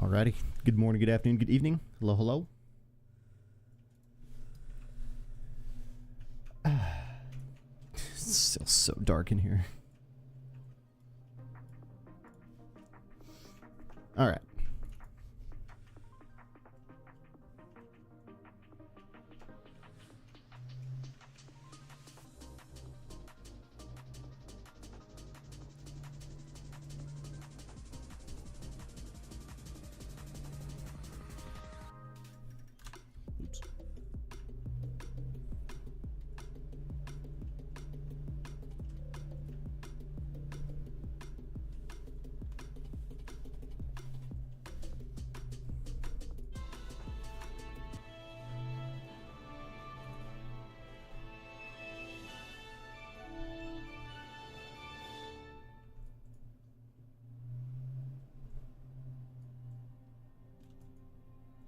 Alrighty. Good morning, good afternoon, good evening. Hello, hello. It's still so dark in here. Alright.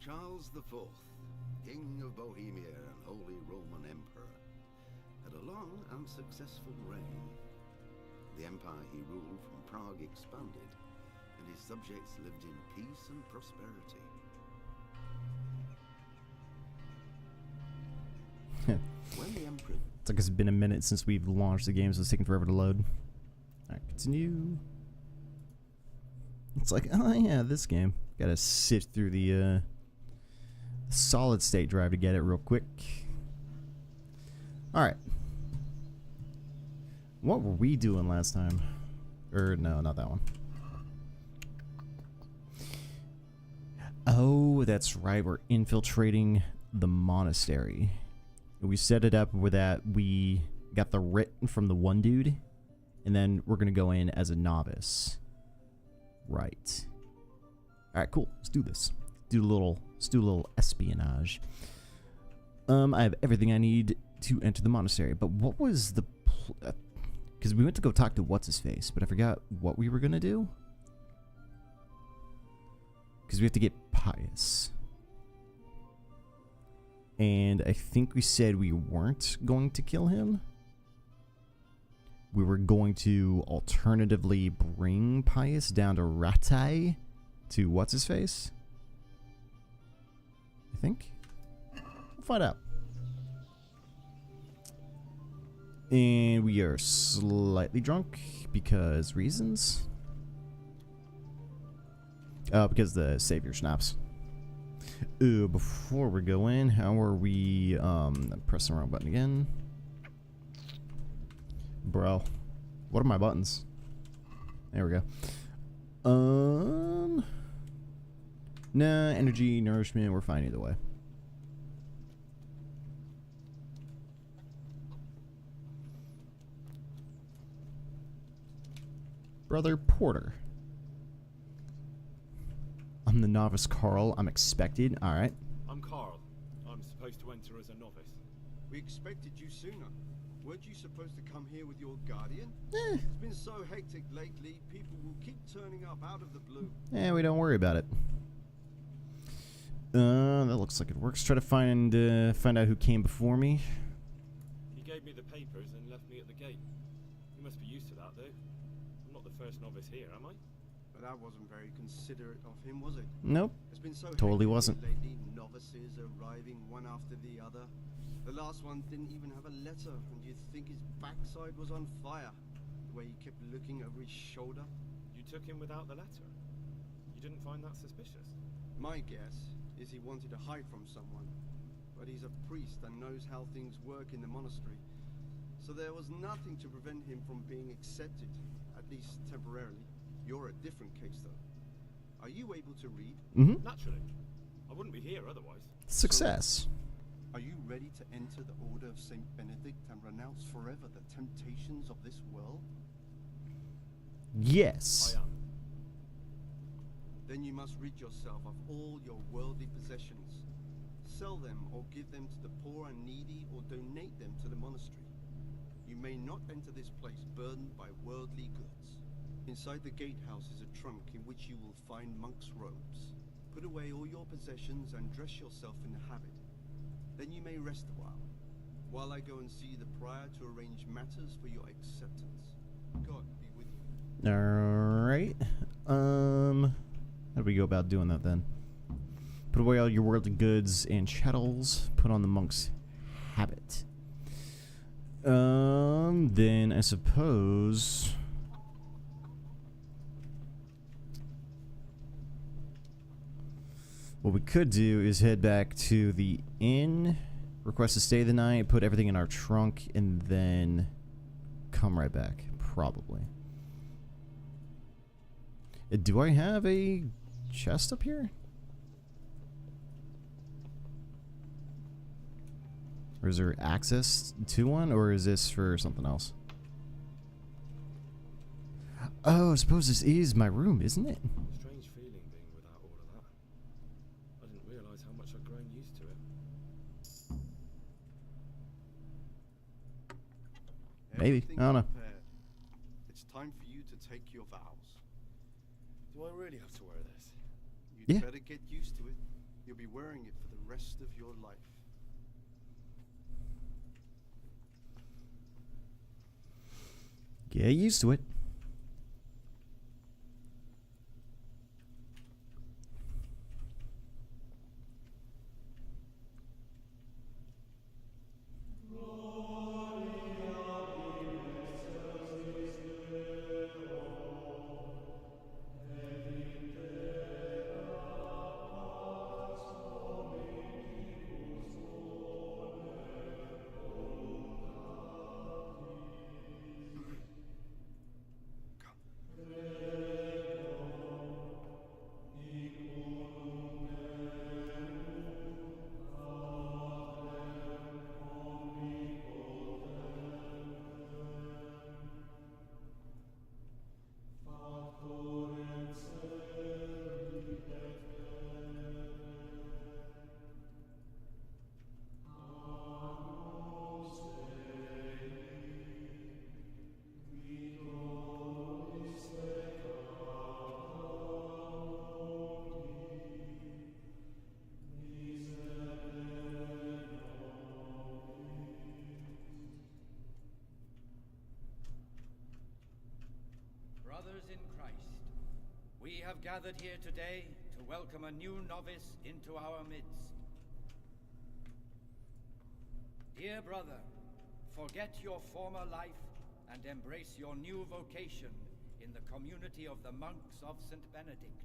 Charles IV, King of Bohemia and Holy Roman Emperor, had a long and successful reign. The empire he ruled from Prague expanded, and his subjects lived in peace and prosperity. When the emperor... It's like it's been a minute since we've launched the game, so it's taking forever to load. Alright, continue. It's like, oh yeah, this game. Gotta sift through the solid state drive to get it real quick. Alright. What were we doing last time? Or no, not that one. Oh, that's right. We're infiltrating the monastery. We set it up with that we got the writ from the one dude, and then we're gonna go in as a novice. Right. Alright, cool. Let's do this. Let's do a little espionage. I have everything I need to enter the monastery, but what was the... Because we went to go talk to What's-His-Face, but I forgot what we were going to do. Because we have to get pious. And I think we said we weren't going to kill him. We were going to alternatively bring pious down to Rattay to What's-His-Face. I think. We'll find out. And we are slightly drunk because reasons. Because the savior schnapps. Before we go in, how are we? Press the wrong button again. Bro, what are my buttons? There we go. Nah, energy, nourishment, we're fine either way. Brother Porter. I'm the novice Carl. I'm expected. Alright. I'm Carl. I'm supposed to enter as a novice. We expected you sooner. Weren't you supposed to come here with your guardian? It's been so hectic lately, people will keep turning up out of the blue. We don't worry about it. That looks like it works. Try to find out who came before me. He gave me the papers and left me at the gate. You must be used to that, though. I'm not the first novice here, am I? But that wasn't very considerate of him, was it? Nope. It's been so Totally hectic wasn't. lately, novices arriving one after the other. The last one didn't even have a letter, and you'd think his backside was on fire. The way he kept looking over his shoulder. You took him without the letter. You didn't find that suspicious? My guess is he wanted to hide from someone. But he's a priest and knows how things work in the monastery. So there was nothing to prevent him from being accepted, at least temporarily. You're a different case, though. Are you able to read? Mm-hmm. Naturally. I wouldn't be here otherwise. Success. Are you ready to enter the Order of Saint Benedict and renounce forever the temptations of this world? Yes. I am. Then you must rid yourself of all your worldly possessions. Sell them or give them to the poor and needy or donate them to the monastery. You may not enter this place burdened by worldly goods. Inside the gatehouse is a trunk in which you will find monk's robes. Put away all your possessions and dress yourself in the habit. Then you may rest a while I go and see the prior to arrange matters for your acceptance. God be with you. Alright. How do we go about doing that then? Put away all your worldly goods and chattels. Put on the monk's habit. Then I suppose... what we could do is head back to the inn, request to stay the night, put everything in our trunk, and then come right back, probably. Do I have a chest up here? Or is there access to one, or is this for something else? Oh, I suppose this is my room, isn't it? Strange feeling being without all of that. I didn't realize how much I'd grown used to it. Maybe. Everything's I don't know. prepared. It's time for you to take your vows. Do I really have to wear this? You'd Yeah. better get used to it. You'll be wearing it for the rest of your life. Get used to it. Brothers in Christ, we have gathered here today to welcome a new novice into our midst. Dear brother, forget your former life and embrace your new vocation in the community of the monks of St. Benedict.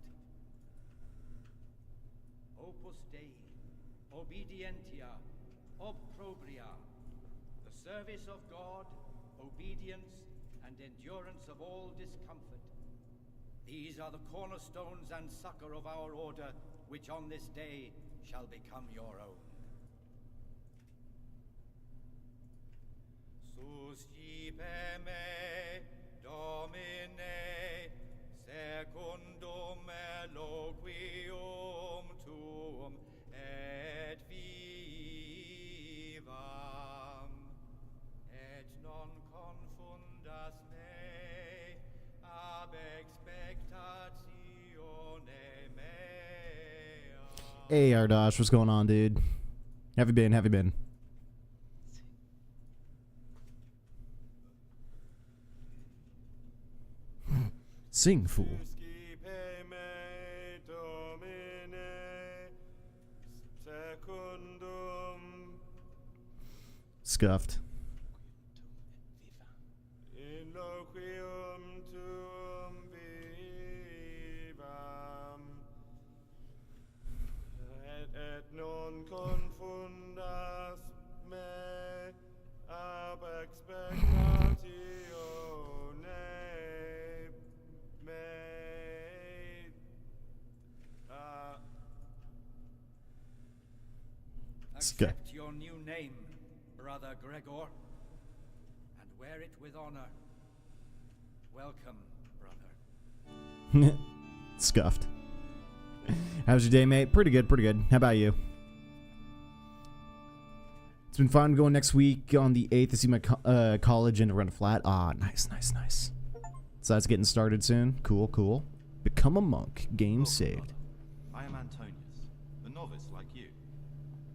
Opus Dei, obedientia, obprobria, the service of God, obedience, and endurance of all discomfort. These are the cornerstones and succor of our order, which on this day shall become your own. Suscipe me, Domine, secundum eloquium tuum, et vivam, et non confundas me ab expectatione mea. Hey, Ardosh, what's going on, dude? Have you been? Have you been? Sing, fool. Suscipe me, Domine, secundum Scuffed. eloquium tuum vivam, et non confundas me ab expectatione mei. Accept your new name, Brother Gregor, and wear it with honor. Welcome, brother. Scuffed. How's your day, mate? Pretty good, pretty good. How about you? It's been fun going next week on the 8th to see my college and to run a flat. Ah, nice, nice, nice. So that's getting started soon. Cool, cool. Become a monk. Game Welcome, saved. brother. I am Antonius, a novice like you.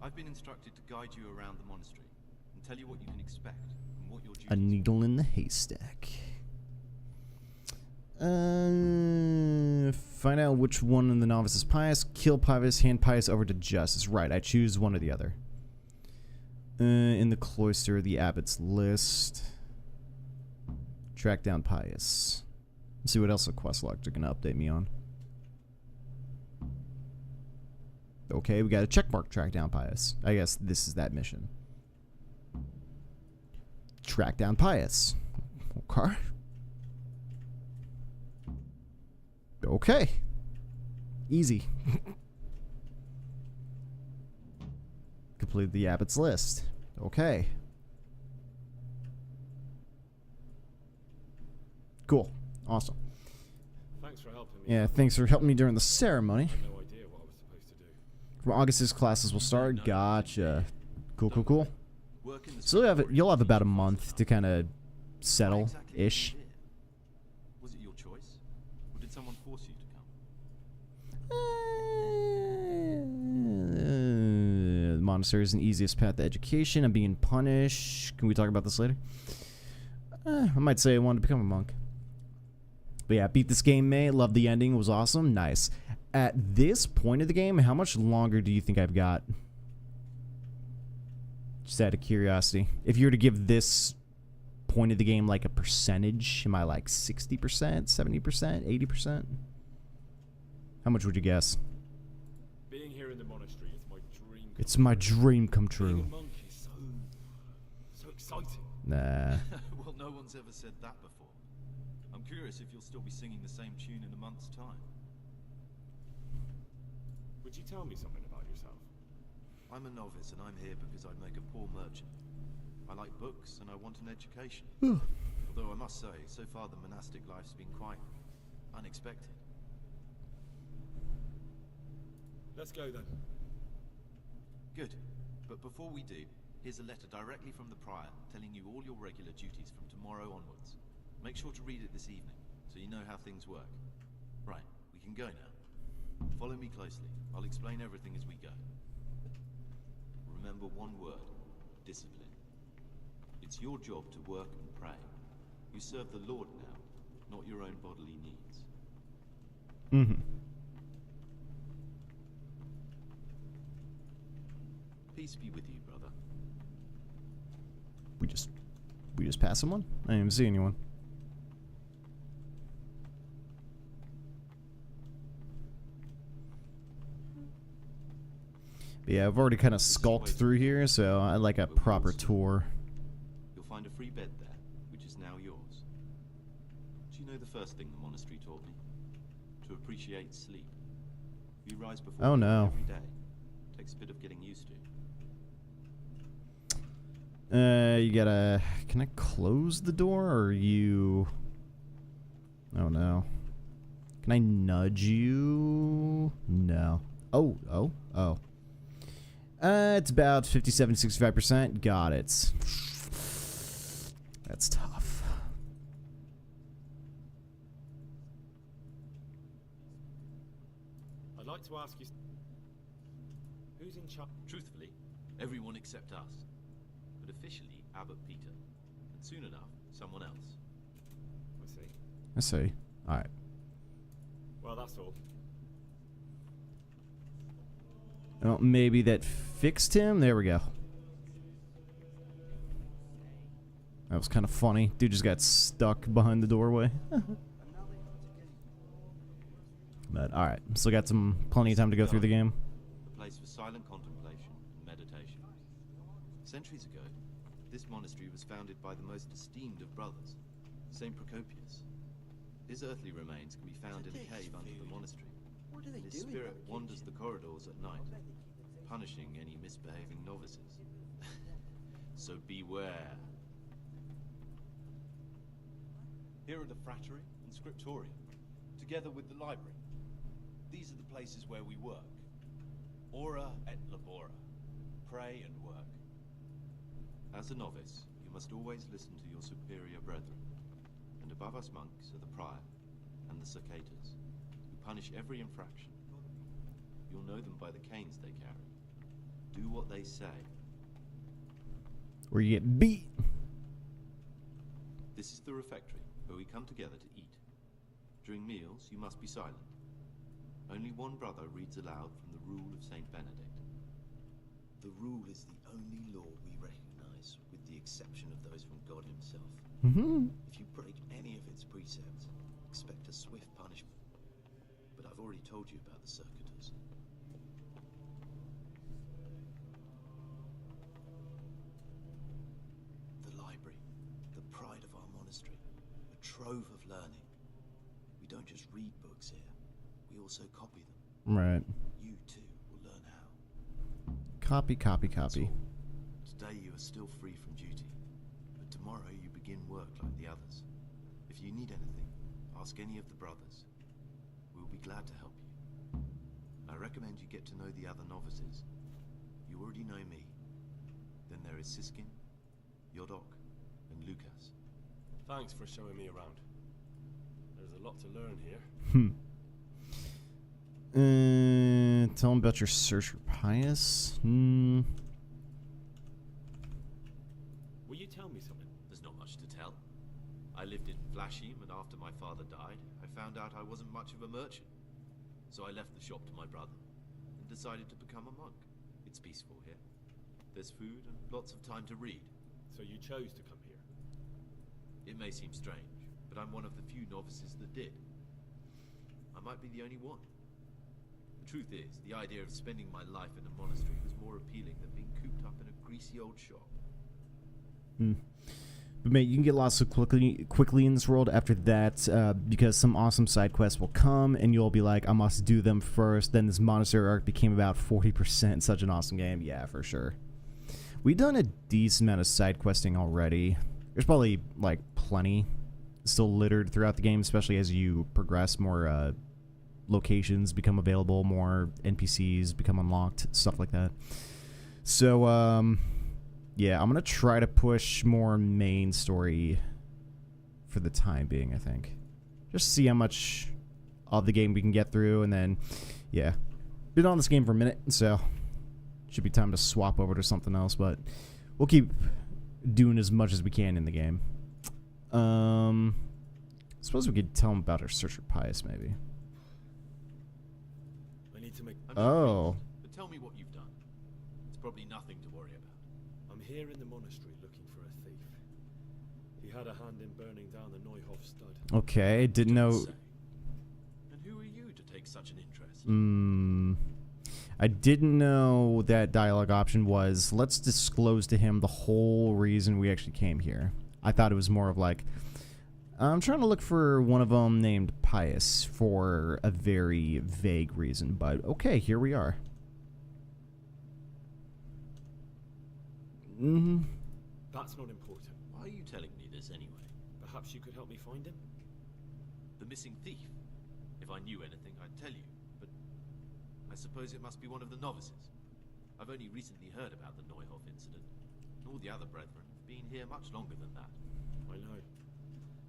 I've been instructed to guide you around the monastery and tell you what you can expect and what your duties A needle in the haystack. Find out which one in the novice is pious. Kill pious, hand pious over to justice. Right, I choose one or the other. In the cloister, the abbot's list. Track down pious. Let's see what else the quest logs are going to update me on. Okay, we got a checkmark, track down pious. I guess this is that mission. Track down pious. Okay. Okay. Easy. Complete the abbot's list. Okay. Cool. Awesome. Thanks for helping me. Yeah, thanks for helping me during the ceremony. I had no idea what I was supposed to do. From August, his classes will start. Gotcha. Cool, cool, cool. Work in the So you'll have about a month to kind of Why settle exactly are you ish. here? Was it your choice? Or did someone force you to come? The monastery is the easiest path to education. I'm being punished. Can we talk about this later? I might say I wanted to become a monk. But yeah, beat this game, mate. Love the ending. It was awesome. Nice. At this point of the game, how much longer do you think I've got? Just out of curiosity. If you were to give this point of the game like a percentage, am I like 60%, 70%, 80%? How much would you guess? Being here in the monastery is my dream. It's my dream come Being true. a monk is so exciting. Nah. Well, no one's ever said that before. I'm curious if you'll still be singing the same tune in a month's time. Would you tell me something about yourself? I'm a novice and I'm here because I'd make a poor merchant. I like books and I want an education. Although I must say, so far the monastic life's been quite unexpected. Let's go then. Good. But before we do, here's a letter directly from the prior telling you all your regular duties from tomorrow onwards. Make sure to read it this evening so you know how things work. Right, we can go now. Follow me closely. I'll explain everything as we go. Remember one word: discipline. It's your job to work and pray. You serve the Lord now, not your own bodily needs. Mm-hmm. Peace be with you, brother. We just passed someone? I didn't even see anyone. But yeah, I've already kind of skulked through here, so I'd like a proper tour. You'll find a free bed there, which is now yours. Do you know the first thing the monastery taught me? To appreciate sleep. You rise before Oh, dawn no. every day. Takes a bit of getting used to. You gotta... Can I close the door, or you... Oh, no. Can I nudge you? No. Oh. It's about 57, 65%. Got it. That's tough. I'd like to ask you, who's in charge? Truthfully, everyone except us. But officially, Abbot Peter. And soon enough, someone else. I see. I see. Alright. Well, that's all. Well, maybe that fixed him. There we go. That was kind of funny. Dude just got stuck behind the doorway. But alright, still got plenty of time to go through the game. A place for silent contemplation and meditation. Centuries ago, this monastery was founded by the most esteemed of brothers, Saint Procopius. His earthly remains can be found in a cave under the monastery. His spirit wanders the corridors at night, punishing any misbehaving novices. So beware. Here are the frattery and scriptorium, together with the library. These are the places where we work. Ora et labora. Pray and work. As a novice, you must always listen to your superior brethren. And above us monks are the prior and the cicatas, who punish every infraction. You'll know them by the canes they carry. Do what they say. Or you get beat. This is the refectory, where we come together to eat. During meals, you must be silent. Only one brother reads aloud from the Rule of Saint Benedict. The Rule is the only law we recognize, with the exception of those from God himself. If you break any of its precepts, expect a swift punishment. But I've already told you about the circuitous. The library, the pride of our monastery, a trove of learning. We don't just read books here, we also copy them. Right. You too will learn how. Copy, copy, That's copy. all. Today you are still free from duty, but tomorrow you begin work like the others. If you need anything, ask any of the brothers. We'll be glad to help you. I recommend you get to know the other novices. You already know me. Then there is Siskin, Yodok, and Lucas. Thanks for showing me around. There's a lot to learn here. Tell him about your search for Pius. Will you tell me something? There's not much to tell. I lived in Flashim, and after my father died, I found out I wasn't much of a merchant. So I left the shop to my brother, and decided to become a monk. It's peaceful here. There's food and lots of time to read. So you chose to come here? It may seem strange, but I'm one of the few novices that did. I might be the only one. The truth is, the idea of spending my life in a monastery was more appealing than being cooped up in a greasy old shop. But mate, you can get lost so quickly in this world after that, because some awesome side quests will come, and you'll be like, I must do them first. Then this monastery arc became about 40%. Such an awesome game. Yeah, for sure. We've done a decent amount of side questing already. There's probably, like, plenty still littered throughout the game, especially as you progress. More locations become available, more NPCs become unlocked, stuff like that. So, yeah, I'm going to try to push more main story for the time being, I think. Just see how much of the game we can get through, and then, yeah. Been on this game for a minute, so should be time to swap over to something else, but we'll keep doing as much as we can in the game. I suppose we could tell him about our search for Pius, maybe. I need to make... Oh. But tell me what you've done. It's probably nothing to worry about. I'm here in the monastery looking for a thief. He had a hand in burning down the Neuhof stud. Okay, didn't know... And who are you to take such an interest? I didn't know that dialogue option was, let's disclose to him the whole reason we actually came here. I thought it was more of like, I'm trying to look for one of them named Pius for a very vague reason, but okay, here we are. That's not important. Why are you telling me this anyway? Perhaps you could help me find him? The missing thief. If I knew anything, I'd tell you, but I suppose it must be one of the novices. I've only recently heard about the Neuhof incident, and all the other brethren have been here much longer than that. I know.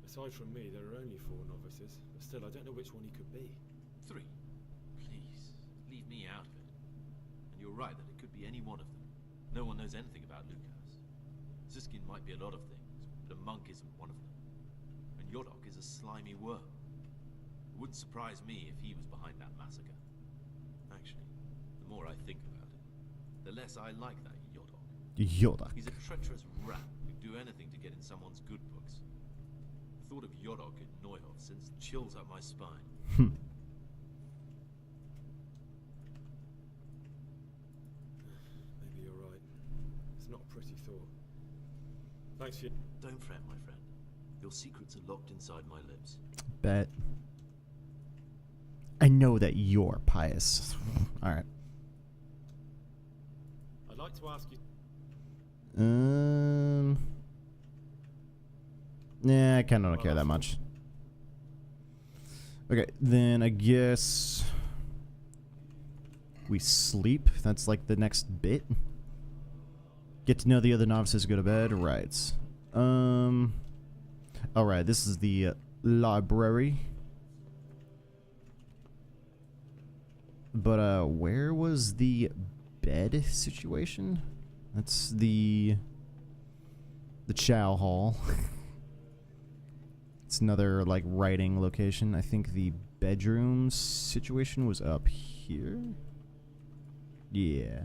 Aside from me, there are only 4 novices, but still, I don't know which one he could be. 3. Please, leave me out of it. And you're right that it could be any one of them. No one knows anything about Lucas. Siskin might be a lot of things, but a monk isn't one of them. And Yodok is a slimy worm. It wouldn't surprise me if he was behind that massacre. Actually, the more I think about it, the less I like that Yodok. Yodok. He's a treacherous rat who'd do anything to get in someone's good books. The thought of Yodok at Neuhof sends chills up my spine. Maybe you're right. It's not a pretty thought. Thanks for your... Don't fret, my friend. Your secrets are locked inside my lips. Bet. I know that you're Pius. Alright. I'd like to ask you... Nah, I kind of don't care that much. Okay, then I guess we sleep. That's like the next bit. Get to know the other novices, go to bed. Right. Alright, this is the library. But where was the bed situation? That's the chow hall. It's another like writing location. I think the bedroom situation was up here. Yeah.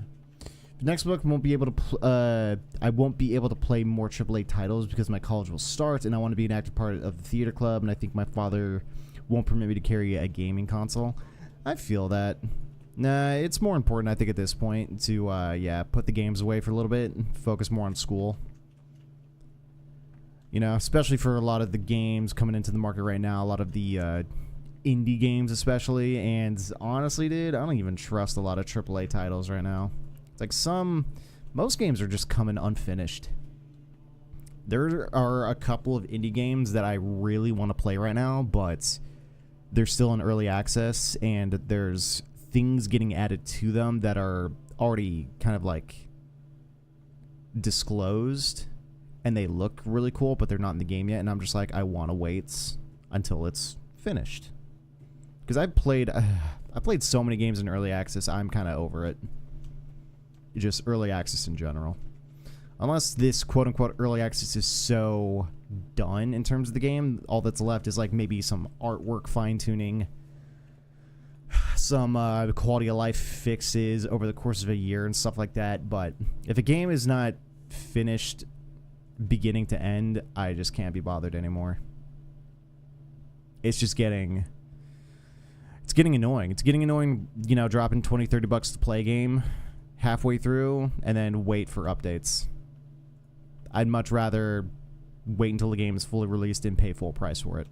The next book won't be able to. I won't be able to play more AAA titles because my college will start, and I want to be an active part of the theater club. And I think my father won't permit me to carry a gaming console. I feel that. Nah, it's more important, I think, at this point to yeah, put the games away for a little bit and focus more on school. You know, especially for a lot of the games coming into the market right now, a lot of the indie games especially, and honestly, dude, I don't even trust a lot of AAA titles right now. It's like most games are just coming unfinished. There are a couple of indie games that I really want to play right now, but they're still in early access, and there's things getting added to them that are already kind of like disclosed, and they look really cool, but they're not in the game yet, and I'm just like, I want to wait until it's finished. Because I played so many games in early access, I'm kind of over it. Just early access in general. Unless this quote-unquote early access is so done in terms of the game, all that's left is like maybe some artwork fine-tuning, some quality of life fixes over the course of a year and stuff like that. But if a game is not finished beginning to end, I just can't be bothered anymore. It's just getting... It's getting annoying. It's getting annoying, you know, dropping $20-$30 to play a game halfway through and then wait for updates. I'd much rather wait until the game is fully released and pay full price for it.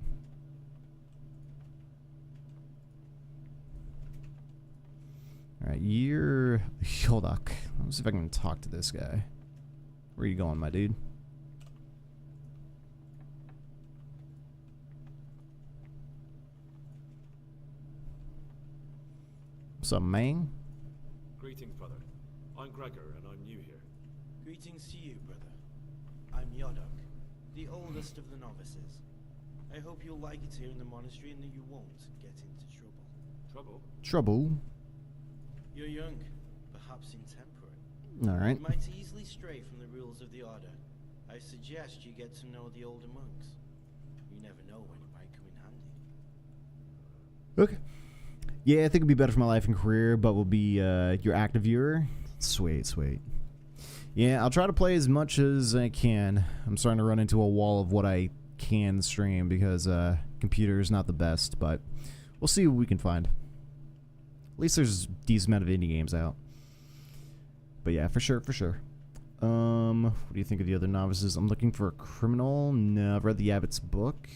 Alright, hold on. Let's see if I can talk to this guy. Where are you going, my dude? What's up, man? Greetings, brother. I'm Gregor, and I'm new here. Greetings to you, brother. I'm Yodok, the oldest of the novices. I hope you'll like it here in the monastery and that you won't get into trouble. Trouble? Trouble? You're young, perhaps intemperate. Alright. You might easily stray from the rules of the order. I suggest you get to know the older monks. You never know when it might come in handy. Okay. Yeah, I think it'd be better for my life and career, but will be your active viewer. Sweet, sweet. Yeah, I'll try to play as much as I can. I'm starting to run into a wall of what I can stream because computer is not the best, but we'll see what we can find. At least there's a decent amount of indie games out. But yeah, for sure, for sure. What do you think of the other novices? I'm looking for a criminal. No, I've read the Abbot's book.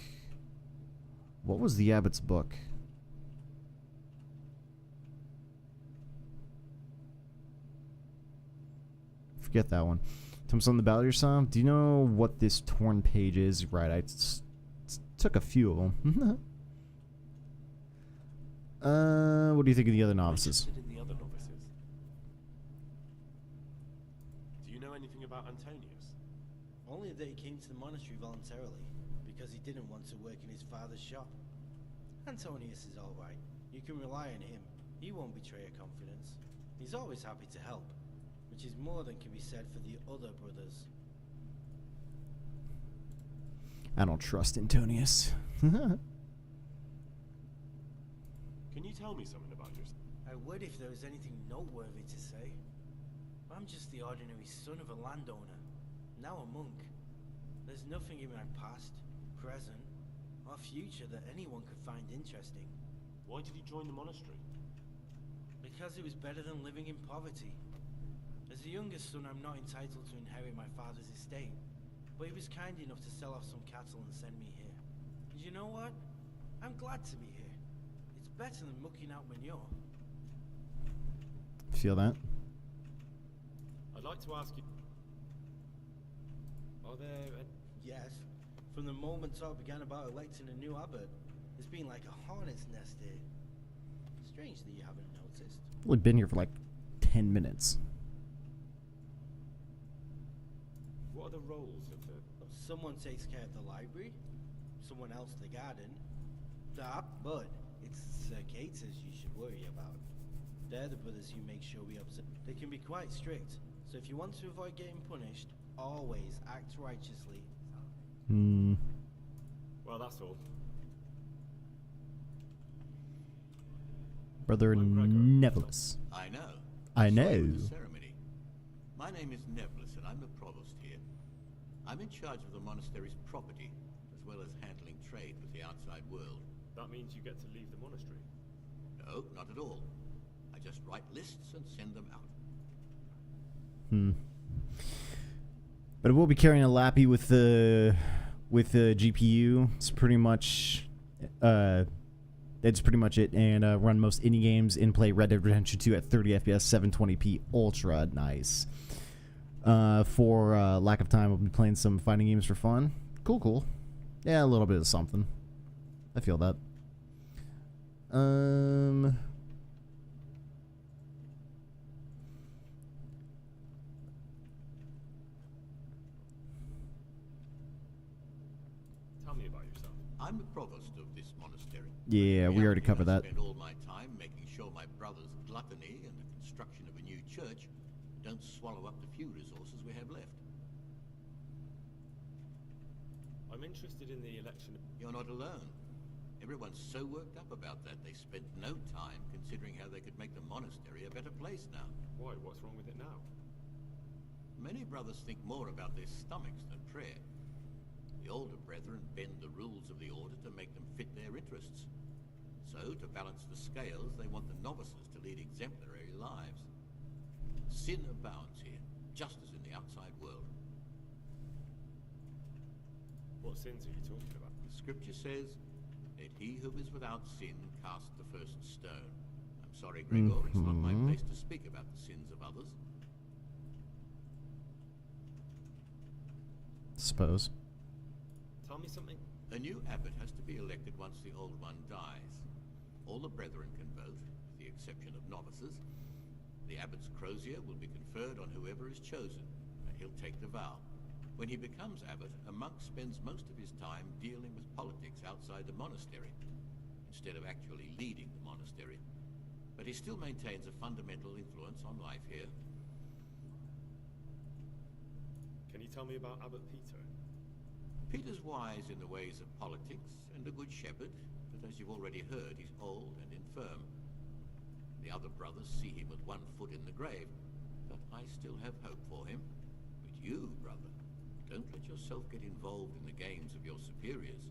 What was the Abbot's book? Forget that one. Tell me something about yourself. Do you know what this torn page is? Right, I took a few of them. What do you think of the other novices? In the other novices. Do you know anything about Antonius? Only that he came to the monastery voluntarily, because he didn't want to work in his father's shop. Antonius is alright. You can rely on him. He won't betray your confidence. He's always happy to help, which is more than can be said for the other brothers. I don't trust Antonius. Can you tell me something about yourself? I would if there was anything noteworthy to say. I'm just the ordinary son of a landowner, now a monk. There's nothing in my past, present, or future that anyone could find interesting. Why did you join the monastery? Because it was better than living in poverty. As the youngest son, I'm not entitled to inherit my father's estate, but he was kind enough to sell off some cattle and send me here. And you know what? I'm glad to be here. It's better than mucking out manure. Feel that? I'd like to ask you... Are there... Yes. From the moment talk began about electing a new abbot, it's been like a hornet's nest here. Strange that you haven't noticed. We've been here for like 10 minutes. What are the roles of the... Someone takes care of the library, someone else the garden. But it's Sir Gators you should worry about. They're the brothers who make sure we observe. They can be quite strict, so if you want to avoid getting punished, always act righteously. Well, that's all. Brother I'm Gregor. Neverless. I know. I Sorry know. for the ceremony. My name is Neverless, and I'm the provost here. I'm in charge of the monastery's property, as well as handling trade with the outside world. That means you get to leave the monastery. No, not at all. I just write lists and send them out. But I will be carrying a lappy with the GPU. It's pretty much it, and run most indie games in play Red Dead Redemption 2 at 30 FPS, 720p, ultra nice. For lack of time, I'll be playing some fighting games for fun. Cool. Yeah, a little bit of something. I feel that. Tell me about yourself. I'm the provost of this monastery. Yeah, we already covered I that. spend all my time making sure my brother's gluttony and the construction of a new church don't swallow up the few resources we have left. I'm interested in the election. You're not alone. Everyone's so worked up about that they spent no time considering how they could make the monastery a better place now. Why? What's wrong with it now? Many brothers think more about their stomachs than prayer. The older brethren bend the rules of the order to make them fit their interests. So, to balance the scales, they want the novices to lead exemplary lives. Sin abounds here, just as in the outside world. What sins are you talking about? The scripture says, "Let he who is without sin cast the first stone." I'm sorry, Gregor, it's not my place to speak about the sins of others. Suppose. Tell me something. A new abbot has to be elected once the old one dies. All the brethren can vote, with the exception of novices. The abbot's crozier will be conferred on whoever is chosen, and he'll take the vow. When he becomes abbot, a monk spends most of his time dealing with politics outside the monastery, instead of actually leading the monastery. But he still maintains a fundamental influence on life here. Can you tell me about Abbot Peter? Peter's wise in the ways of politics and a good shepherd, but as you've already heard, he's old and infirm. The other brothers see him with one foot in the grave, but I still have hope for him. But you, brother, don't let yourself get involved in the games of your superiors.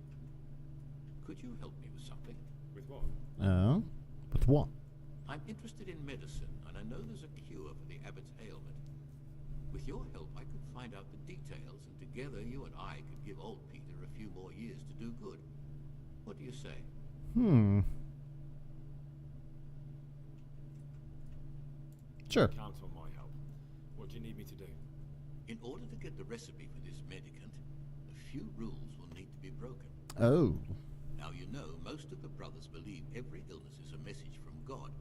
Could you help me with something? With what? With what? I'm interested in medicine, and I know there's a cure for the abbot's ailment. With your help, I could find out the details, and together you and I could give old Peter a few more years to do good. What do you say? Sure. Count on my help. What do you need me to do? In order to get the recipe for this medicament, a few rules will need to be broken. Oh. Now you know, most of the brothers believe every illness is a message from God,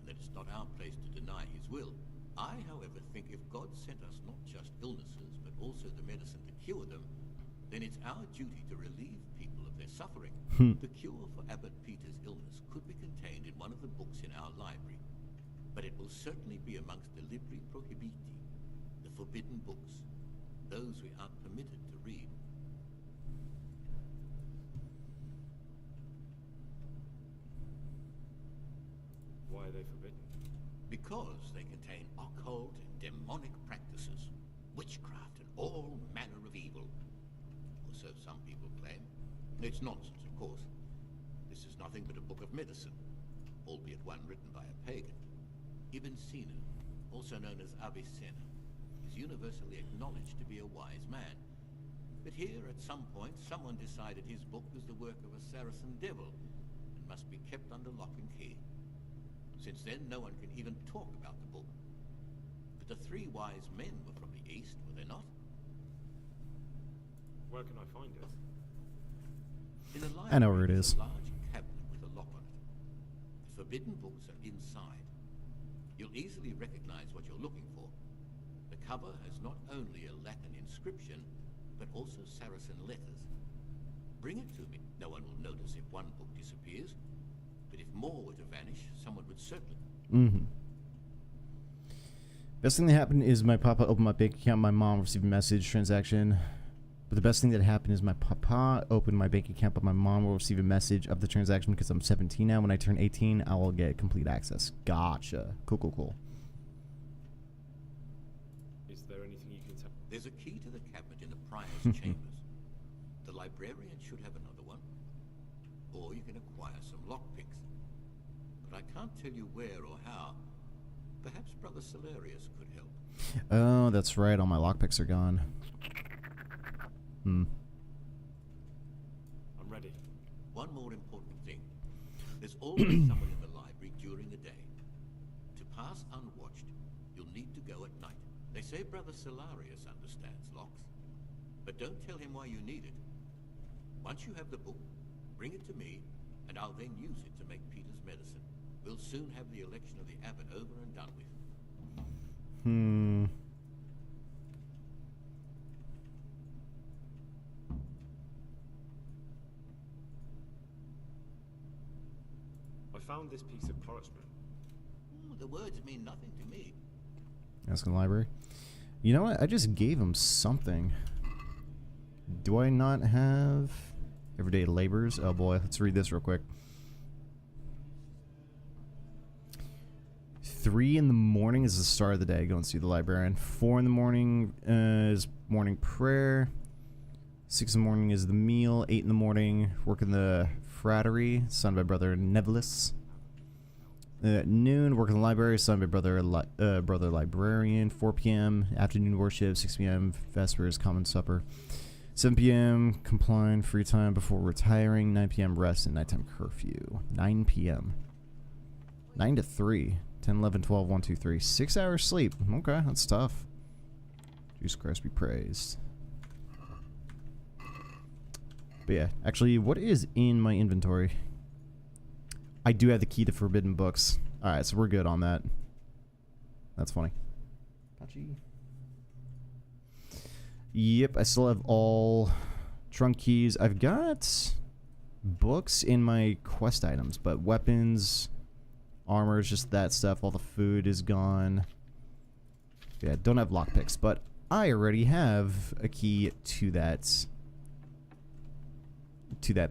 and that it's not our place to deny his will. I, however, think if God sent us not just illnesses, but also the medicine to cure them, then it's our duty to relieve people of their suffering. The cure for Abbot Peter's illness could be contained in one of the books in our library, but it will certainly be amongst the libri prohibiti, the forbidden books, those we aren't permitted to read. Why are they forbidden? Because they contain occult and demonic practices, witchcraft and all manner of evil. Or so some people claim. It's nonsense, of course. This is nothing but a book of medicine, albeit one written by a pagan. Ibn Sina, also known as Avicenna, is universally acknowledged to be a wise man. But here, at some point, someone decided his book was the work of a Saracen devil and must be kept under lock and key. Since then, no one can even talk about the book. But the three wise men were from the East, were they not? Where can I find it? In a library, I know where it there's is. a large cabinet with a lock on it. The forbidden books are inside. You'll easily recognize what you're looking for. The cover has not only a Latin inscription, but also Saracen letters. Bring it to me. No one will notice if one book disappears. But if more were to vanish, someone would certainly... Best thing that happened is my papa opened my bank account. My mom received a message transaction. But the best thing that happened is my papa opened my bank account, but my mom will receive a message of the transaction because I'm 17 now. When I turn 18, I will get complete access. Gotcha. Cool, cool, cool. Is there anything you can tell? There's a key to the cabinet in the prior's chambers. The librarian should have another one. Or you can acquire some lockpicks. But I can't tell you where or how. Perhaps Brother Salarius could help. Oh, that's right. All my lockpicks are gone. I'm ready. One more important thing. There's always someone in the library during the day. To pass unwatched, you'll need to go at night. They say Brother Salarius understands locks. But don't tell him why you need it. Once you have the book, bring it to me, and I'll then use it to make Peter's medicine. We'll soon have the election of the abbot over and done with. I found this piece of parchment. The words mean nothing to me. Ask in the library. You know what? I just gave him something. Do I not have everyday labors? Oh boy, let's read this real quick. 3 in the morning is the start of the day. Go and see the librarian. 4 in the morning is morning prayer. 6 in the morning is the meal. 8 in the morning, work in the frattery, signed by Brother Nevelis. At noon, work in the library, signed by Brother Librarian. 4 p.m., afternoon worship. 6 p.m., vespers, common supper. 7 p.m., compline, free time before retiring. 9 p.m., rest and nighttime curfew. 9 p.m. 9 to 3. 10, 11, 12, 1, 2, 3. 6 hours sleep. Okay, that's tough. Jesus Christ be praised. But yeah, actually, what is in my inventory? I do have the key to forbidden books. Alright, so we're good on that. That's funny. Patchy. Yep, I still have all trunk keys. I've got books in my quest items, but weapons, armor is just that stuff. All the food is gone. Yeah, don't have lockpicks, but I already have a key to that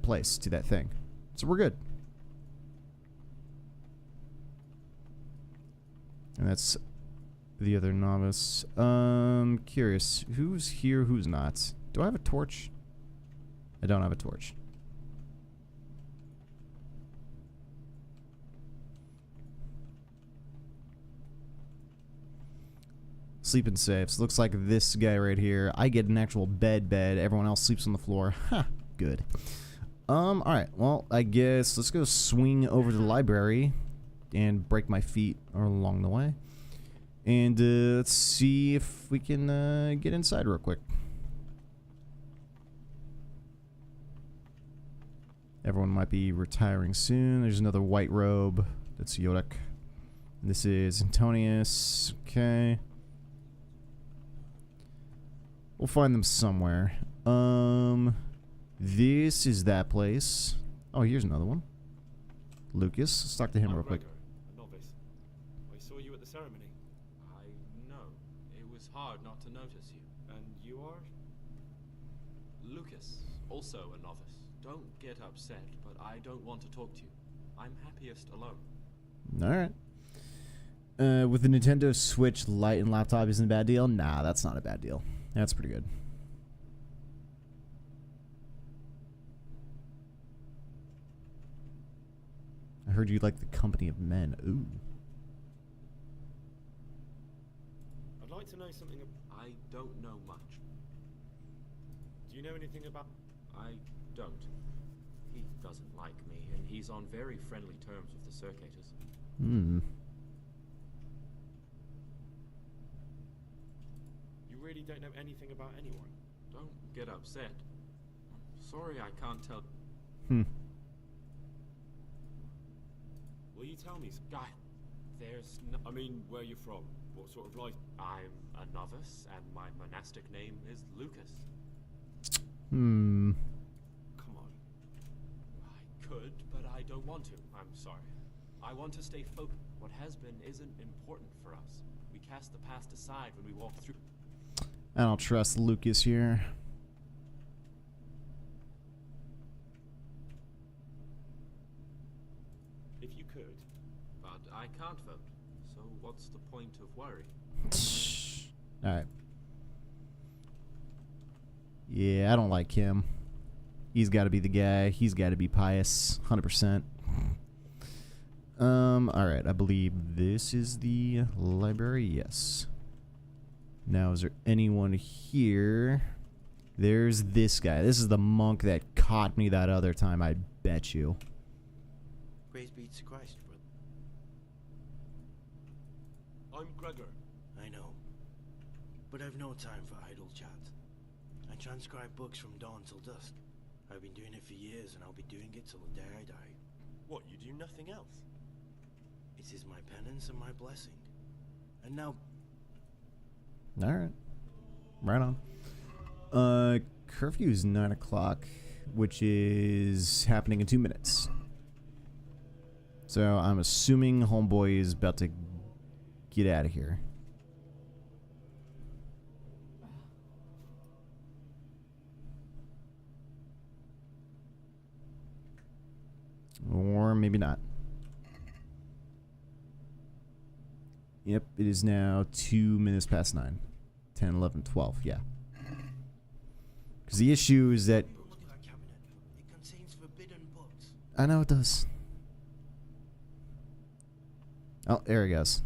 place, to that thing. So we're good. And that's the other novice. Curious, who's here, who's not? Do I have a torch? I don't have a torch. Sleeping safes. Looks like this guy right here. I get an actual bed. Everyone else sleeps on the floor. Ha, good. Alright, well, I guess let's go swing over to the library and break my feet along the way. And let's see if we can get inside real quick. Everyone might be retiring soon. There's another white robe. That's Yodek. This is Antonius. Okay. We'll find them somewhere. This is that place. Oh, here's another one. Lucas. Let's talk to him real quick. A novice. I saw you at the ceremony. I know. It was hard not to notice you. And you are? Lucas, also a novice. Don't get upset, but I don't want to talk to you. I'm happiest alone. Alright. With the Nintendo Switch Lite and laptop isn't a bad deal? Nah, that's not a bad deal. That's pretty good. I heard you like the company of men. Ooh. I'd like to know something. I don't know much. Do you know anything about? I don't. He doesn't like me, and he's on very friendly terms with the Circators. Hmm. You really don't know anything about anyone? Don't get upset. I'm sorry I can't tell. Will you tell me? Guy, there's no... I mean, where you're from? What sort of life? I'm a novice, and my monastic name is Lucas. Come on. I could, but I don't want to. I'm sorry. I want to stay focused. What has been isn't important for us. We cast the past aside when we walk through. I don't trust Lucas here. if you could. But I can't vote, so what's the point of worry? Alright. Yeah, I don't like him. He's got to be the guy. He's got to be pious. 100%. Alright, I believe this is the library. Yes. Now, is there anyone here? There's this guy. This is the monk that caught me that other time, I bet you. Praise be to Christ, brother. I'm Gregor. I know. But I've no time for idle chat. I transcribe books from dawn till dusk. I've been doing it for years, and I'll be doing it till the day I die. What, you do nothing else? It is my penance and my blessing. And now... Alright. Right on. Curfew is 9 o'clock, which is happening in 2 minutes. So I'm assuming homeboy is about to get out of here. Or maybe not. Yep, it is now 2 minutes past 9. 10, 11, 12, yeah. Because the issue is that... Look at that cabinet. It contains forbidden books. I know it does. Oh, there he goes.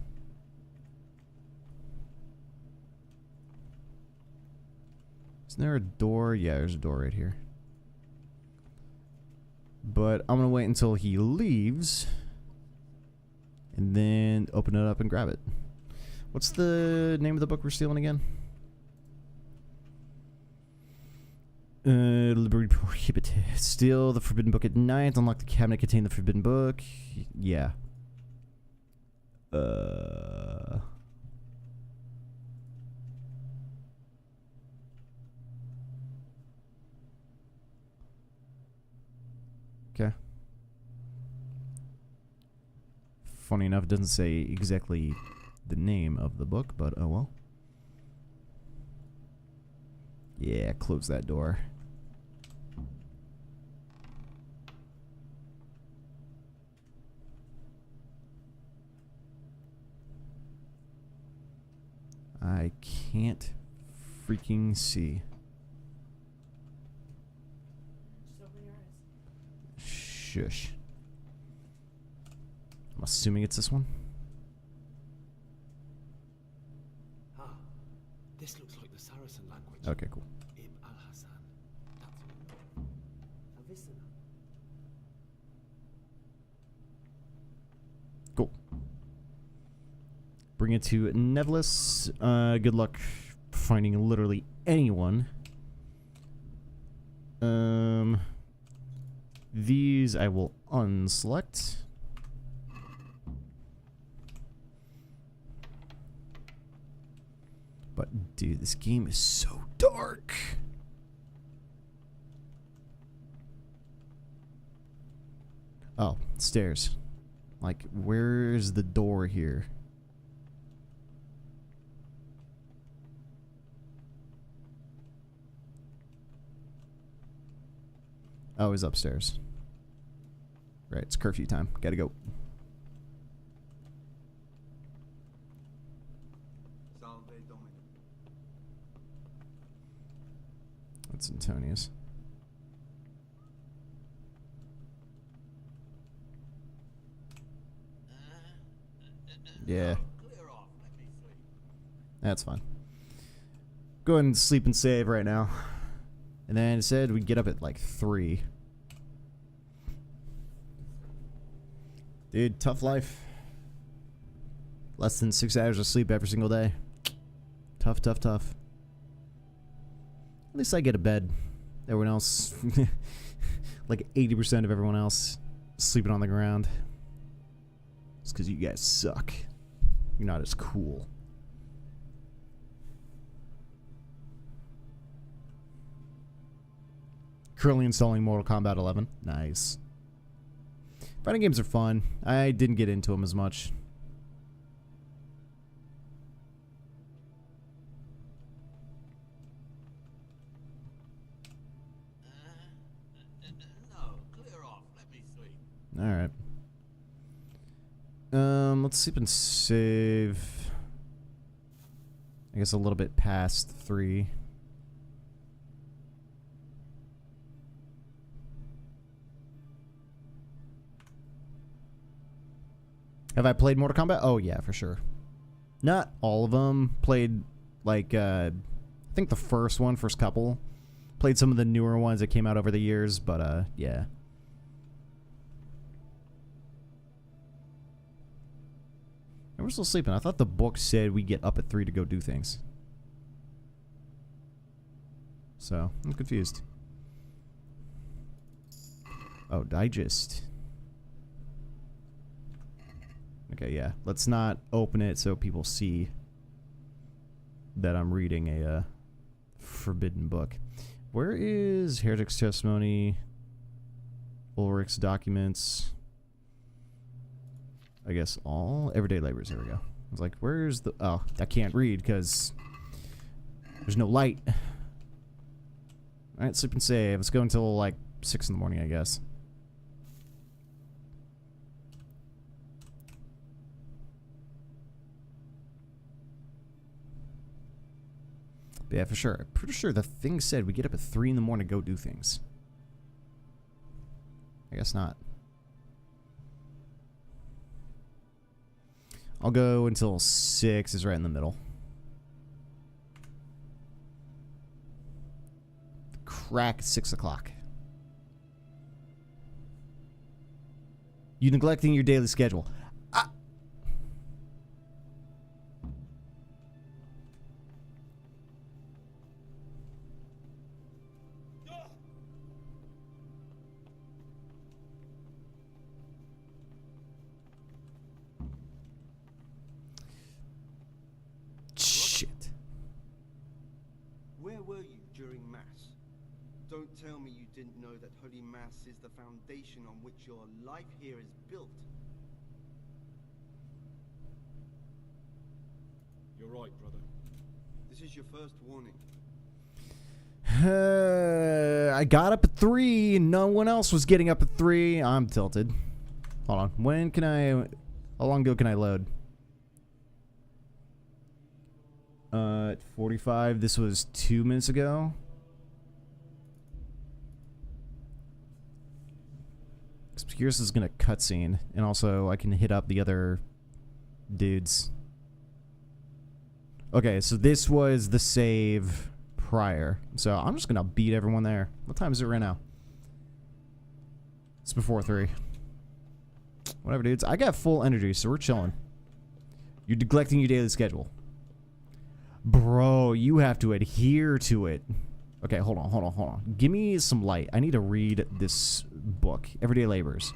Isn't there a door? Yeah, there's a door right here. But I'm going to wait until he leaves. And then open it up and grab it. What's the name of the book we're stealing again? Liberty prohibited. Steal the forbidden book at night. Unlock the cabinet containing the forbidden book. Yeah. Okay. Funny enough, it doesn't say exactly the name of the book, but oh well. Yeah, close that door. I can't freaking see. Just open your eyes. Shush. I'm assuming it's this one. Ah, this looks like the Saracen language. Okay, cool. Ibn al-Hassan. That's Avicenna. Cool. Bring it to Nevelis. Good luck finding literally anyone. These I will unselect. But dude, this game is so dark. Oh, stairs. Like, where's the door here? Oh, he's upstairs. Right, it's curfew time. Gotta go. That's Antonius. Yeah. That's fine. Go ahead and sleep and save right now. And then it said we'd get up at like 3. Dude, tough life. Less than 6 hours of sleep every single day. Tough, tough, tough. At least I get a bed. Everyone else, like 80% of everyone else, sleeping on the ground. It's because you guys suck. You're not as cool. Currently installing Mortal Kombat 11. Nice. Fighting games are fun. I didn't get into them as much. No, clear off. Let me sleep. Alright. Let's sleep and save. I guess a little bit past 3. Have I played Mortal Kombat? Oh yeah, for sure. Not all of them. Played like I think the first couple. Played some of the newer ones that came out over the years, but yeah. And we're still sleeping. I thought the book said we get up at 3 to go do things. So, I'm confused. Oh, digest. Okay, yeah. Let's not open it so people see that I'm reading a forbidden book. Where is Heretic's Testimony? Ulrich's documents? I guess all everyday labors. There we go. I was like, where's the... Oh, I can't read because there's no light. Alright, sleep and save. Let's go until like 6 in the morning, I guess. But yeah, for sure. I'm pretty sure the thing said we get up at 3 in the morning to go do things. I guess not. I'll go until 6 is right in the middle. Crack 6 o'clock. You neglecting your daily schedule. Where were you during Mass? Don't tell me you didn't know that Holy Mass is the foundation on which your life here is built. You're right, brother. This is your first warning. I got up at 3. No one else was getting up at 3. I'm tilted. Hold on. When can I... How long ago can I load? At 45. This was 2 minutes ago. Obscurus is gonna cutscene, and also I can hit up the other dudes. Okay, so this was the save prior. So I'm just gonna beat everyone there. What time is it right now? It's before 3. Whatever, dudes. I got full energy, so we're chilling. You're neglecting your daily schedule. Bro, you have to adhere to it. Okay, hold on. Give me some light. I need to read this book. Everyday Labors.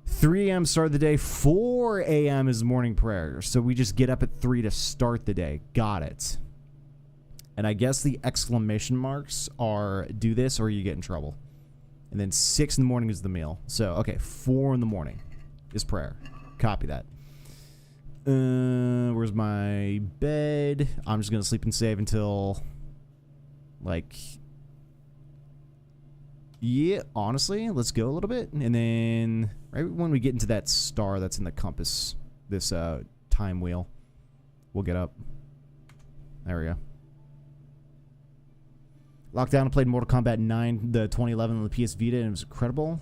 3 a.m. start of the day. 4 a.m. is morning prayer. So we just get up at 3 to start the day. Got it. And I guess the exclamation marks are do this or you get in trouble. And then 6 in the morning is the meal. So, okay, 4 in the morning is prayer. Copy that. Where's my bed? I'm just gonna sleep and save until, like, yeah, honestly, let's go a little bit, and then right when we get into that star that's in the compass, this time wheel, we'll get up. There we go. Locked down and played Mortal Kombat 9, the 2011 on the PS Vita, and it was incredible.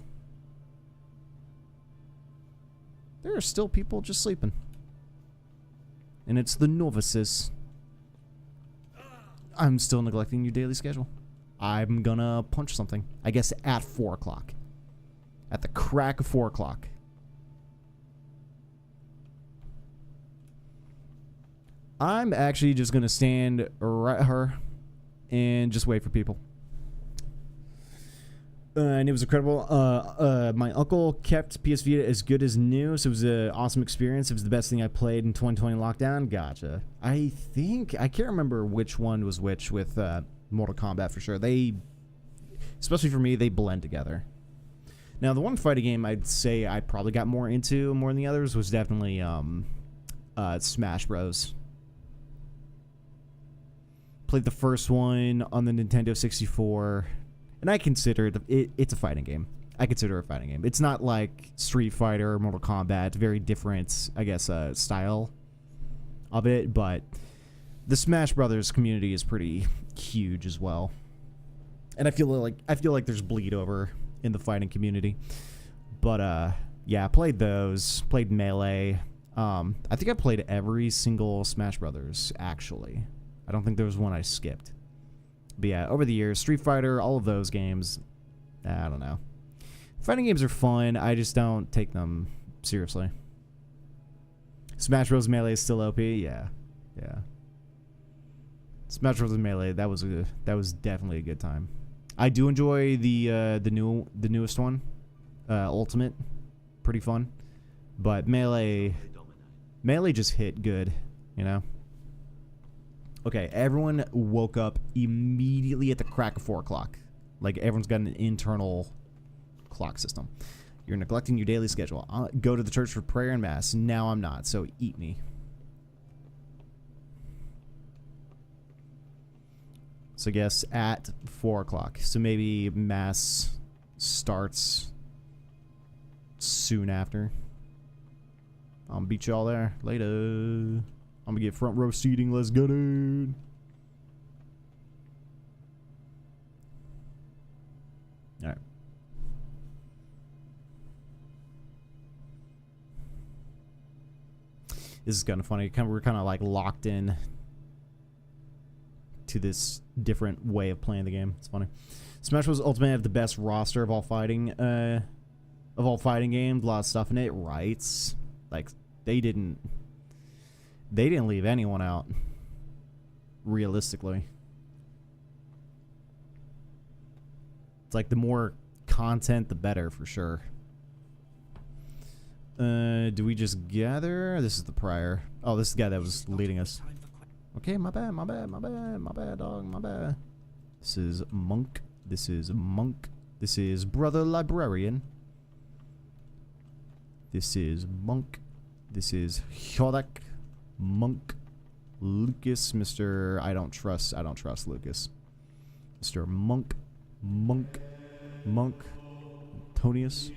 There are still people just sleeping. And it's the novices. I'm still neglecting your daily schedule. I'm gonna punch something. I guess at 4 o'clock. At the crack of 4 o'clock. I'm actually just gonna stand right here and just wait for people. And it was incredible. My uncle kept PS Vita as good as new, so it was an awesome experience. It was the best thing I played in 2020 lockdown. Gotcha. I can't remember which one was which with Mortal Kombat for sure. They, especially for me, they blend together. Now, the one fighting game I'd say I probably got more into more than the others was definitely Smash Bros. Played the first one on the Nintendo 64. And I consider it's a fighting game. I consider a fighting game. It's not like Street Fighter or Mortal Kombat. Very different, I guess, style of it. But the Smash Brothers community is pretty huge as well. And I feel like there's bleed over in the fighting community. But yeah, I played those. Played Melee. I think I played every single Smash Brothers, actually. I don't think there was one I skipped. But yeah, over the years, Street Fighter, all of those games, I don't know. Fighting games are fun, I just don't take them seriously. Smash Bros. Melee is still OP? Yeah. Yeah. Smash Bros. Melee, that was definitely a good time. I do enjoy the newest one, Ultimate. Pretty fun. But Melee just hit good, you know? Okay, everyone woke up immediately at the crack of 4 o'clock. Like, everyone's got an internal clock system. You're neglecting your daily schedule. I'll go to the church for prayer and mass. Now I'm not, so eat me. So I guess at 4 o'clock. So maybe mass starts soon after. I'll beat y'all there later. I'm gonna get front row seating. Let's get it. All right. This is kind of funny. We're kind of like locked in to this different way of playing the game. It's funny. Smash Bros. Ultimate have the best roster of all fighting games. A lot of stuff in it. Right? Like they didn't leave anyone out. Realistically, it's like the more content, the better for sure. Do we just gather? This is the prior. Oh, this is the guy that was leading us. Okay, my bad, dog, my bad. This is Monk. This is Monk. This is Brother Librarian. This is Monk. This is Hyodak. Monk. Lucas. Mr. I don't trust Lucas. Mr. Monk. Antonius.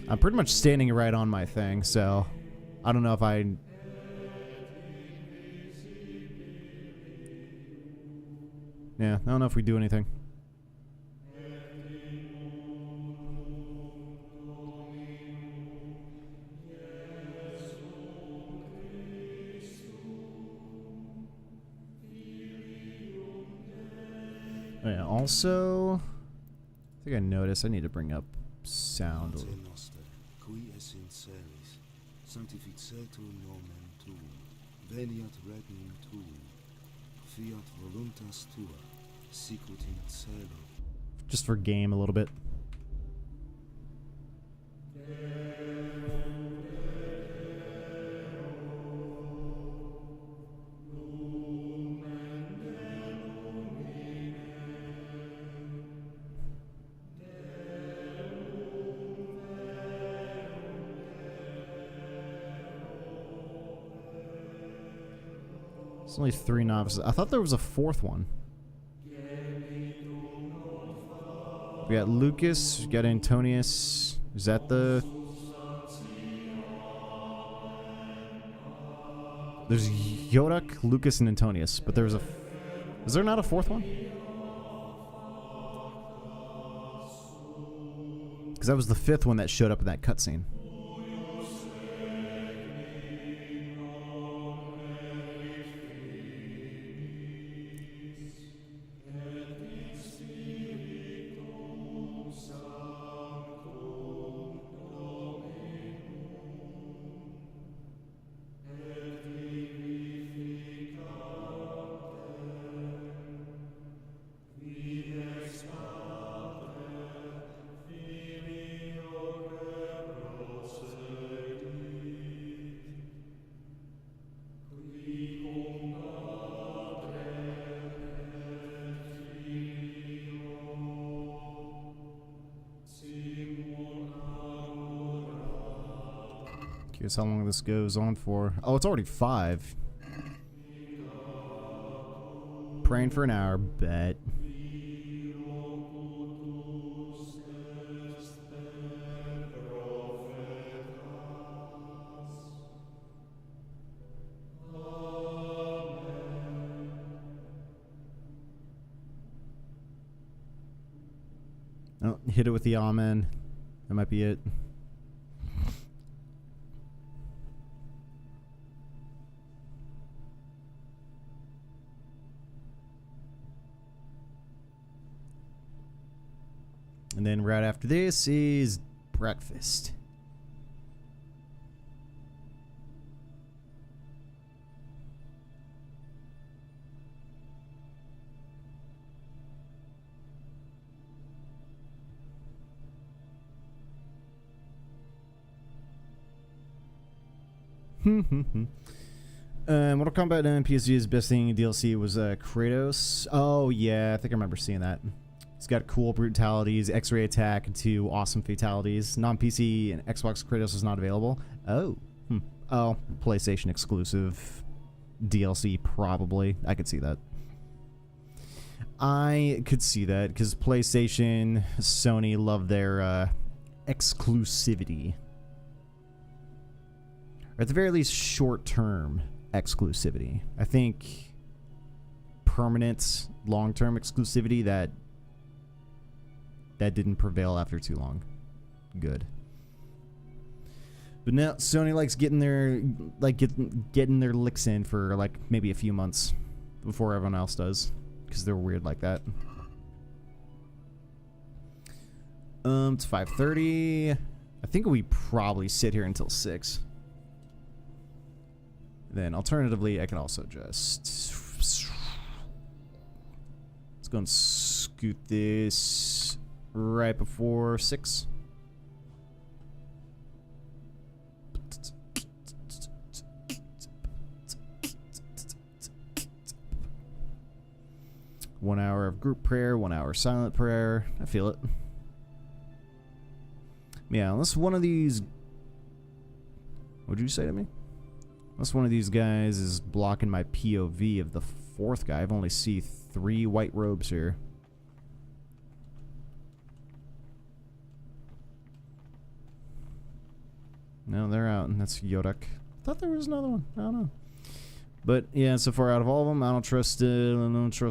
I'm pretty much standing right on my thing, so I don't know if I... Yeah, I don't know if we do anything. Oh, yeah, also, I think I noticed I need to bring up sound. Qui es in celis, sanctificetur nomen tuum, veniat regnum tuum, fiat voluntas tua, sicut in cielo. Just for game a little bit. It's only 3 novices. I thought there was a 4th one. We got Lucas. We got Antonius. Is that the... There's Yodak, Lucas, and Antonius. But there was a... Is there not a 4th one? Because that was the 5th one that showed up in that cutscene. Here's how long this goes on for. Oh, it's already 5. Praying for an hour, bet. Oh, hit it with the amen. That might be it. And then right after this is breakfast. Mortal Kombat and PSG's best thing in DLC was Kratos. Oh yeah, I think I remember seeing that. It's got cool brutalities, X-ray attack, and 2 awesome fatalities. Non-PC and Xbox Kratos is not available. Oh, oh, PlayStation exclusive DLC probably. I could see that. I could see that because PlayStation, Sony love their exclusivity. Or at the very least, short-term exclusivity. I think permanent, long-term exclusivity that didn't prevail after too long. Good. But now Sony likes getting their getting their licks in for like maybe a few months before everyone else does, because they're weird like that. It's 5:30. I think we probably sit here until 6. Then alternatively, I can also just let's go and scoot this right before 6. One hour of group prayer, 1 hour silent prayer. I feel it. Yeah, unless one of these... What'd you say to me? Unless one of these guys is blocking my POV of the 4th guy. I've only see 3 white robes here. No, they're out, and that's Yodak. I thought there was another one. I don't know. But yeah, so far out of all of them, I don't trust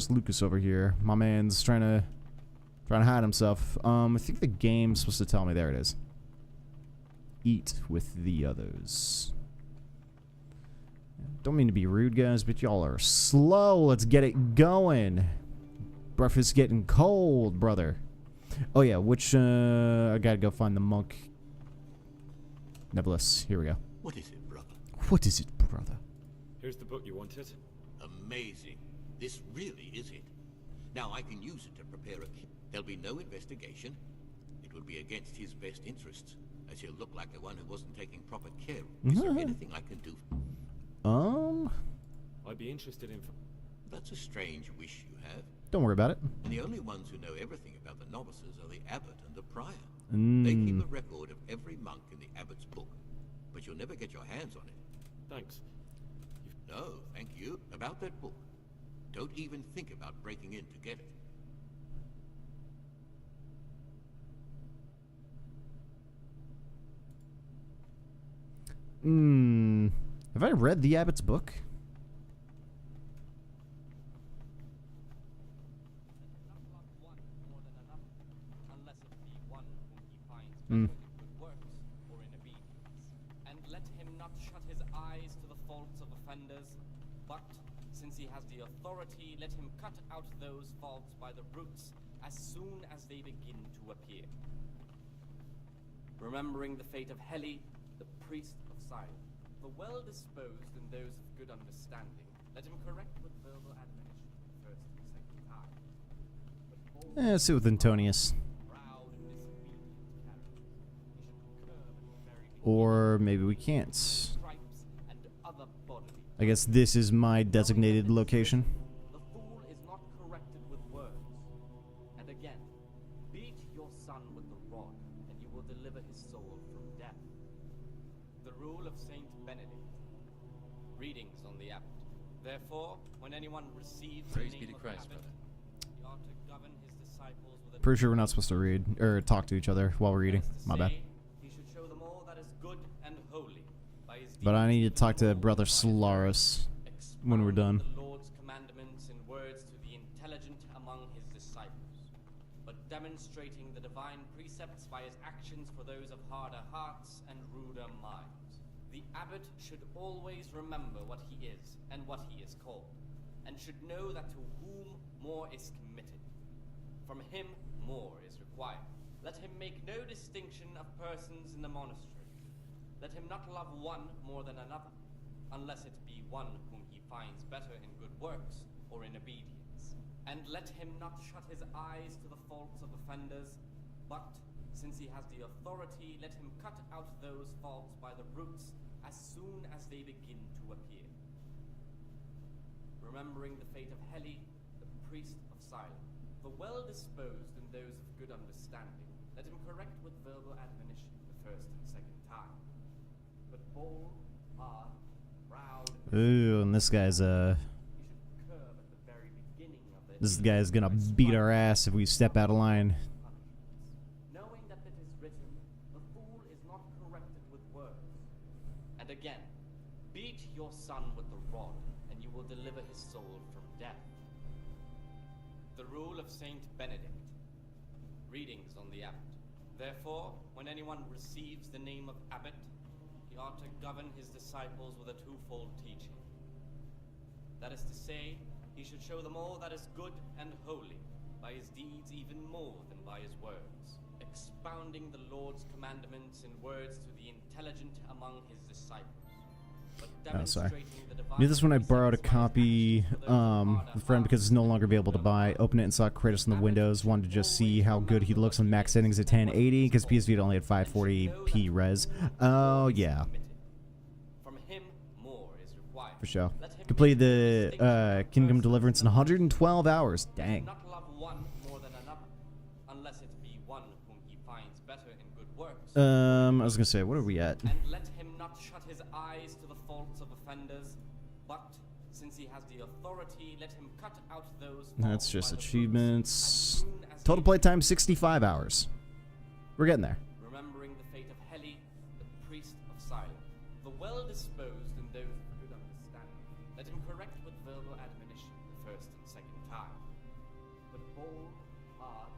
Lucas over here. My man's trying to hide himself. I think the game's supposed to tell me. There it is. Eat with the others. Don't mean to be rude, guys, but y'all are slow. Let's get it going. Breakfast's getting cold, brother. Oh yeah, which I gotta go find the monk. Nevertheless, here we go. What is it, brother? What is it, brother? Here's the book you wanted. Amazing. This really is it. Now I can use it to prepare a kit. There'll be no investigation. It will be against his best interests, as he'll look like the one who wasn't taking proper care. Is there anything I can do? I'd be interested in... That's a strange wish you have. Don't worry about it. And the only ones who know everything about the novices are the abbot and the prior. They keep a record of every monk in the abbot's book, but you'll never get your hands on it. Thanks. No, thank you. About that book, don't even think about breaking in to get it. Have I read the abbot's book? And let him not shut his eyes to the faults of offenders, but since he has the authority, let him cut out those faults by the roots as soon as they begin to appear. Remembering the fate of Heli, the priest of silence, the well-disposed and those of good understanding, let him correct with verbal admonition the first and second time. Let's see with Antonius. Or maybe we can't. I guess this is my designated location. The fool is not corrected with words. And again, beat your son with the rod, and you will deliver his soul from death. The rule of Saint Benedict. Readings on the abbot. Therefore, when anyone receives Praise the be name to of Christ, abbot, brother. he ought to govern his disciples with a Pretty sure we're not supposed to read or talk to each other while we're reading. That is to My bad. say, he should show them all that is good and holy by his But I deeds need to even talk to more Brother by his Solaris when we're done. expounding the Lord's commandments in words to the intelligent among his disciples, but demonstrating the divine precepts by his actions for those of harder hearts and ruder minds. The abbot should always remember what he is and what he is called, and should know that to whom more is committed, from him more is required. Let him make no distinction of persons in the monastery. Let him not love one more than another, unless it be one whom he finds better in good works or in obedience. And let him not shut his eyes to the faults of offenders, but, since he has the authority, let him cut out those faults by the roots as soon as they begin to appear. Remembering the fate of Heli, the priest of Silence, the well-disposed and those of good understanding, let him correct with verbal admonition the first and second time. But bold, hard, proud, Ooh, and this guy's he should curb at the very beginning of their this guy's gonna beat our ass if we step out of line. knowing that it is written, the fool is not corrected with words. And again, beat your son with the rod, and you will deliver his soul from death. The rule of Saint Benedict. Readings on the abbot. Therefore, when anyone receives the name of abbot, he ought to govern his disciples with a twofold teaching. That is to say, he should show them all that is good and holy, by his deeds even more than by his words, expounding the Lord's commandments in words to the intelligent among his disciples. Oh, sorry. Knew this when I borrowed a copy a friend because it's no longer available to buy. Open it and saw Kratos in the windows. Wanted to just see how good he looks on max settings at 1080 because PS Vita only had 540p res. Oh yeah, From him more is required. for sure. Completed the Come Deliverance in 112 hours. Dang. Not love one more than another, unless it be one whom he finds better in good works. I was gonna say, what are we at? And let him not shut his eyes to the faults of offenders, but, since he has the authority, let him cut out those faults That's just by the roots achievements. as soon as Total they playtime 65 hours. We're getting there. remembering the fate of Heli, the priest of Silence, the well-disposed and those of good understanding. Let him correct with verbal admonition the first and second time. But bold, hard,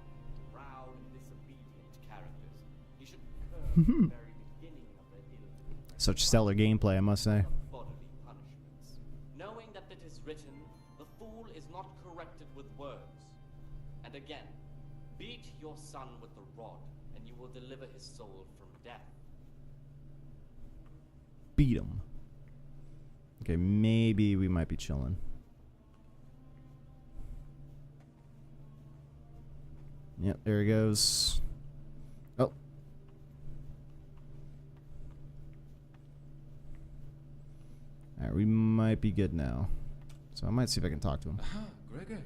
proud, and disobedient characters, he should curb the very beginning of their ill doing. Such stellar gameplay, I must say. Bodily punishments, knowing that it is written, the fool is not corrected with words. And again, beat your son with the rod, and you will deliver his soul from death. Beat him. Okay, maybe we might be chilling. Yep, there he goes. Oh. Alright, we might be good now. So I might see if I can talk to him. Aha, Gregor.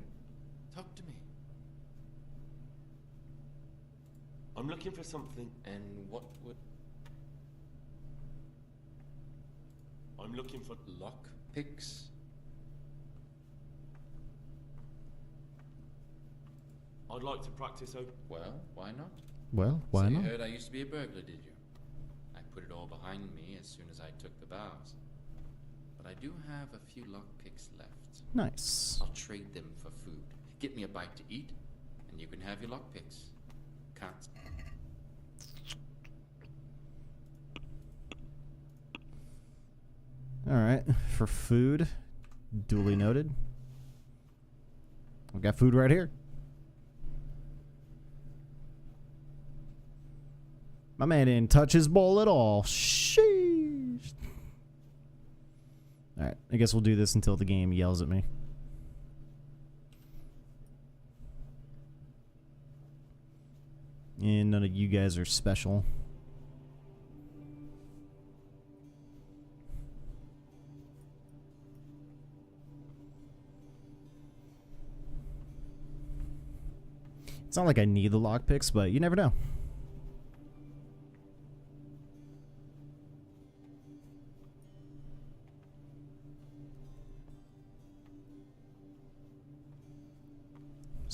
Talk to me. I'm looking for something. And what would... I'm looking for Lock picks? I'd like to practice Well, why not? Well, why so not? You heard I used to be a burglar, did you? I put it all behind me as soon as I took the vows. But I do have a few lock picks left. Nice. I'll trade them for food. Get me a bite to eat, and you can have your lock picks. Can't. Alright, for food, duly noted. We got food right here. My man didn't touch his bowl at all. Sheesh. Alright, I guess we'll do this until the game yells at me. And none of you guys are special. It's not like I need the lockpicks, but you never know.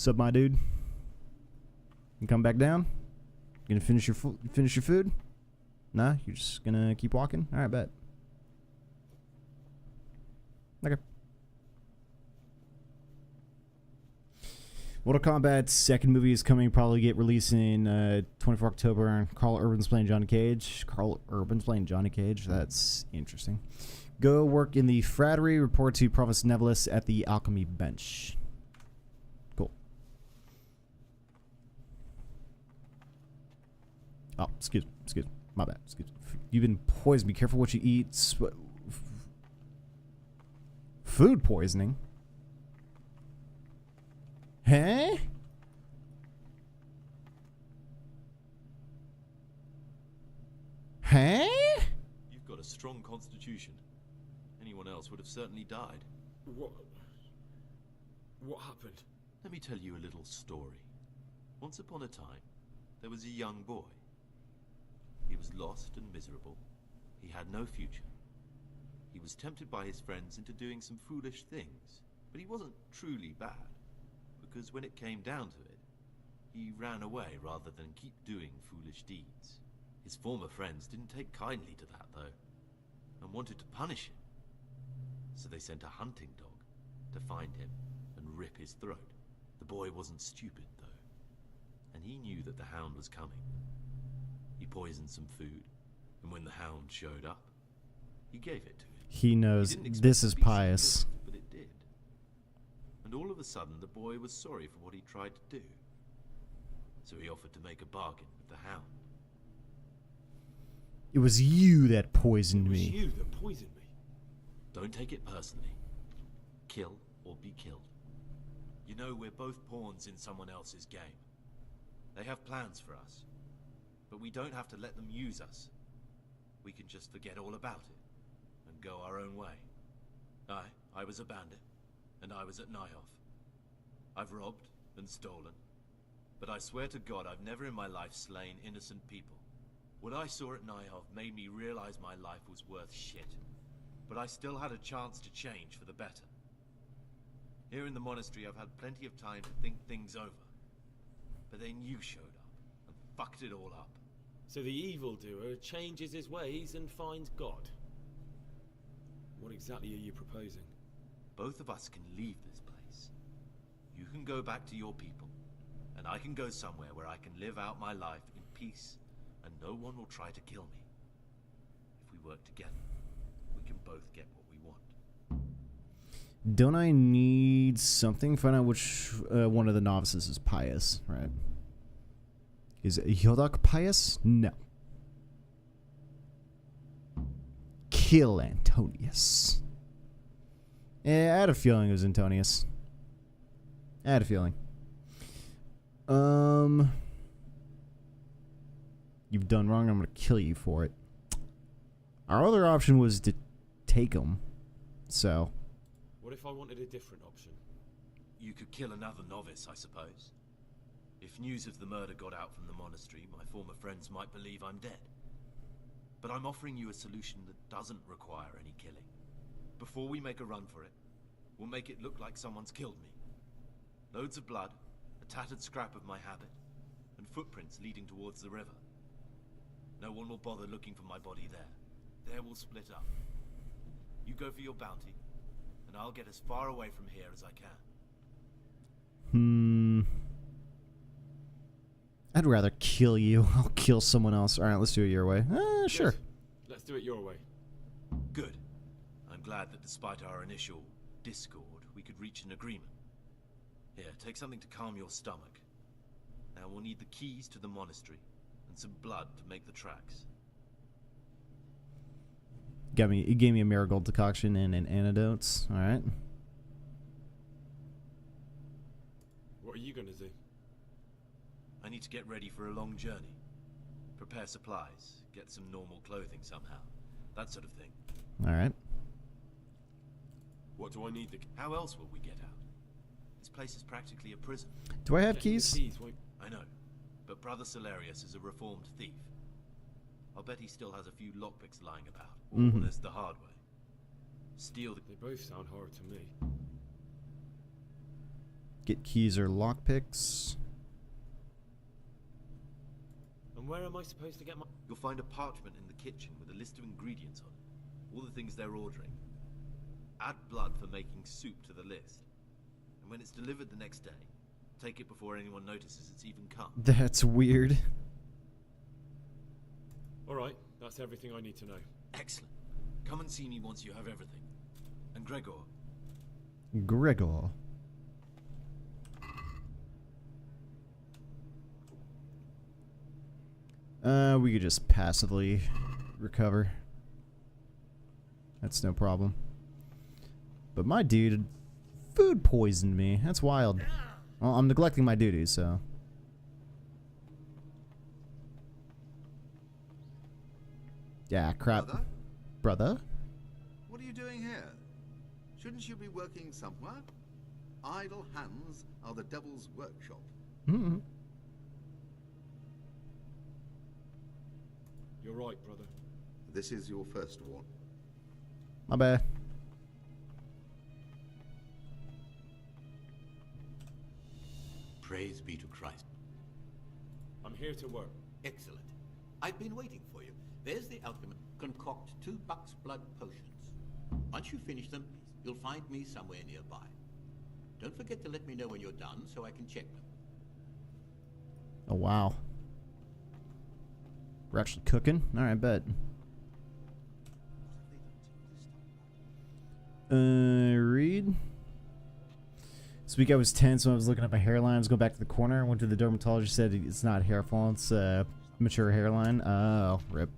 Sup, my dude? You come back down? You gonna finish your food? Nah, you're just gonna keep walking? Alright, bet. Okay. Mortal Kombat's second movie is coming, probably get released in 24 October. Carl Urban's playing Johnny Cage. That's interesting. Go work in the frattery. Report to Provost Nevelis at the alchemy bench. Cool. Oh, excuse me. My bad. You've been poisoned. Be careful what you eat. Food poisoning? Huh? Huh? You've got a strong constitution. Anyone else would have certainly died. What happened? Let me tell you a little story. Once upon a time, there was a young boy. He was lost and miserable. He had no future. He was tempted by his friends into doing some foolish things, but he wasn't truly bad. Because when it came down to it, he ran away rather than keep doing foolish deeds. His former friends didn't take kindly to that, though, and wanted to punish him. So they sent a hunting dog to find him and rip his throat. The boy wasn't stupid, though, and he knew that the hound was coming. He poisoned some food, and when the hound showed up, he gave it to him. He knows this is pious. But it did. And all of a sudden, the boy was sorry for what he tried to do. So he offered to make a bargain with the hound. It was you that poisoned me. It was you that poisoned me. Don't take it personally. Kill or be killed. You know, we're both pawns in someone else's game. They have plans for us. But we don't have to let them use us. We can just forget all about it and go our own way. I was a bandit, and I was at Nihov. I've robbed and stolen, but I swear to God I've never in my life slain innocent people. What I saw at Nihov made me realize my life was worth shit, but I still had a chance to change for the better. Here in the monastery I've had plenty of time to think things over, but then you showed up and fucked it all up. So the evildoer changes his ways and finds God. What exactly are you proposing? Both of us can leave this place. You can go back to your people, and I can go somewhere where I can live out my life in peace, and no one will try to kill me. If we work together, we can both get what we want. Don't I need something? Find out which one of the novices is pious, right? Is Yodak pious? No. Kill Antonius. Yeah, I had a feeling it was Antonius. I had a feeling. You've done wrong, I'm gonna kill you for it. Our other option was to take him. So. What if I wanted a different option? You could kill another novice, I suppose. If news of the murder got out from the monastery, my former friends might believe I'm dead. But I'm offering you a solution that doesn't require any killing. Before we make a run for it, we'll make it look like someone's killed me. Loads of blood, a tattered scrap of my habit, and footprints leading towards the river. No one will bother looking for my body there. There we'll split up. You go for your bounty, and I'll get as far away from here as I can. I'd rather kill you. I'll kill someone else. Alright, let's do it your way. Sure. Let's do it your way. Good. I'm glad that despite our initial discord, we could reach an agreement. Here, take something to calm your stomach. Now we'll need the keys to the monastery, and some blood to make the tracks. It gave me a marigold decoction and an antidote. Alright. What are you gonna do? I need to get ready for a long journey. Prepare supplies, get some normal clothing somehow. That sort of thing. Alright. What do I need? How else will we get out? This place is practically a prison. Do I have keys? I know, but Brother Solarius is a reformed thief. I'll bet he still has a few lockpicks lying about. Or there's the hard way. Steal the... They both sound hard to me. Get keys or lockpicks. And where am I supposed to get my... You'll find a parchment in the kitchen with a list of ingredients on it. All the things they're ordering. Add blood for making soup to the list. And when it's delivered the next day, take it before anyone notices it's even come. That's weird. Alright, that's everything I need to know. Excellent. Come and see me once you have everything. And Gregor. Gregor. We could just passively recover. That's no problem. But my dude food poisoned me. That's wild. Well, I'm neglecting my duties, so. Yeah, crap. Brother? What are you doing here? Shouldn't you be working somewhere? Idle hands are the devil's workshop. Mm-hmm. You're right, brother. This is your first warning. My bad. Praise be to Christ. I'm here to work. Excellent. I've been waiting for you. There's the alchemist. Concoct 2 buck's blood potions. Once you finish them, you'll find me somewhere nearby. Don't forget to let me know when you're done so I can check them. Oh, wow. We're actually cooking? Alright, bet. Read. This week I was tense when I was looking at my hairline. I was going back to the corner. I went to the dermatologist, said it's not hair fall, it's mature hairline. Oh, rip.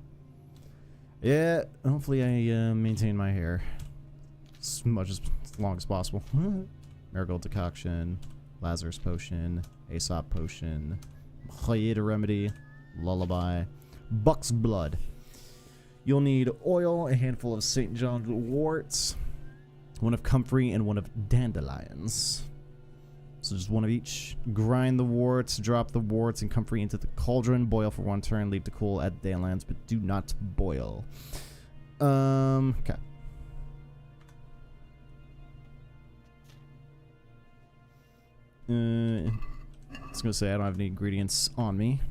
Yeah, hopefully I maintain my hair as long as possible. Marigold decoction, Lazarus potion, Aesop potion, Hiatus remedy, lullaby, buck's blood. You'll need oil, a handful of St. John's worts, one of comfrey, and one of dandelions. So just one of each. Grind the worts, drop the worts and comfrey into the cauldron, boil for 1 turn, leave to cool, add dandelions, but do not boil. Okay. I was gonna say I don't have any ingredients on me.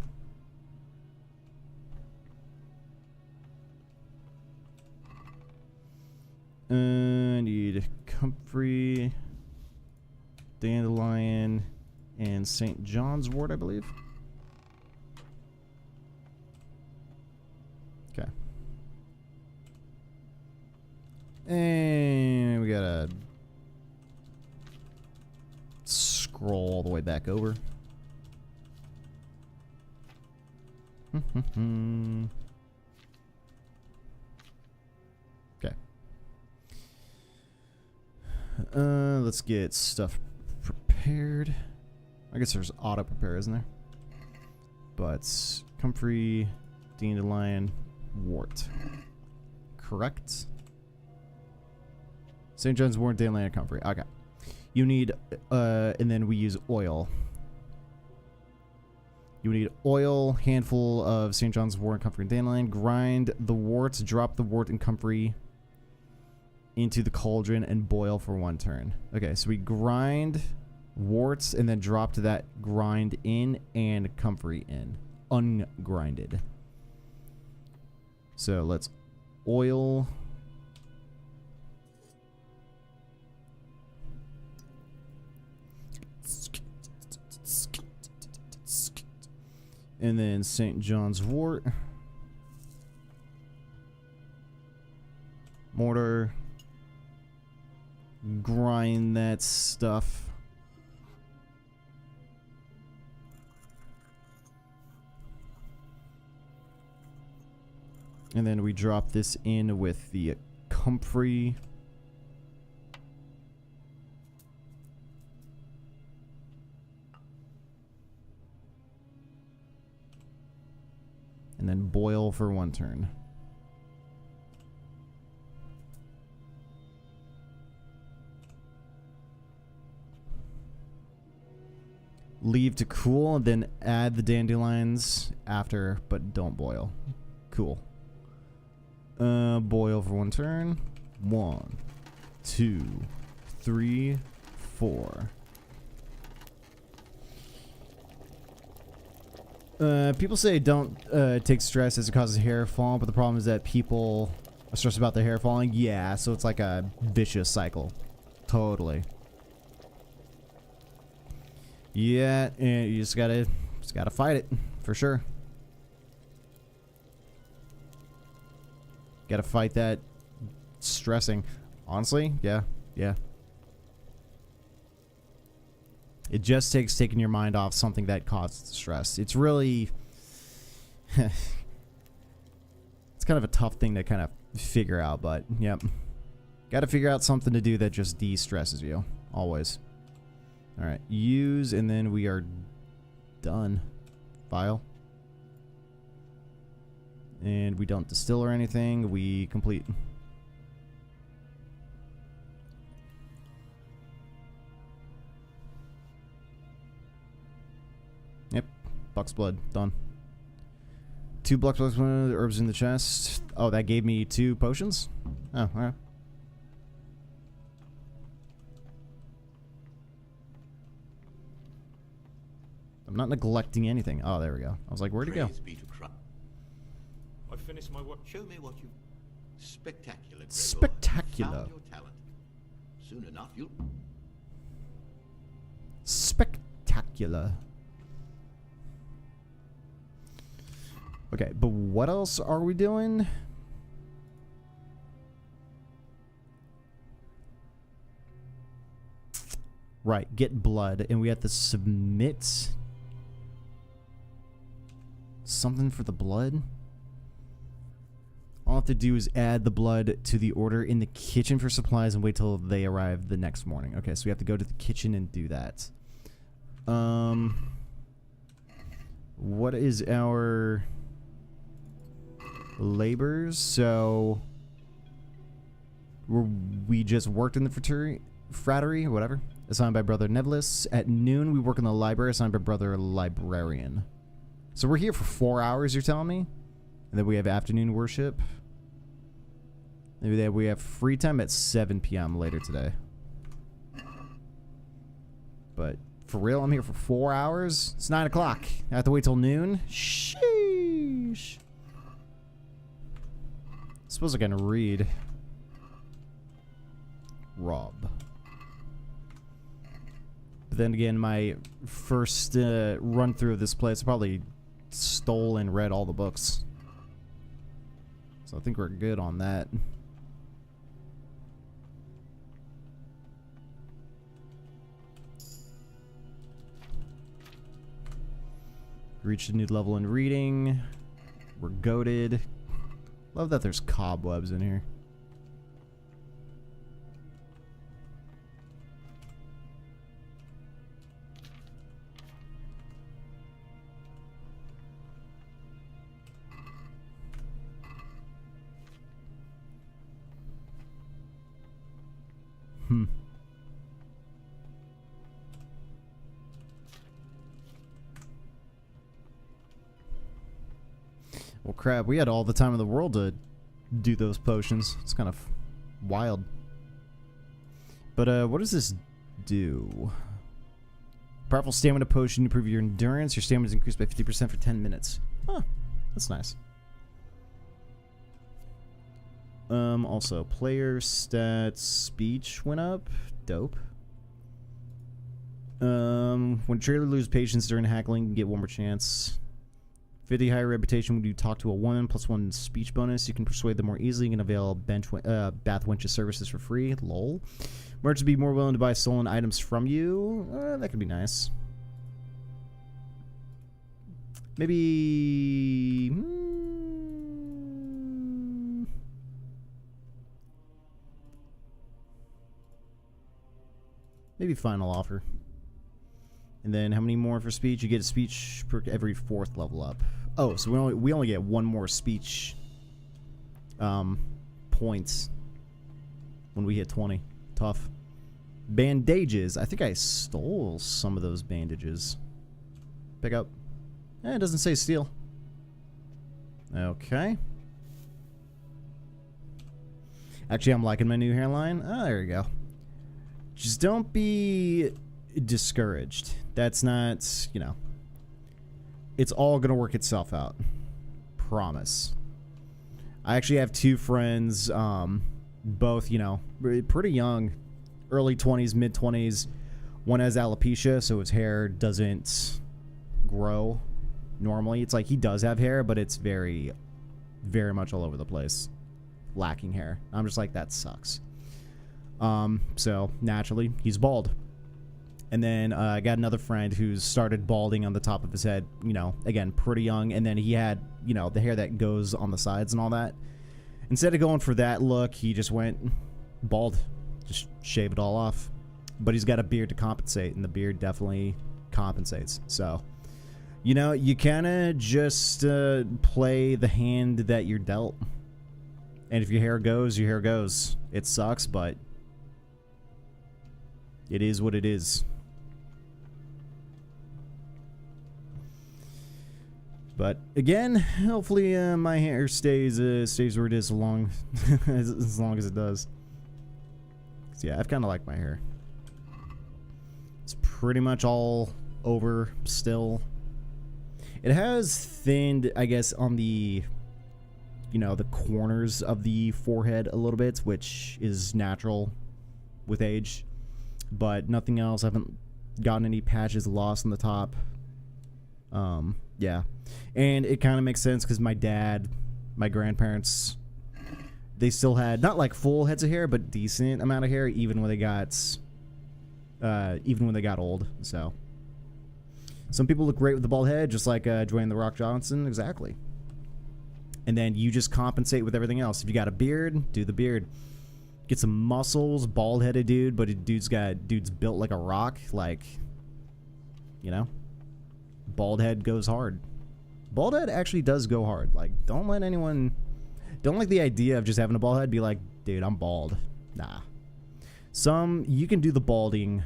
I need comfrey, dandelion, and St. John's wort, I believe. Okay. And we gotta scroll all the way back over. Okay. Let's get stuff prepared. I guess there's auto prepare, isn't there? But comfrey, dandelion, wort. Correct. St. John's wort, dandelion, comfrey. Okay. You need, and then we use oil. You need oil, handful of St. John's wort, comfrey, and dandelion. Grind the worts, drop the wort and comfrey into the cauldron and boil for 1 turn. Okay, so we grind worts and then drop to that grind in and comfrey in. Ungrinded. So let's oil. And then St. John's wort. Mortar. Grind that stuff. And then we drop this in with the comfrey. And then boil for 1 turn. Leave to cool, and then add the dandelions after, but don't boil. Cool. Boil for 1 turn. 1, 2, 3, 4. People say don't take stress as it causes hair fall, but the problem is that people are stressed about their hair falling. Yeah, so it's like a vicious cycle. Totally. Yeah, and you just gotta fight it for sure. Gotta fight that stressing. Honestly, yeah. It just takes taking your mind off something that causes stress. It's really... it's kind of a tough thing to kind of figure out, but yep. Gotta figure out something to do that just de-stresses you. Always. Alright, use, and then we are done. File. And we don't distill or anything. We complete. Yep. Buck's blood. Done. 2 Buck's blood, herbs in the chest. Oh, that gave me 2 potions? Oh, alright. I'm not neglecting anything. Oh, there we go. I was like, where'd it go? I finished my work. Show me what you... Spectacular, Gregor. Spectacular. Found your talent. Soon enough, you'll... Spectacular. Okay, but what else are we doing? Right, get blood, and we have to submit something for the blood. All I have to do is add the blood to the order in the kitchen for supplies and wait till they arrive the next morning. Okay, so we have to go to the kitchen and do that. What is our labors? So we just worked in the frattery or whatever, assigned by Brother Nevlis. At noon, we work in the library, assigned by Brother Librarian. So we're here for 4 hours, you're telling me? And then we have afternoon worship. Maybe we have free time at 7 p.m. later today. But for real, I'm here for 4 hours? It's 9 o'clock. I have to wait till noon? Sheesh. Suppose I can read. Rob. But then again, my first run through of this place, I probably stole and read all the books. So I think we're good on that. Reached a new level in reading. We're goated. Love that there's cobwebs in here. Well, crap, we had all the time in the world to do those potions. It's kind of wild. But, what does this do? Powerful stamina potion to improve your endurance. Your stamina is increased by 50% for 10 minutes. Huh, that's nice. Also, player stats speech went up. Dope. When trailer lose patience during hackling, you can get 1 more chance. 50 higher reputation when you talk to a woman, +1 speech bonus. You can persuade them more easily. You can avail Bath Wench's services for free. Lol. Merchants be more willing to buy stolen items from you. That could be nice. Maybe... maybe final offer. And then how many more for speech? You get a speech per every 4th level up. Oh, so we only get 1 more speech points when we hit 20. Tough. Bandages. I think I stole some of those bandages. Pick up. It doesn't say steal. Okay. Actually, I'm liking my new hairline. Oh, there you go. Just don't be discouraged. That's not, you know. it's all gonna work itself out. Promise. I actually have two friends, both, you know, pretty young, early 20s, mid 20s. One has alopecia, so his hair doesn't grow normally. It's like he does have hair, but it's very, very much all over the place, lacking hair. I'm just like, that sucks. So naturally he's bald. And then I got another friend who's started balding on the top of his head, you know, again, pretty young. And then he had, you know, the hair that goes on the sides and all that. Instead of going for that look, he just went bald, just shave it all off. But he's got a beard to compensate, and the beard definitely compensates. So, you know, you kind of just play the hand that you're dealt. And if your hair goes, your hair goes. It sucks, but it is what it is. But again, hopefully my hair stays where it is as long as it does. 'Cause yeah, I've kind of liked my hair. It's pretty much all over still. It has thinned, I guess, on the, you know, the corners of the forehead a little bit, which is natural with age. But nothing else. I haven't gotten any patches lost on the top. Yeah. And it kind of makes sense because my dad, my grandparents, they still had not like full heads of hair, but decent amount of hair even when they got old. So some people look great with the bald head, just like Dwayne "The Rock" Johnson. Exactly. And then you just compensate with everything else. If you got a beard, do the beard. Get some muscles, bald-headed dude, but dude's built like a rock, like, you know, bald head goes hard. Bald head actually does go hard. Like, don't like the idea of just having a bald head be like, dude, I'm bald. Nah. You can do the balding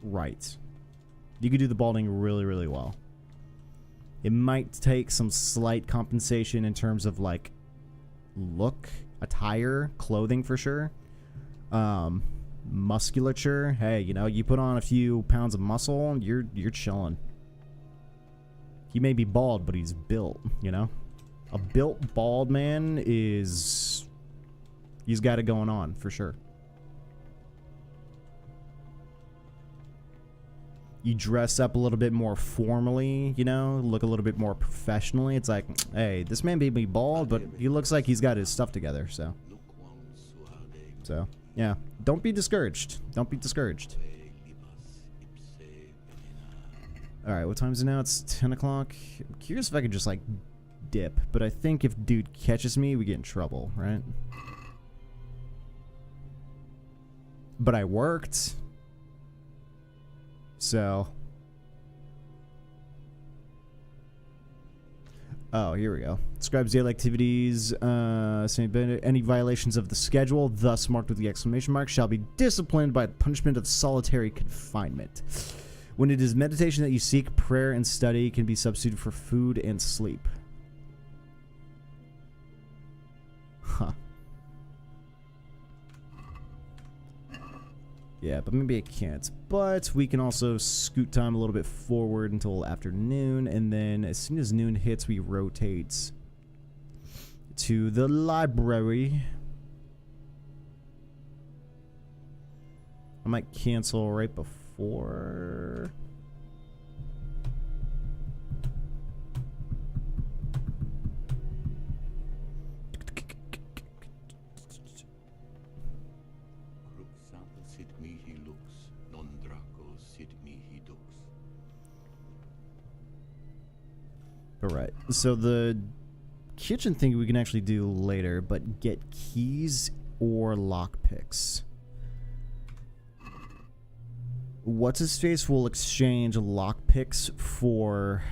right. You can do the balding really, really well. It might take some slight compensation in terms of like look, attire, clothing for sure. Musculature. Hey, you know, you put on a few pounds of muscle, you're chilling. He may be bald, but he's built, you know? A built bald man he's got it going on for sure. You dress up a little bit more formally, you know, look a little bit more professionally. It's like, hey, this man may be bald, but he looks like he's got his stuff together, so. So, yeah. Don't be discouraged. Don't be discouraged. Alright, what time is it now? It's 10 o'clock. I'm curious if I could just, like, dip. But I think if dude catches me, we get in trouble, right? But I worked. So. Oh, here we go. Describes daily activities. Any violations of the schedule, thus marked with the exclamation mark, shall be disciplined by the punishment of solitary confinement. When it is meditation that you seek, prayer and study can be substituted for food and sleep. Huh. Yeah, but maybe I can't. But we can also scoot time a little bit forward until afternoon, and then as soon as noon hits, we rotate to the library. I might cancel right before. Alright, so the kitchen thing we can actually do later, but get keys or lockpicks. What's-his-face will exchange lockpicks for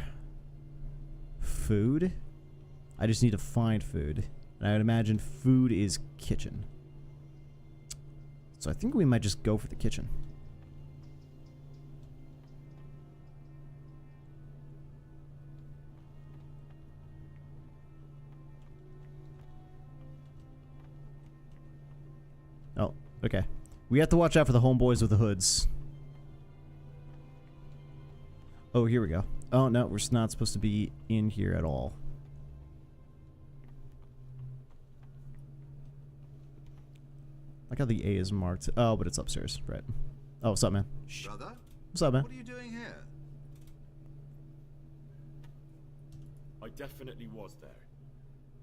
food? I just need to find food. And I would imagine food is kitchen. So I think we might just go for the kitchen. Oh, okay. We have to watch out for the homeboys with the hoods. Oh, here we go. Oh, no, we're not supposed to be in here at all. Like how the A is marked. Oh, but it's upstairs. Right. Oh, what's up, man? Shh. Brother? What's up, man? What are you doing here? I definitely was there.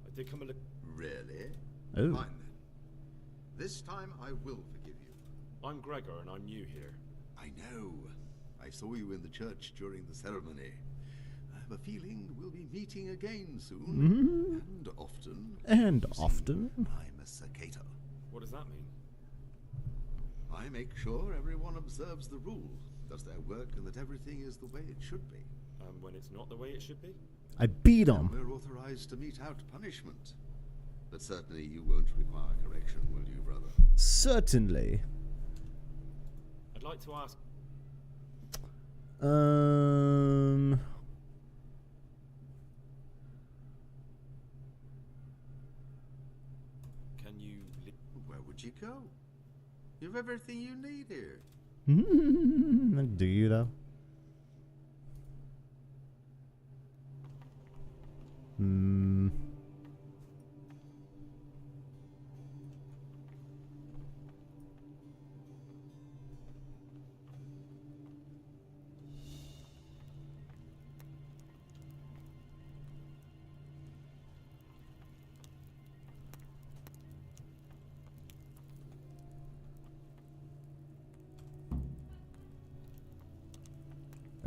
I did come a look. Really? Ooh. Fine then. This time I will forgive you. I'm Gregor and I'm new here. I know. I saw you in the church during the ceremony. I have a feeling we'll be meeting again soon. And often. And You see, often. I'm a Circator. What does that mean? I make sure everyone observes the rules, does their work, and that everything is the way it should be. And when it's not the way it should be? I beat him. We're authorized to mete out punishment. But certainly you won't require correction, will you, brother? Certainly. I'd like to ask. Can you Where would you go? You've everything you need here. Do you, though?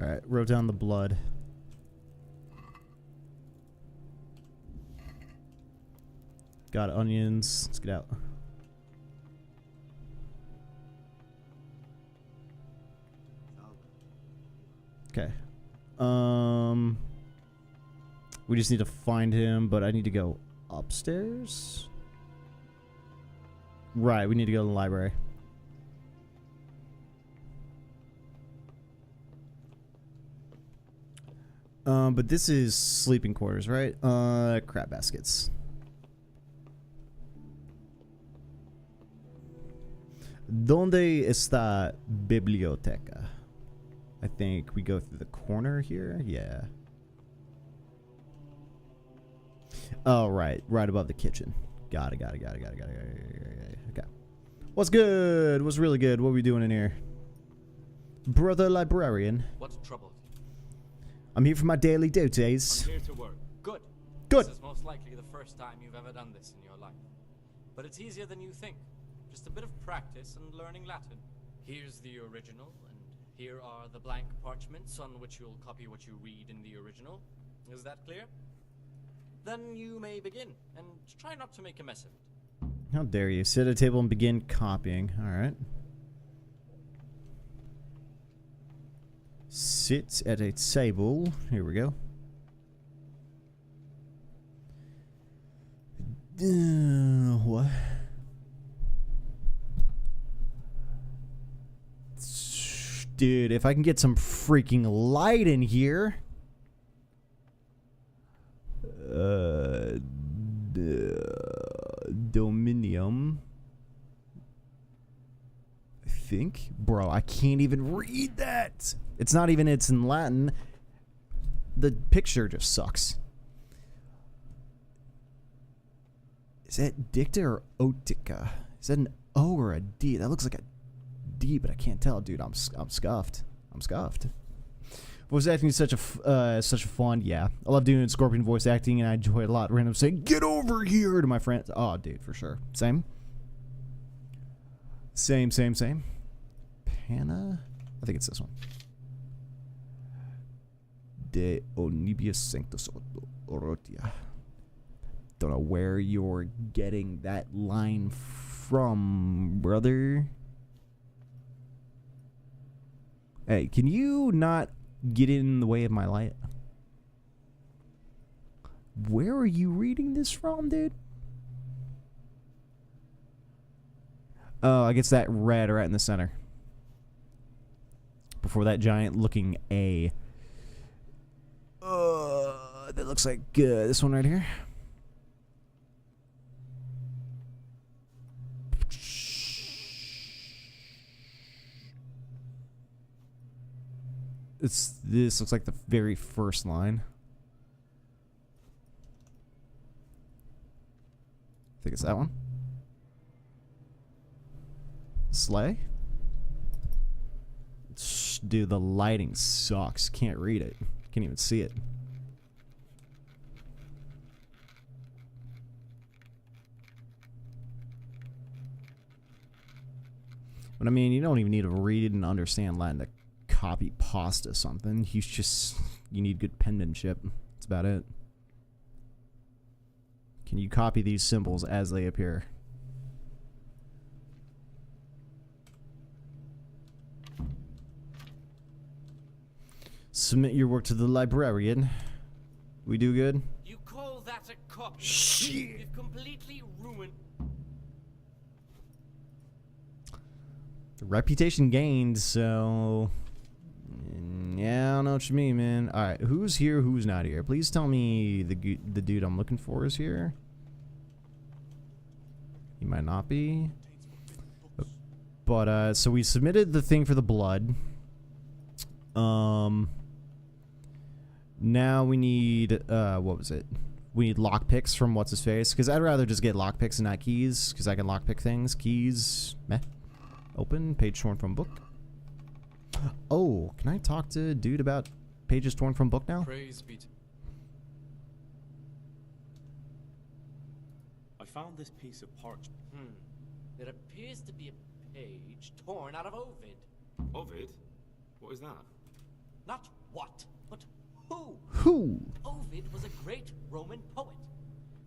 Alright, wrote down the blood. Got onions. Let's get out. Okay. We just need to find him, but I need to go upstairs? Right, we need to go to the library. But this is sleeping quarters, right? Crab baskets. ¿Dónde está biblioteca? I think we go through the corner here. Yeah. Oh, right. Right above the kitchen. Got it. Okay. What's good? What's really good? What are we doing in here? Brother librarian. What's troubled? I'm here for my daily duties. I'm here to work. Good. Good. This is most likely the first time you've ever done this in your life. But it's easier than you think. Just a bit of practice and learning Latin. Here's the original, and here are the blank parchments on which you'll copy what you read in the original. Is that clear? Then you may begin, and try not to make a mess of it. How dare you? Sit at a table and begin copying. Alright. Sit at a table. Here we go. What? Dude, if I can get some freaking light in here. Dominium. I think. Bro, I can't even read that. It's not even, it's in Latin. The picture just sucks. Is that dicta or otica? Is that an O or a D? That looks like a D, but I can't tell, dude. I'm scuffed. I'm scuffed. Voice acting is such a fun. Yeah, I love doing Scorpion voice acting, and I enjoy it a lot. Random saying, "Get over here" to my friends. Oh, dude, for sure. Same. Panna. I think it's this one. De Onibius Sanctus Orotia. Don't know where you're getting that line from, brother. Hey, can you not get in the way of my light? Where are you reading this from, dude? Oh, I guess that red right in the center. Before that giant looking A. That looks like this one right here. This looks like the very first line. I think it's that one. Slay? Dude, the lighting sucks. Can't read it. Can't even see it. But I mean, you don't even need to read and understand Latin to copy pasta something. You need good penmanship. That's about it. Can you copy these symbols as they appear? Submit your work to the librarian. We do good? You call that a copy? Shit. You've completely ruined... Reputation gained, so... Yeah, I don't know what you mean, man. Alright, who's here, who's not here? Please tell me the dude I'm looking for is here. He might not be. But, so we submitted the thing for the blood. Now we need, what was it? We need lockpicks from what's-his-face. Because I'd rather just get lockpicks and not keys. Because I can lockpick things. Keys, meh. Open, page torn from book. Oh, can I talk to dude about pages torn from book now? Praise be to... I found this piece of parchment. There appears to be a page torn out of Ovid. Ovid? What is that? Not what, but who? Who? Ovid was a great Roman poet.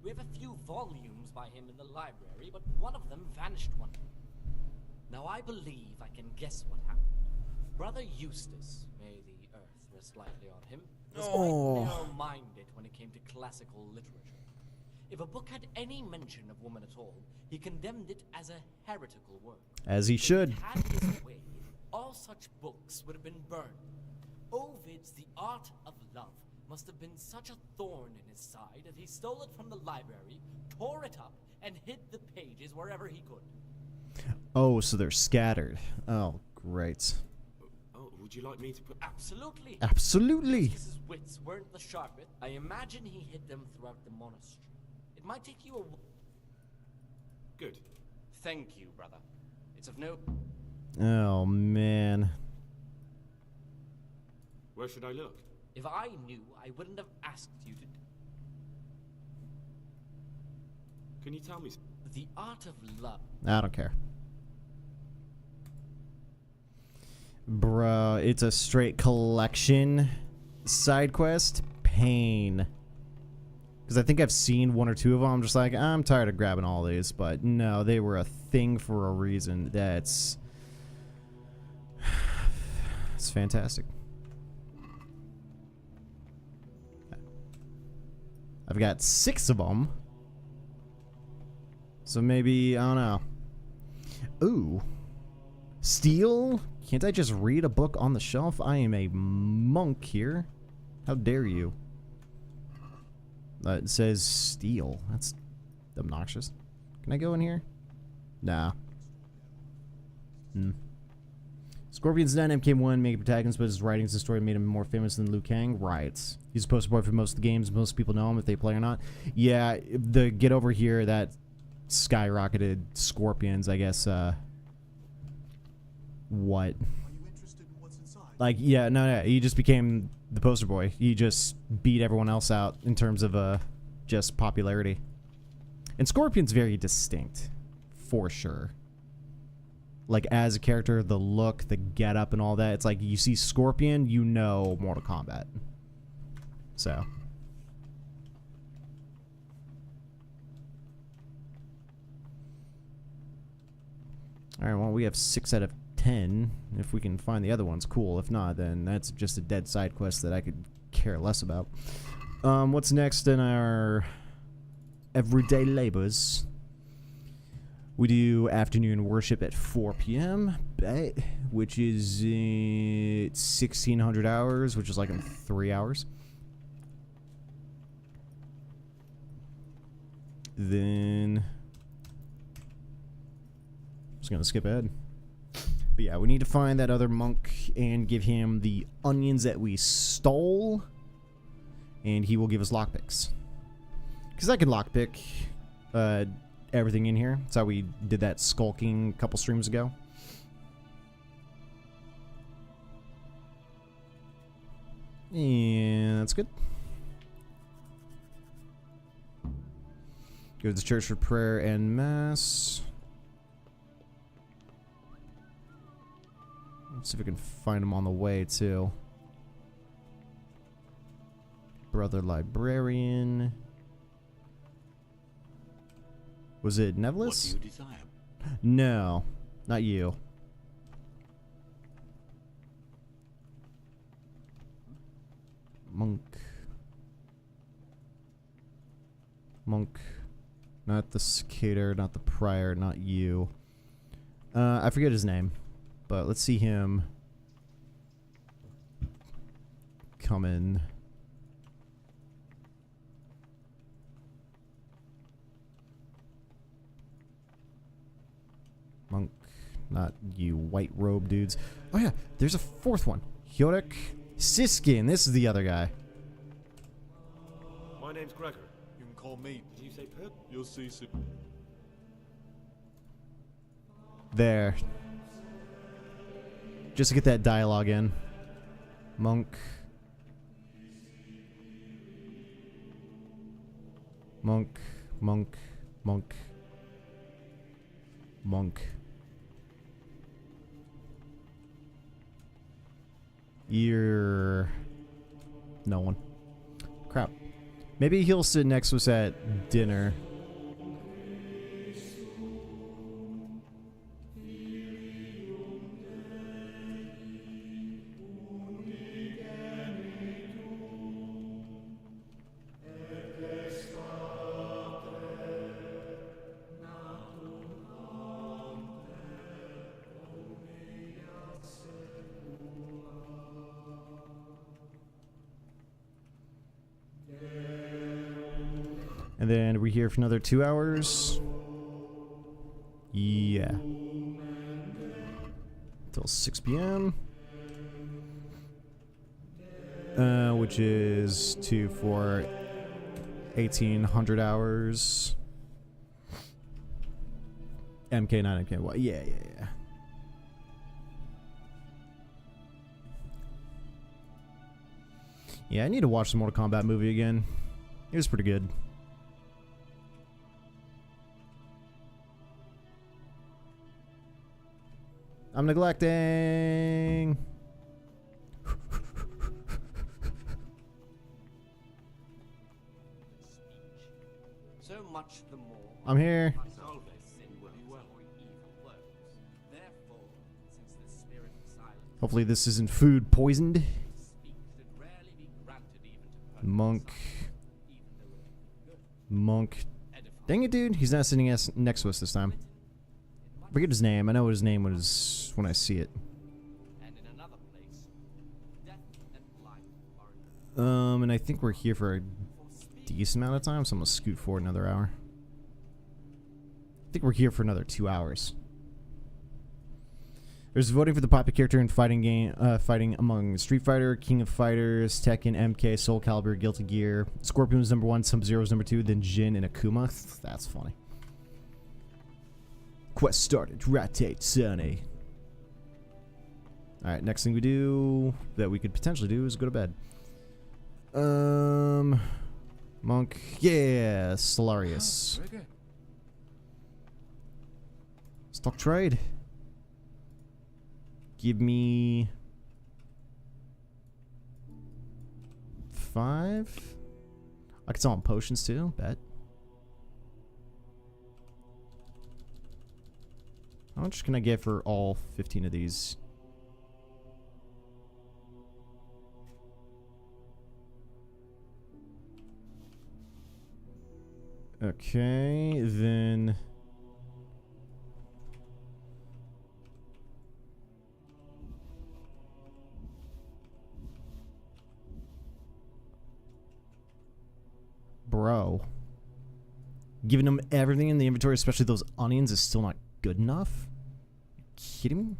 We have a few volumes by him in the library, but one of them vanished one day. Now I believe I can guess what happened. Brother Eustace, may the earth rest lightly on him, was quite narrow-minded when it came to classical literature. If a book had any mention of woman at all, he condemned it as a heretical work. As he should. If he had his way, all such books would have been burned. Ovid's The Art of Love must have been such a thorn in his side that he stole it from the library, tore it up, and hid the pages wherever he could. Oh, so they're scattered. Oh, great. Oh, would you like me to put... Absolutely. Absolutely. His wits weren't the sharpest. I imagine he hid them throughout the monastery. It might take you a... Good. Thank you, brother. It's of no... Oh, man. Where should I look? If I knew, I wouldn't have asked you to... Can you tell me... The Art of Love. I don't care. Bruh, it's a straight collection side quest. Pain. Because I think I've seen one or two of them. I'm just like, I'm tired of grabbing all these. But no, they were a thing for a reason. That's... It's fantastic. I've got 6 of them. So maybe, I don't know. Ooh. Steal? Can't I just read a book on the shelf? I am a monk here. How dare you? It says steal. That's obnoxious. Can I go in here? Nah. Scorpion's not MK1, main protagonist, but his writings and story made him more famous than Liu Kang. Right. He's a poster boy for most of the games. Most people know him if they play or not. Yeah, the Get Over Here, that skyrocketed Scorpions, I guess, what? Are you interested in what's inside? Like, yeah, no, he just became the poster boy. He just beat everyone else out in terms of, just popularity. And Scorpion's very distinct, for sure. Like, as a character, the look, the getup, and all that. It's like, you see Scorpion, you know Mortal Kombat. So... Alright, well, we have 6 out of 10. If we can find the other ones, cool. If not, then that's just a dead side quest that I could care less about. What's next in our everyday labors? We do afternoon worship at 4 p.m., bet, which is 1,600 hours, which is like in 3 hours. Then... just gonna skip ahead. But yeah, we need to find that other monk and give him the onions that we stole. And he will give us lockpicks. Because I can lockpick everything in here. That's how we did that skulking a couple streams ago. And that's good. Go to the church for prayer and mass. Let's see if we can find him on the way, too. Brother Librarian. Was it Nevelis? What do you desire? No, not you. Monk. Monk. Not the skater, not the prior, not you. I forget his name. But let's see him come in. Monk, not you white robe dudes. Oh yeah, there's a fourth one. Hyoric Siskin. This is the other guy. My name's Gregor. You can call me. Did you say Pip? You'll see soon. There. Just to get that dialogue in. Monk. Monk. Monk. Monk. Monk. You're... no one. Crap. Maybe he'll sit next to us at dinner. And then we're here for another 2 hours. Yeah. Until 6 p.m. Which is 2 for 1,800 hours. MK, not MK. Well, yeah. Yeah, I need to watch the Mortal Kombat movie again. It was pretty good. I'm neglecting. So much the more. I'm here. Hopefully this isn't food poisoned. Monk. Monk. Dang it, dude. He's not sitting next to us this time. Forget his name. I know what his name was when I see it. And I think we're here for a decent amount of time, so I'm gonna scoot forward another hour. I think we're here for another 2 hours. There's voting for the popular character in fighting game, fighting among Street Fighter, King of Fighters, Tekken, MK, Soul Calibur, Guilty Gear. Scorpion was number 1, Sub-Zero's number 2, then Jin and Akuma. That's funny. Quest started. Rotate, Sonny. Alright, next thing we do that we could potentially do is go to bed. Monk. Yeah, Solarius. Stock trade. Give me 5. I can sell him potions too, bet. How much can I get for all 15 of these? Okay, then... Bro. Giving them everything in the inventory, especially those onions, is still not good enough? Are you kidding me?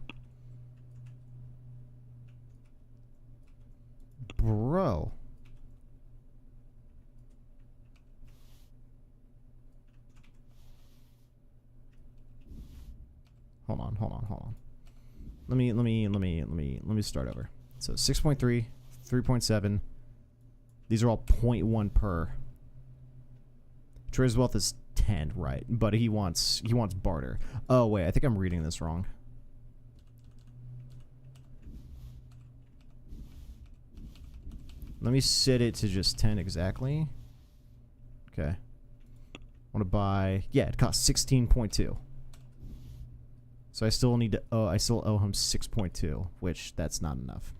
bro. Hold on. Let me start over. So 6.3, 3.7. These are all 0.1 per. Trader's wealth is 10, right? But he wants barter. Oh wait, I think I'm reading this wrong. Let me set it to just 10 exactly. Okay. I want to buy. Yeah, it costs 16.2. So I still need to. Oh, I still owe him 6.2, which that's not enough.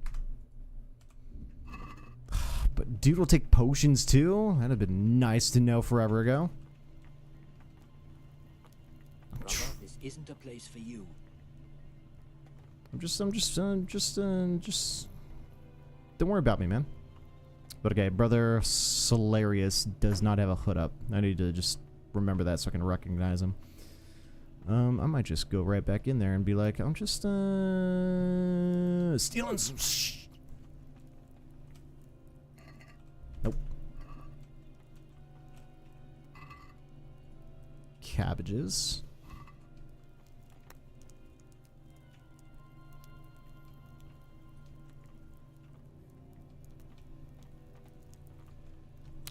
But dude will take potions too. That'd have been nice to know forever ago. Brother, this isn't a place for you. I'm just. Don't worry about me, man. But okay, brother Solarius does not have a hood up. I need to just remember that so I can recognize him. I might just go right back in there and be like, I'm just stealing some Nope. Cabbages.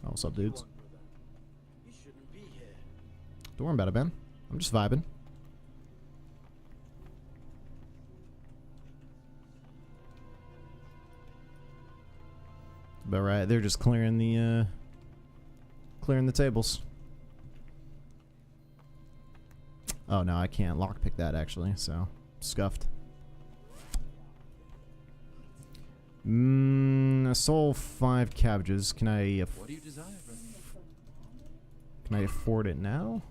Oh, what's up, dudes? You shouldn't be here. Don't worry about it, Ben. I'm just vibing. About right. They're just clearing the tables. Oh no, I can't lockpick that actually, so scuffed. I sold 5 cabbages. Can I? What do you desire, brother? Can I afford it now?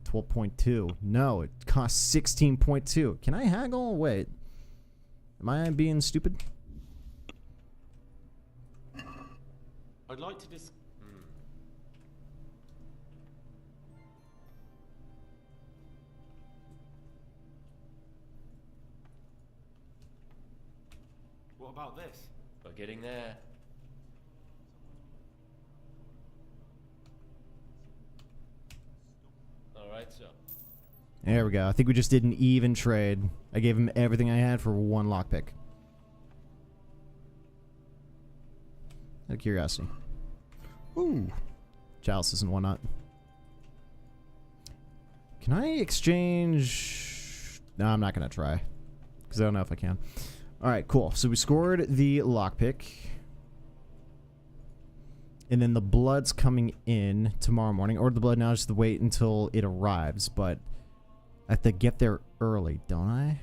$12.2. No, it costs 16.2. Can I haggle? Wait. Am I being stupid? I'd like to What about this? We're getting there. Alright, so. There we go. I think we just did an even trade. I gave him everything I had for 1 lockpick. Out of curiosity. Ooh. Chalices and whatnot. Can I exchange? No, I'm not going to try. Because I don't know if I can. Alright, cool. So we scored the lockpick. And then the blood's coming in tomorrow morning. Or the blood now, just to wait until it arrives. But I have to get there early, don't I?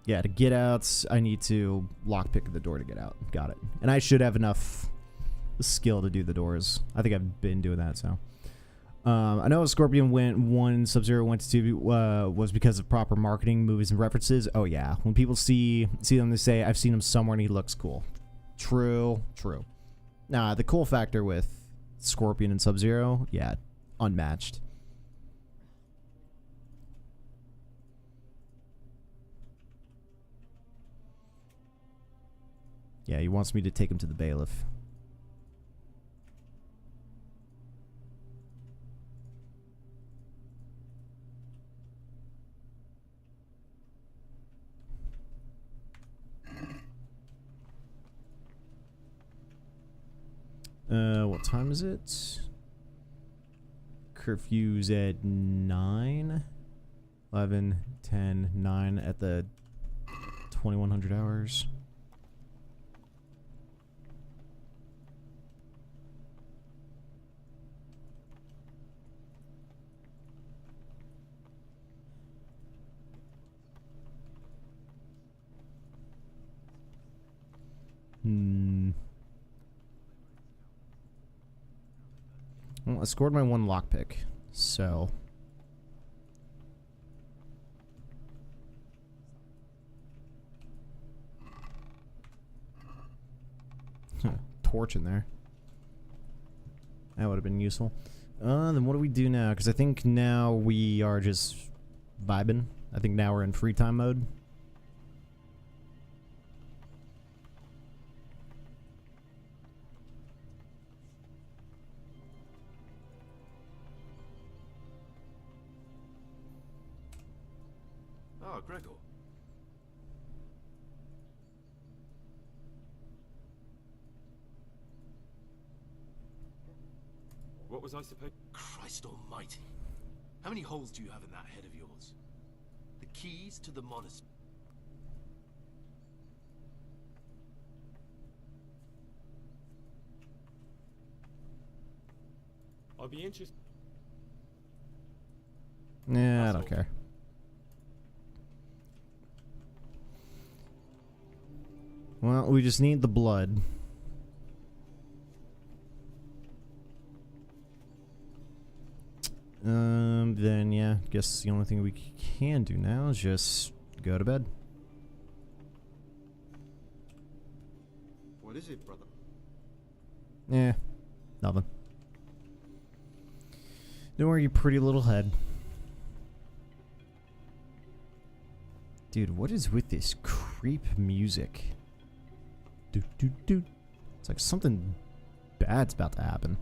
Yeah, to get out, I need to lockpick the door to get out. Got it. And I should have enough skill to do the doors. I think I've been doing that, so. I know Scorpion went 1, Sub-Zero went to 2, was because of proper marketing, movies, and references. Oh, yeah. When people see them, they say, I've seen him somewhere and he looks cool. True. Nah, the cool factor with Scorpion and Sub-Zero, yeah, unmatched. Yeah, he wants me to take him to the bailiff. What time is it? Curfew's at 9, 11, 10, 9 at the 2100 hours. Well, I scored my 1 lockpick, so... torch in there. That would have been useful. Then what do we do now? Because I think now we are just vibing. I think now we're in free time mode. Ah, Gregor. What was I supposed... Christ almighty. How many holes do you have in that head of yours? The keys to the monastery. I'll be interested... Yeah, I don't care. Well, we just need the blood. Then yeah, guess the only thing we can do now is just go to bed. What is it, brother? Yeah, nothing. Don't worry, you pretty little head. Dude, what is with this creep music? Doot, doot, doot. It's like something bad's about to happen.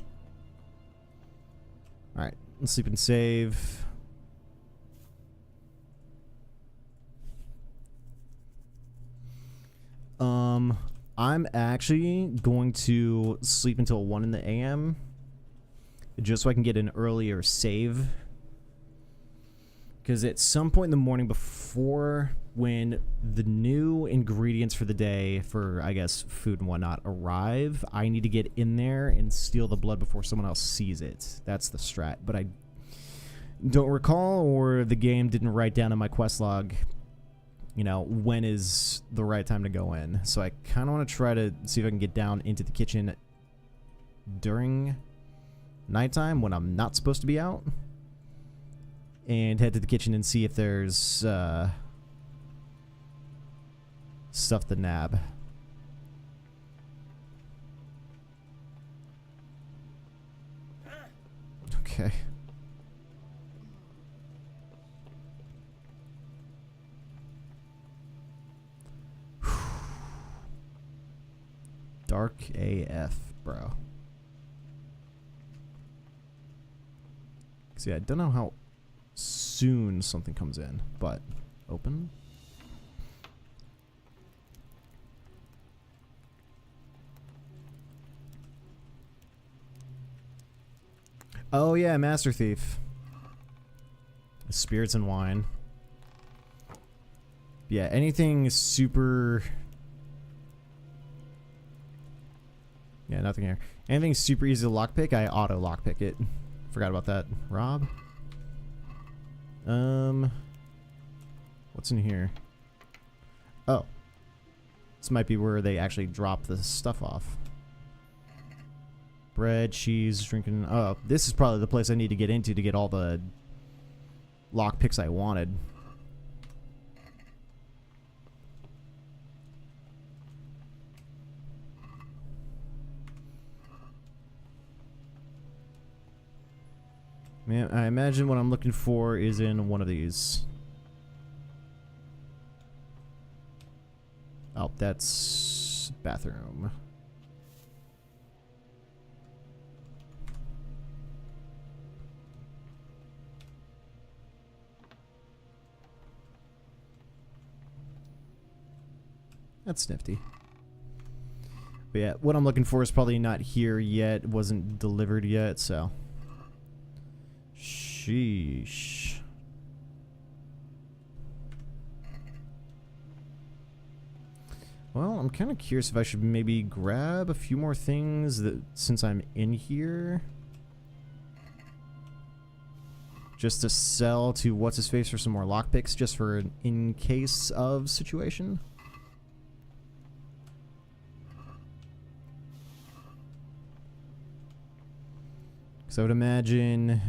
Alright, let's sleep and save. I'm actually going to sleep until 1 in the AM. Just so I can get an earlier save. Because at some point in the morning before when the new ingredients for the day for, I guess, food and whatnot arrive, I need to get in there and steal the blood before someone else sees it. That's the strat. But I don't recall, or the game didn't write down in my quest log, you know, when is the right time to go in. So I kind of want to try to see if I can get down into the kitchen during nighttime when I'm not supposed to be out. And head to the kitchen and see if there's stuff to nab. Okay. Dark AF, bro. See, I don't know how soon something comes in, but open. Oh yeah, Master Thief. Spirits and wine. Yeah, anything super... Yeah, nothing here. Anything super easy to lockpick, I auto lockpick it. Forgot about that. Rob? What's in here? Oh. This might be where they actually drop the stuff off. Bread, cheese, drinking... Oh, this is probably the place I need to get into to get all the lockpicks I wanted. Man, I imagine what I'm looking for is in one of these. Oh, that's bathroom. That's nifty. But yeah, what I'm looking for is probably not here yet. It wasn't delivered yet, so... Sheesh. Well, I'm kind of curious if I should maybe grab a few more things that since I'm in here. Just to sell to what's-his-face for some more lockpicks, just for an in-case of situation. So I would imagine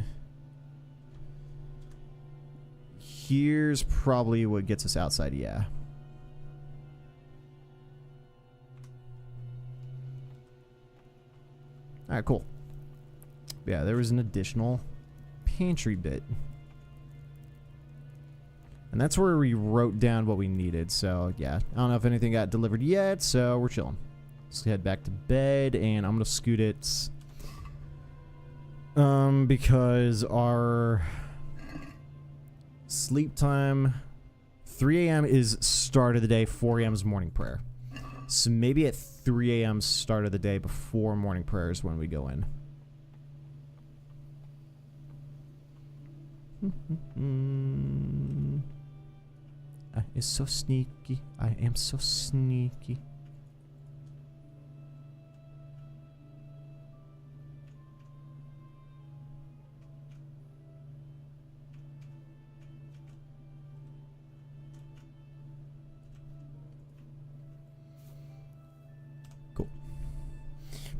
here's probably what gets us outside, yeah. Alright, cool. Yeah, there was an additional pantry bit. And that's where we wrote down what we needed. So, yeah. I don't know if anything got delivered yet, so we're chilling. Let's head back to bed, and I'm going to scoot it. Because our sleep time, 3 a.m. is start of the day, 4 a.m. is morning prayer. So maybe at 3 a.m. start of the day before morning prayers when we go in. I am so sneaky. I am so sneaky. Cool.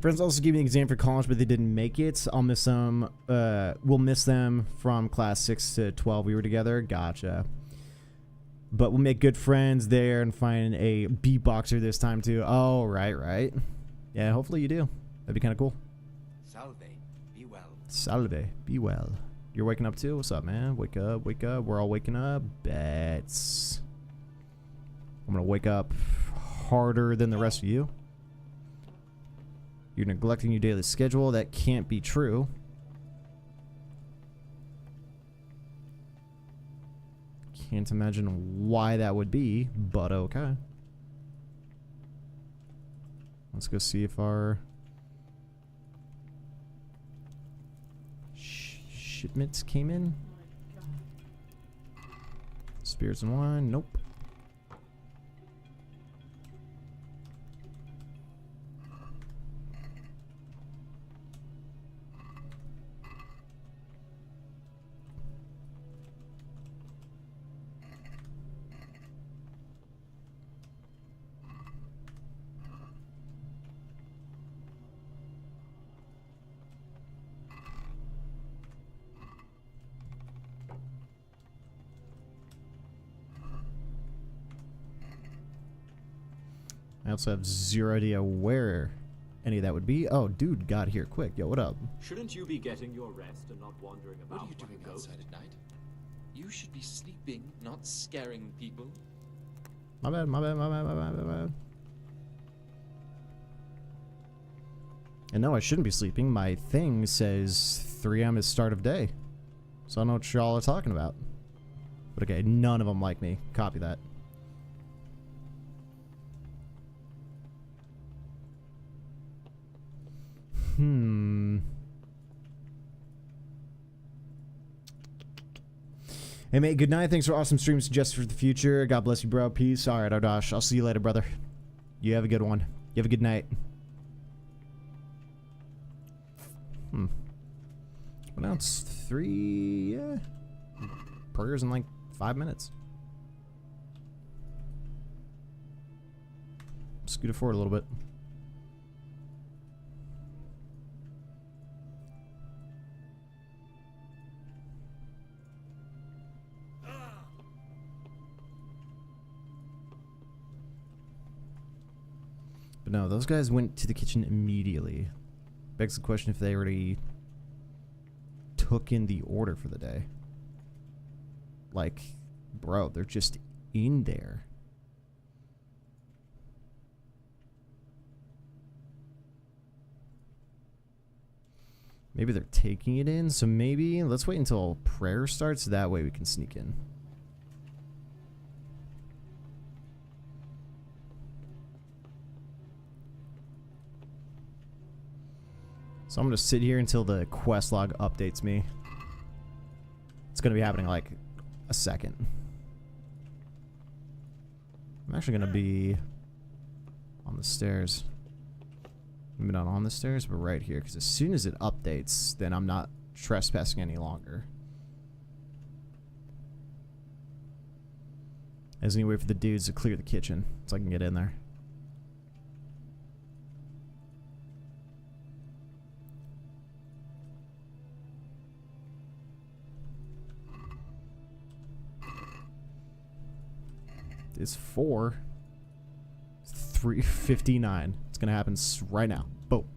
Friends also gave me an exam for college, but they didn't make it. I'll miss them. We'll miss them from class 6 to 12. We were together. Gotcha. But we'll make good friends there and find a beatboxer this time too. Oh, right. Yeah, hopefully you do. That'd be kind of cool. Salve, be well. Salve, be well. You're waking up too? What's up, man? Wake up, wake up. We're all waking up. Bets. I'm gonna wake up harder than the rest of you. You're neglecting your daily schedule. That can't be true. Can't imagine why that would be, but okay. Let's go see if our shipments came in. Spirits and wine, nope. I also have zero idea where any of that would be. Oh, dude got here quick. Yo, what up? Shouldn't you be getting your rest and not wandering about? What are you doing outside at night? You should be sleeping, not scaring people. My bad. And no, I shouldn't be sleeping. My thing says 3 a.m. is start of day. So I don't know what y'all are talking about. But okay, none of them like me. Copy that. Hey, mate, good night. Thanks for awesome stream suggestions for the future. God bless you, bro. Peace. All right, Odash. I'll see you later, brother. You have a good one. You have a good night. Well, now it's 3, yeah. Prayers in like 5 minutes. Scoot it forward a little bit. But no, those guys went to the kitchen immediately. Begs the question if they already took in the order for the day. Like, bro, they're just in there. Maybe they're taking it in, so maybe let's wait until prayer starts. That way we can sneak in. So I'm going to sit here until the quest log updates me. It's going to be happening like a second. I'm actually going to be on the stairs. Maybe not on the stairs, but right here. Because as soon as it updates, then I'm not trespassing any longer. I just need to wait for the dudes to clear the kitchen so I can get in there. is 4. 3:59. It's gonna happen right now. Boom.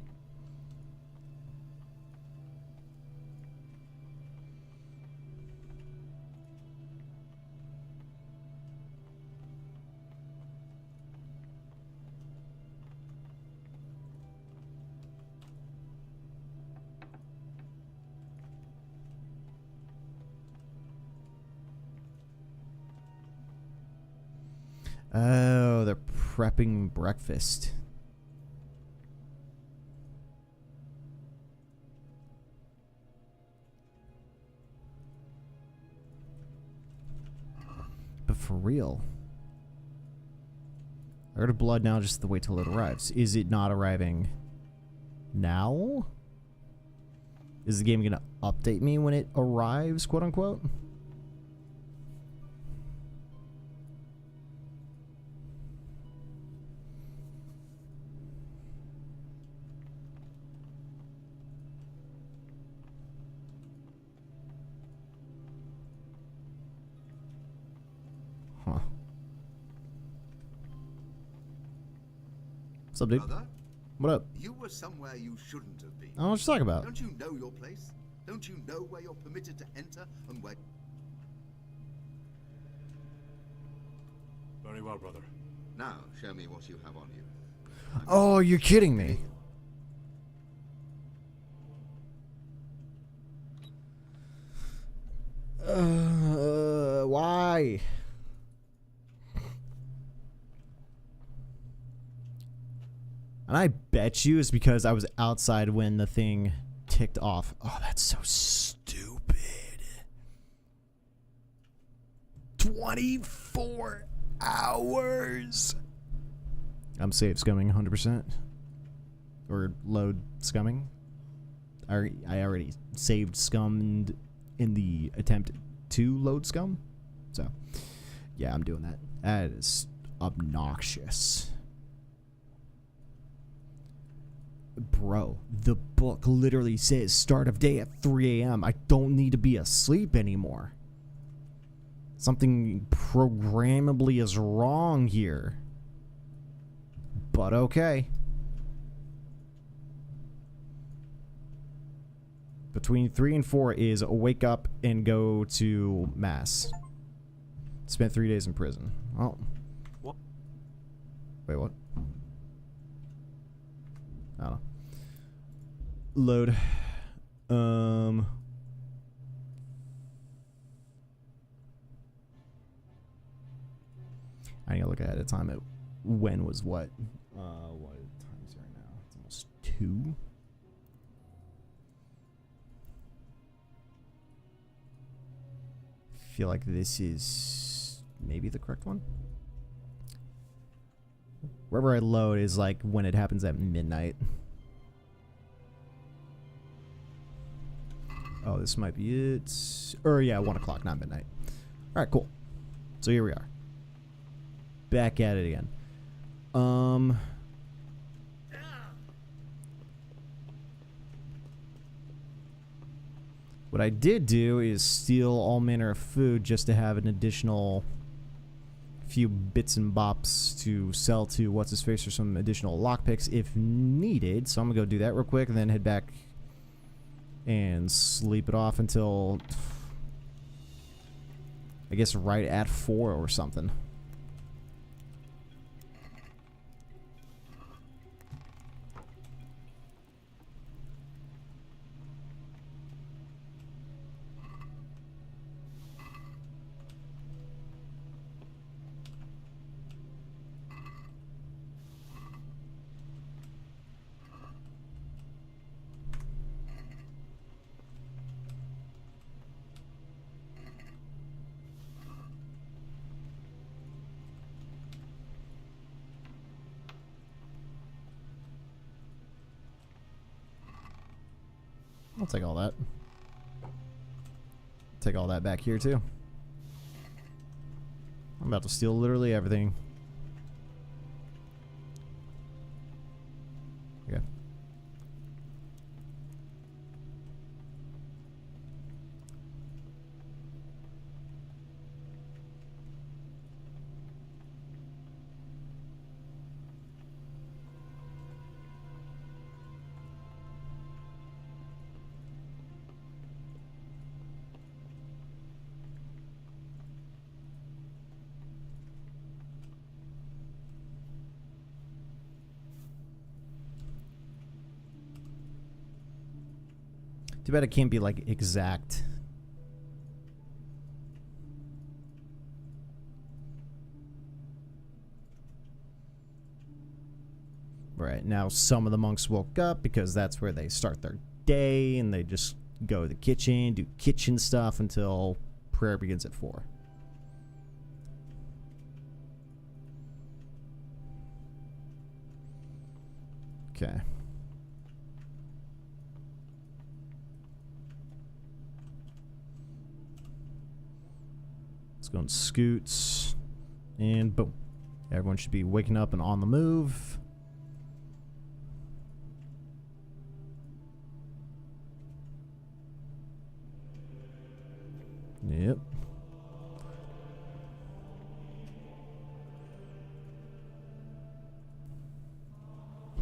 Oh, they're prepping breakfast. But for real. I heard of blood now, just to wait till it arrives. Is it not arriving now? Is the game gonna update me when it arrives, quote unquote? Huh. What's up, dude? Brother? What up? You were somewhere you shouldn't have been. Oh, what you talking about? Don't you know your place? Don't you know where you're permitted to enter and where... Very well, brother. Now, show me what you have on you. Oh, you're kidding me. Why? And I bet you it's because I was outside when the thing ticked off. Oh, that's so stupid. 24 hours. I'm save scumming 100%. Or load scumming. I already saved scummed in the attempt to load scum. So, yeah, I'm doing that. That is obnoxious. Bro, the book literally says start of day at 3 a.m. I don't need to be asleep anymore. Something programmably is wrong here. But okay. Between 3 and 4 is wake up and go to mass. Spent 3 days in prison. Oh. What? Wait, what? I don't know. Load. I need to look ahead of time at when was what. What time is it right now? It's almost 2. I feel like this is maybe the correct one. Wherever I load is like when it happens at midnight. Oh, this might be it. Or yeah, 1 o'clock, not midnight. Alright, cool. So here we are. Back at it again. What I did do is steal all manner of food just to have an additional few bits and bops to sell to what's-his-face for some additional lockpicks if needed. So I'm gonna go do that real quick and then head back and sleep it off until I guess right at 4 or something. I'll take all that. Take all that back here too. I'm about to steal literally everything. Okay. Too bad it can't be like exact. Right, now some of the monks woke up because that's where they start their day, and they just go to the kitchen, do kitchen stuff until prayer begins at 4. Okay. Let's go and scoots. And boom. Everyone should be waking up and on the move. Yep.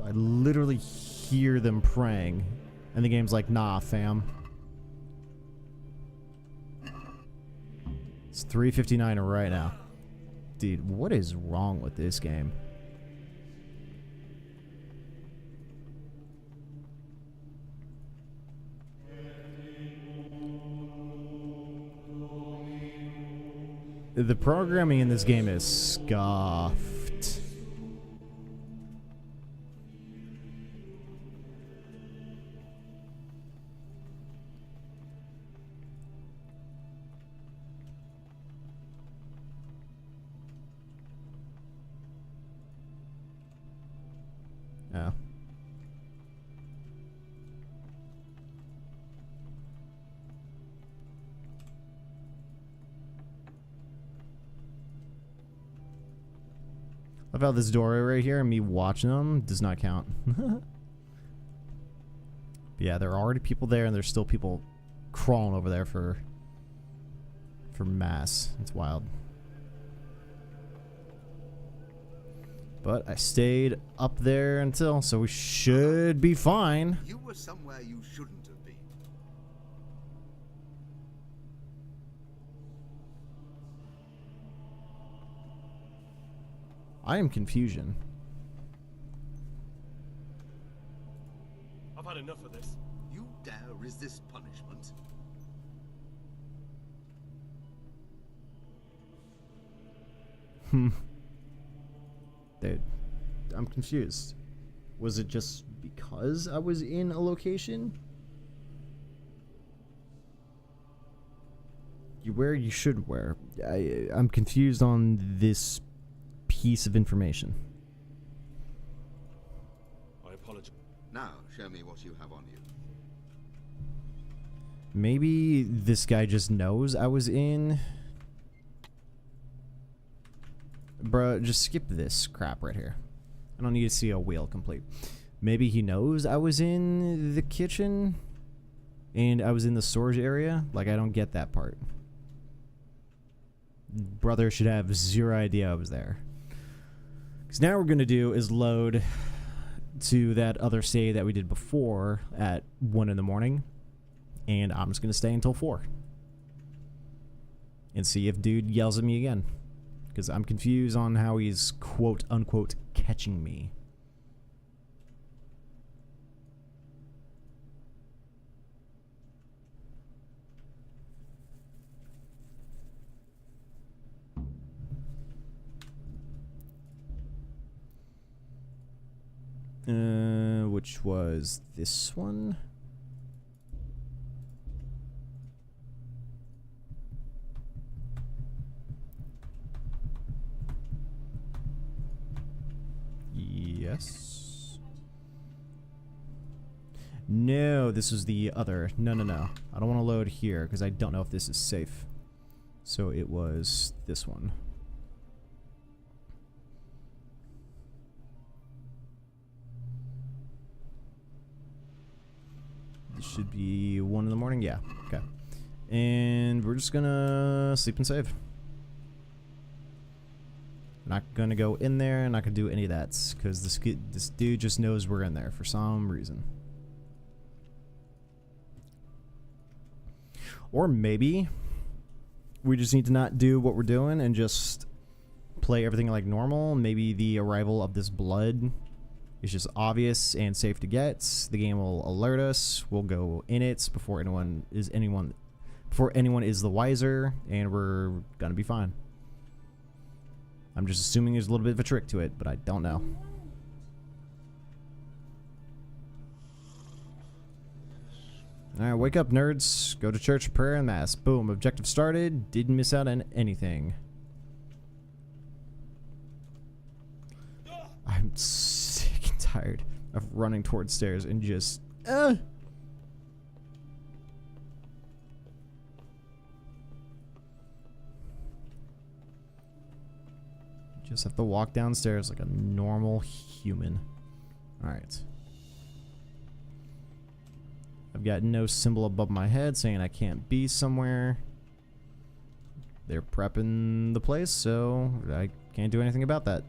I literally hear them praying, and the game's like, nah, fam. It's 3:59 right now. Dude, what is wrong with this game? The programming in this game is scuffed. Yeah. I love how this doorway right here and me watching them does not count. Yeah, there are already people there, and there's still people crawling over there for mass. It's wild. But I stayed up there until, so we should be fine. You were somewhere you shouldn't have been. I am confusion. I've had enough of this. You dare resist punishment? Dude, I'm confused. Was it just because I was in a location? You wear, you should wear. I'm confused on this piece of information. I apologize. Now, show me what you have on you. Maybe this guy just knows I was in. Bruh, just skip this crap right here. I don't need to see a wheel complete. Maybe he knows I was in the kitchen and I was in the storage area. Like, I don't get that part. Brother should have zero idea I was there. Because now what we're going to do is load to that other save that we did before at 1 in the morning. And I'm just going to stay until 4. And see if dude yells at me again. Because I'm confused on how he's quote unquote catching me. Which was this one? Yes. No, this was the other. No. I don't want to load here because I don't know if this is safe. So it was this one. This should be 1 in the morning. Yeah. Okay. And we're just gonna sleep and save. Not gonna go in there, not gonna do any of that, because this dude just knows we're in there for some reason. Or maybe we just need to not do what we're doing and just play everything like normal. Maybe the arrival of this blood It's just obvious and safe to get. The game will alert us. We'll go in it before anyone is the wiser, and we're gonna be fine. I'm just assuming there's a little bit of a trick to it, but I don't know. Alright, wake up, nerds. Go to church, prayer, and mass. Boom, objective started. Didn't miss out on anything. I'm sick and tired of running towards stairs and just... Just have to walk downstairs like a normal human. Alright. I've got no symbol above my head saying I can't be somewhere. They're prepping the place, so I can't do anything about that.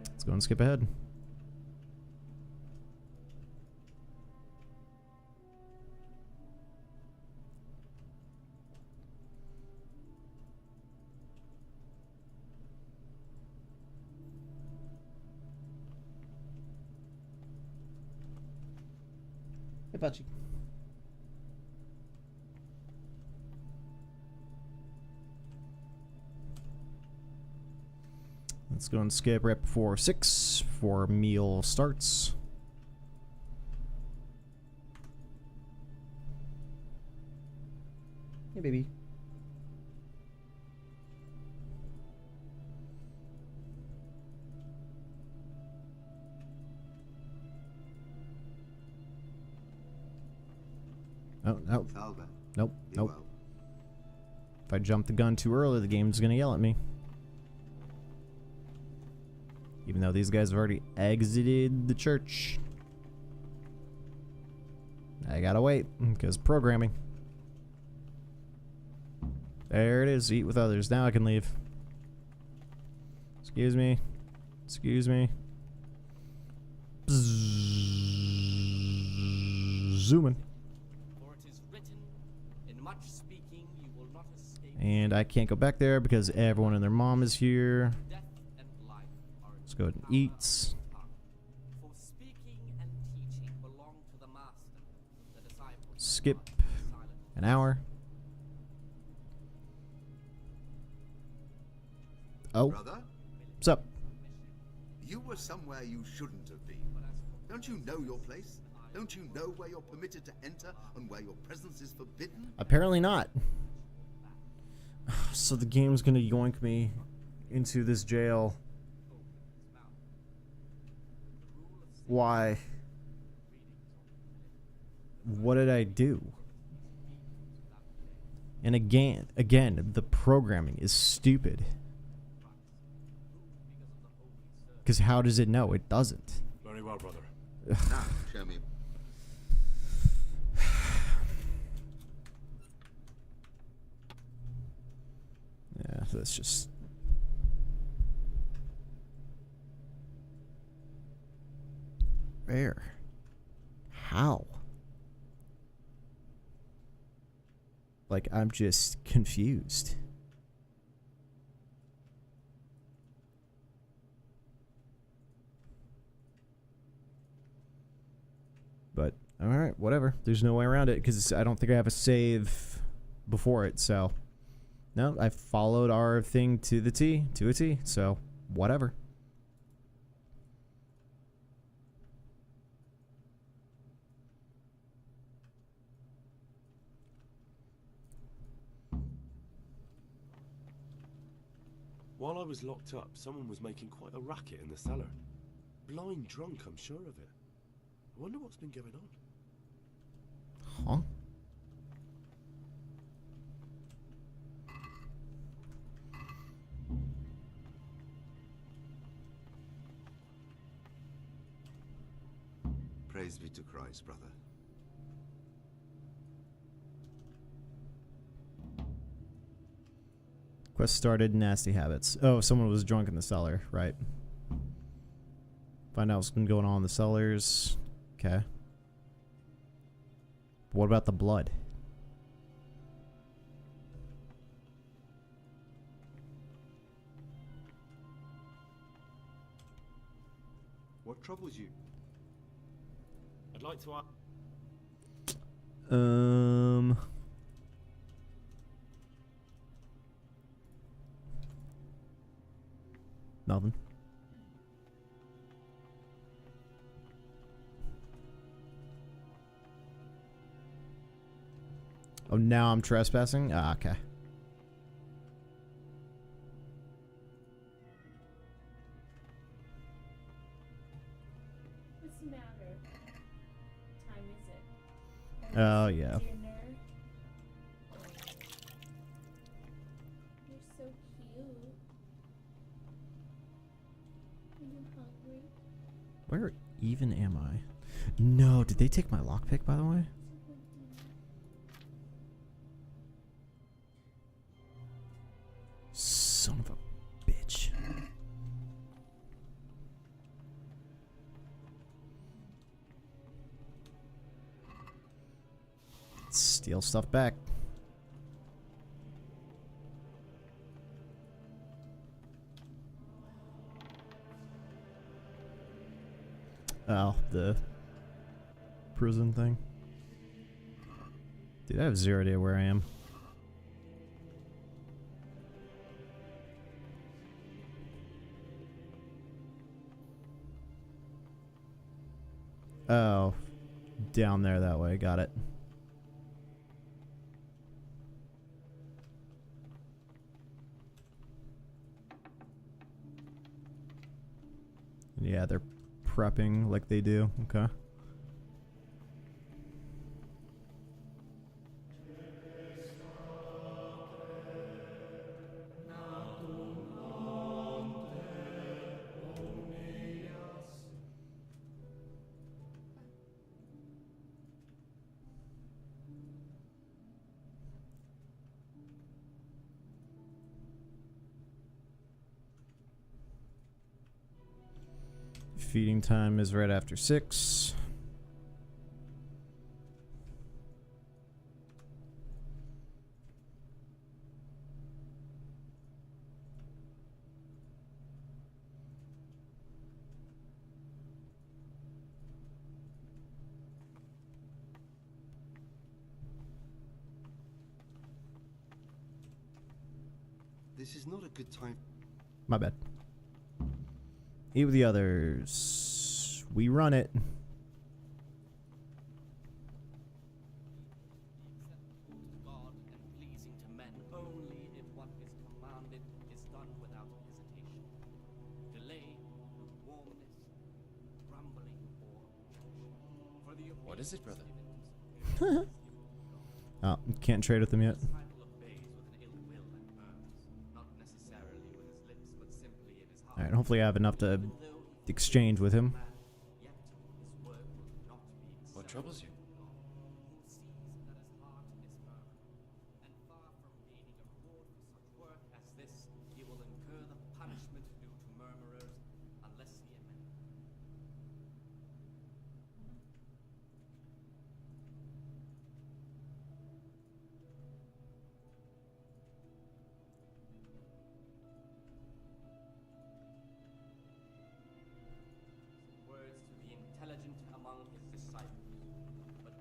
Let's go and skip ahead. Hey, Pachi. Let's go and skip right before 6 for meal starts. Hey, baby. Oh, no. Nope, nope. If I jump the gun too early, the game's gonna yell at me. Even though these guys have already exited the church. I gotta wait, because programming. There it is, eat with others. Now I can leave. Excuse me. Excuse me. Zooming. And I can't go back there because everyone and their mom is here. Let's go ahead and eat. Skip an hour. Oh. Brother? What's up? You were somewhere you shouldn't have been. Don't you know your place? Don't you know where you're permitted to enter and where your presence is forbidden? Apparently not. So the game's gonna yoink me into this jail. Why? What did I do? And again, the programming is stupid. Because how does it know? It doesn't. Very well, brother. Now, show me. Yeah, that's just... Where? How? Like, I'm just confused. But, alright, whatever. There's no way around it, because I don't think I have a save before it, so... No, I followed our thing to the T, to a T, so whatever. While I was locked up, someone was making quite a racket in the cellar. Blind drunk, I'm sure of it. I wonder what's been going on. Huh? Praise be to Christ, brother. Quest started, nasty habits. Oh, someone was drunk in the cellar, right. Find out what's been going on in the cellars. Okay. What about the blood? What troubles you? I'd like to ask. Nothing. Oh, now I'm trespassing? Ah, okay. What's the matter? Time is it? Oh, yeah. Dinner? You're so cute. Are you hungry? Where even am I? No, did they take my lockpick, by the way? Son of a bitch. Steal stuff back. Oh, the prison thing. Dude, I have zero idea where I am. Oh, down there that way. Got it. Yeah, they're prepping like they do. Okay. Feeding time is right after 6. This is not a good time. My bad. Eat with the others. We run it. God and pleasing to men only if what is commanded is done without hesitation. Delay, lukewarmness, grumbling, or for the What is it, brother? Oh, can't trade with them yet. Alright, hopefully I have enough to exchange with him. What troubles you? Among his disciples, but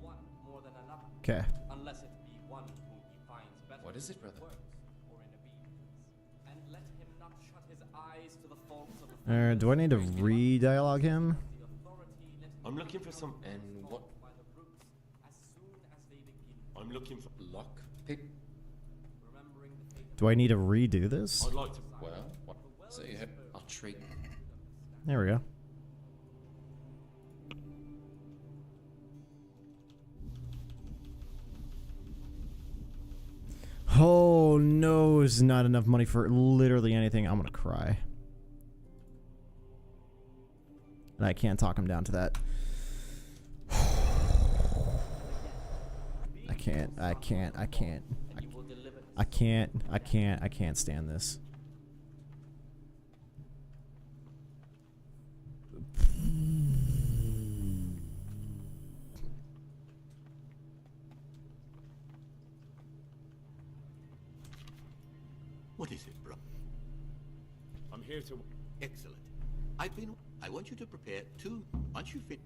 one more than another. Okay. Unless it be one whom he finds better. What is it, brother? Or in obedience, and let him not shut his eyes to the faults of the Do I need to re-dialogue him? I'm looking for some. And what? I'm looking for lock pick. Do I need to redo this? I'd like to. Well, what? So you have, I'll trade. There we go. Oh no, it's not enough money for literally anything. I'm gonna cry. And I can't talk him down to that. I can't stand this. What is it, bro? I'm here to... Excellent. I want you to prepare two... Once you fit...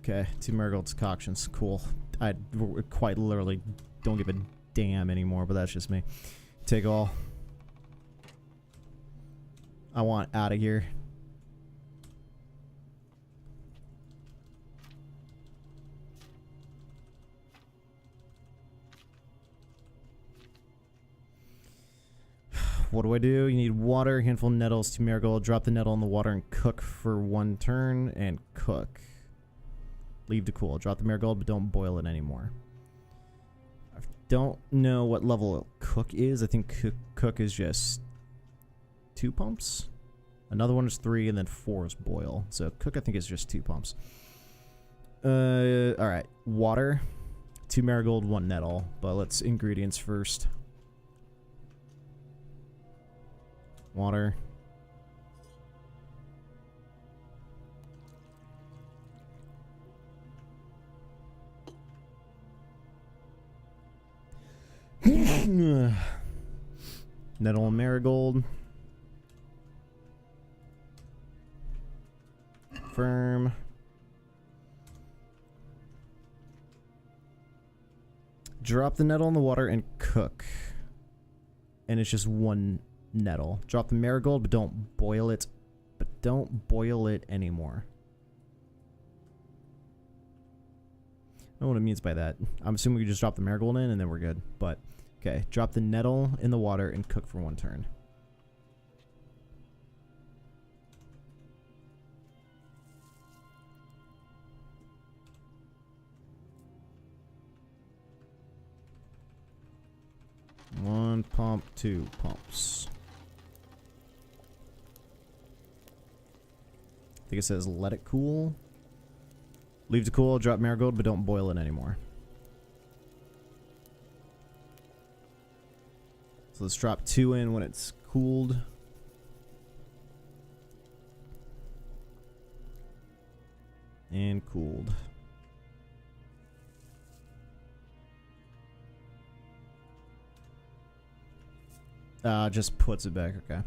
Okay, 2 marigold concoctions. Cool. I quite literally don't give a damn anymore, but that's just me. Take all. I want out of here. What do? You need water, handful of nettles, 2 marigold. Drop the nettle in the water and cook for 1 turn, and cook. Leave to cool. Drop the marigold, but don't boil it anymore. I don't know what level cook is. I think cook is just 2 pumps. Another one is 3, and then 4 is boil. So cook, I think, is just 2 pumps. Alright. Water, 2 marigold, 1 nettle. But let's ingredients first. Water. Nettle and marigold. Firm. Drop the nettle in the water and cook. And it's just 1 nettle. Drop the marigold, but don't boil it. But don't boil it anymore. I don't know what it means by that. I'm assuming we just drop the marigold in and then we're good. But, okay. Drop the nettle in the water and cook for 1 turn. One pump, 2 pumps. I think it says let it cool. Leave to cool, drop marigold, but don't boil it anymore. So let's drop 2 in when it's cooled. And cooled. Just puts it back, okay.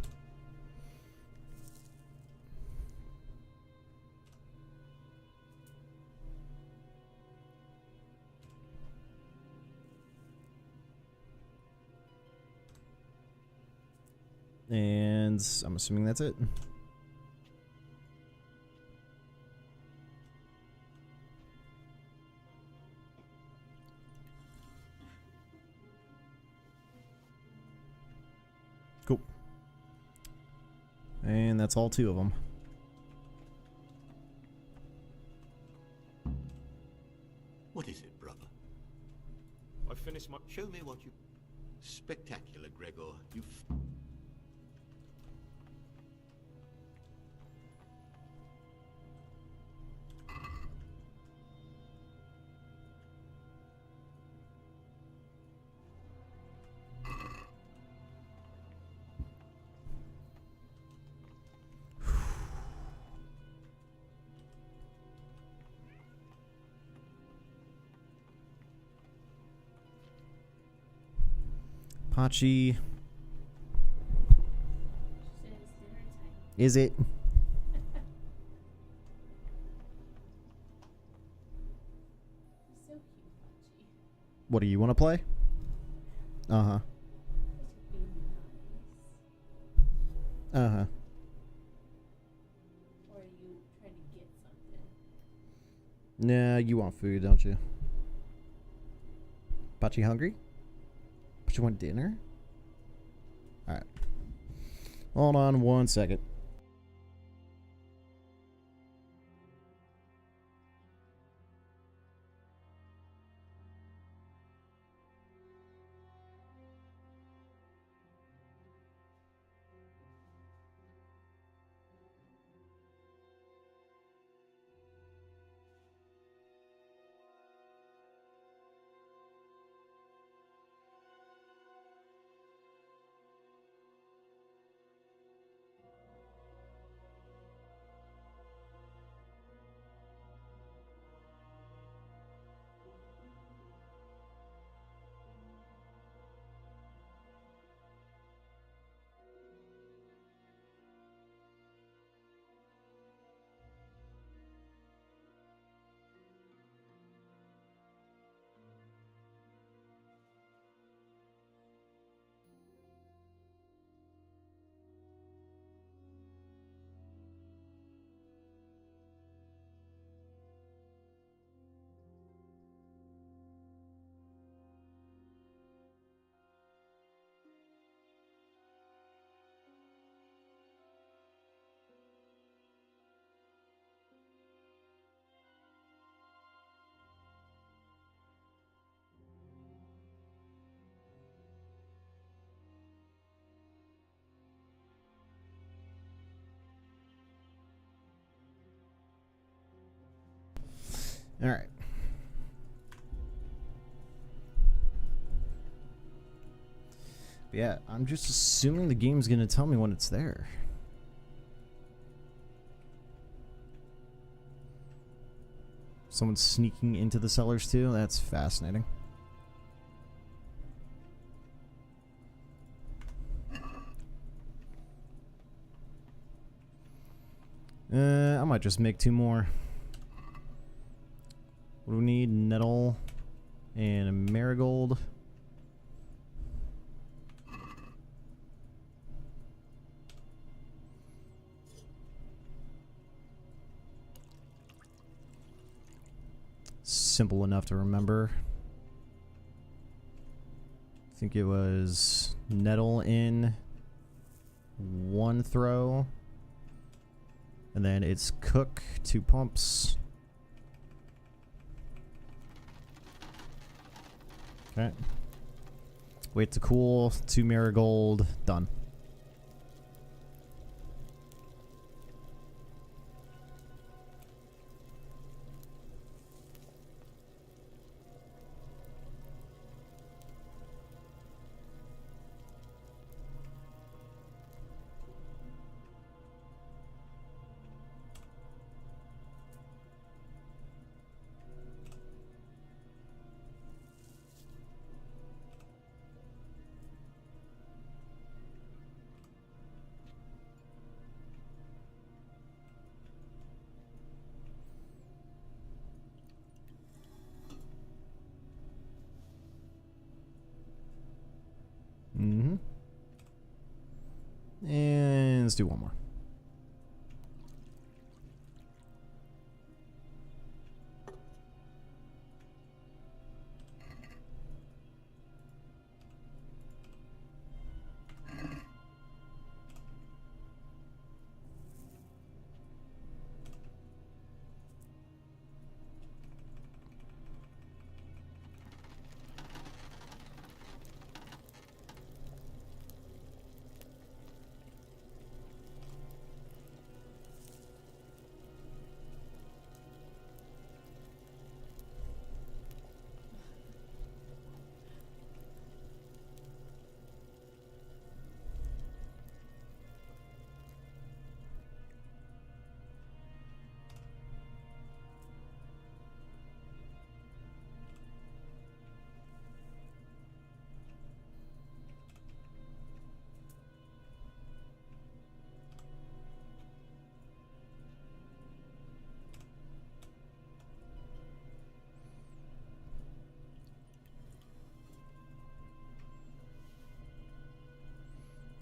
And I'm assuming that's it. Cool. And that's all 2 of them. What is it, brother? I finished my... Show me what you... Spectacular, Gregor. You've... Pachi. Is it? So cute, Pachi. What do you want to play? Uh-huh. Uh-huh. Or are you trying to get something? Nah, you want food, don't you? Pachi hungry? But you want dinner? Alright. Hold on 1 second. Alright. Yeah, I'm just assuming the game's gonna tell me when it's there. Someone's sneaking into the cellars too? That's fascinating. I might just make 2 more. What do we need? Nettle and a marigold. Simple enough to remember. I think it was nettle in 1 throw. And then it's cook, 2 pumps. Okay. Wait to cool, 2 marigold, done. And let's do 1 more.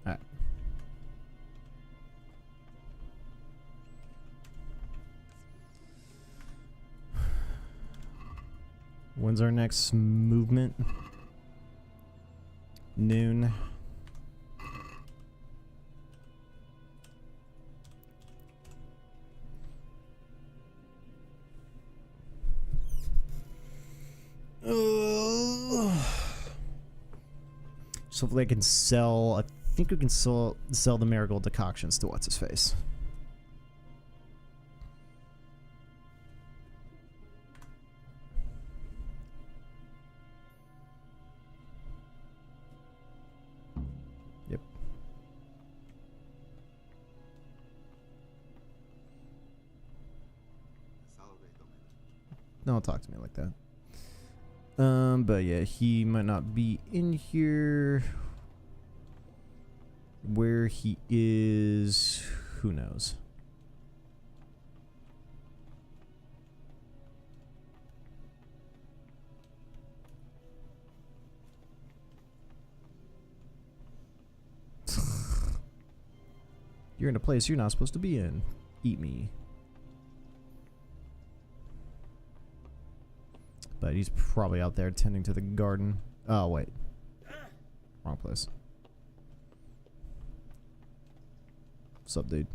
Alright. When's our next movement? Noon. So hopefully I can sell. I think we can sell the marigold decoctions to what's his face. Yep. Don't talk to me like that. But yeah, he might not be in here. Where he is, who knows? You're in a place you're not supposed to be in. Eat me. But he's probably out there tending to the garden. Oh, wait. Wrong place. What's up, dude?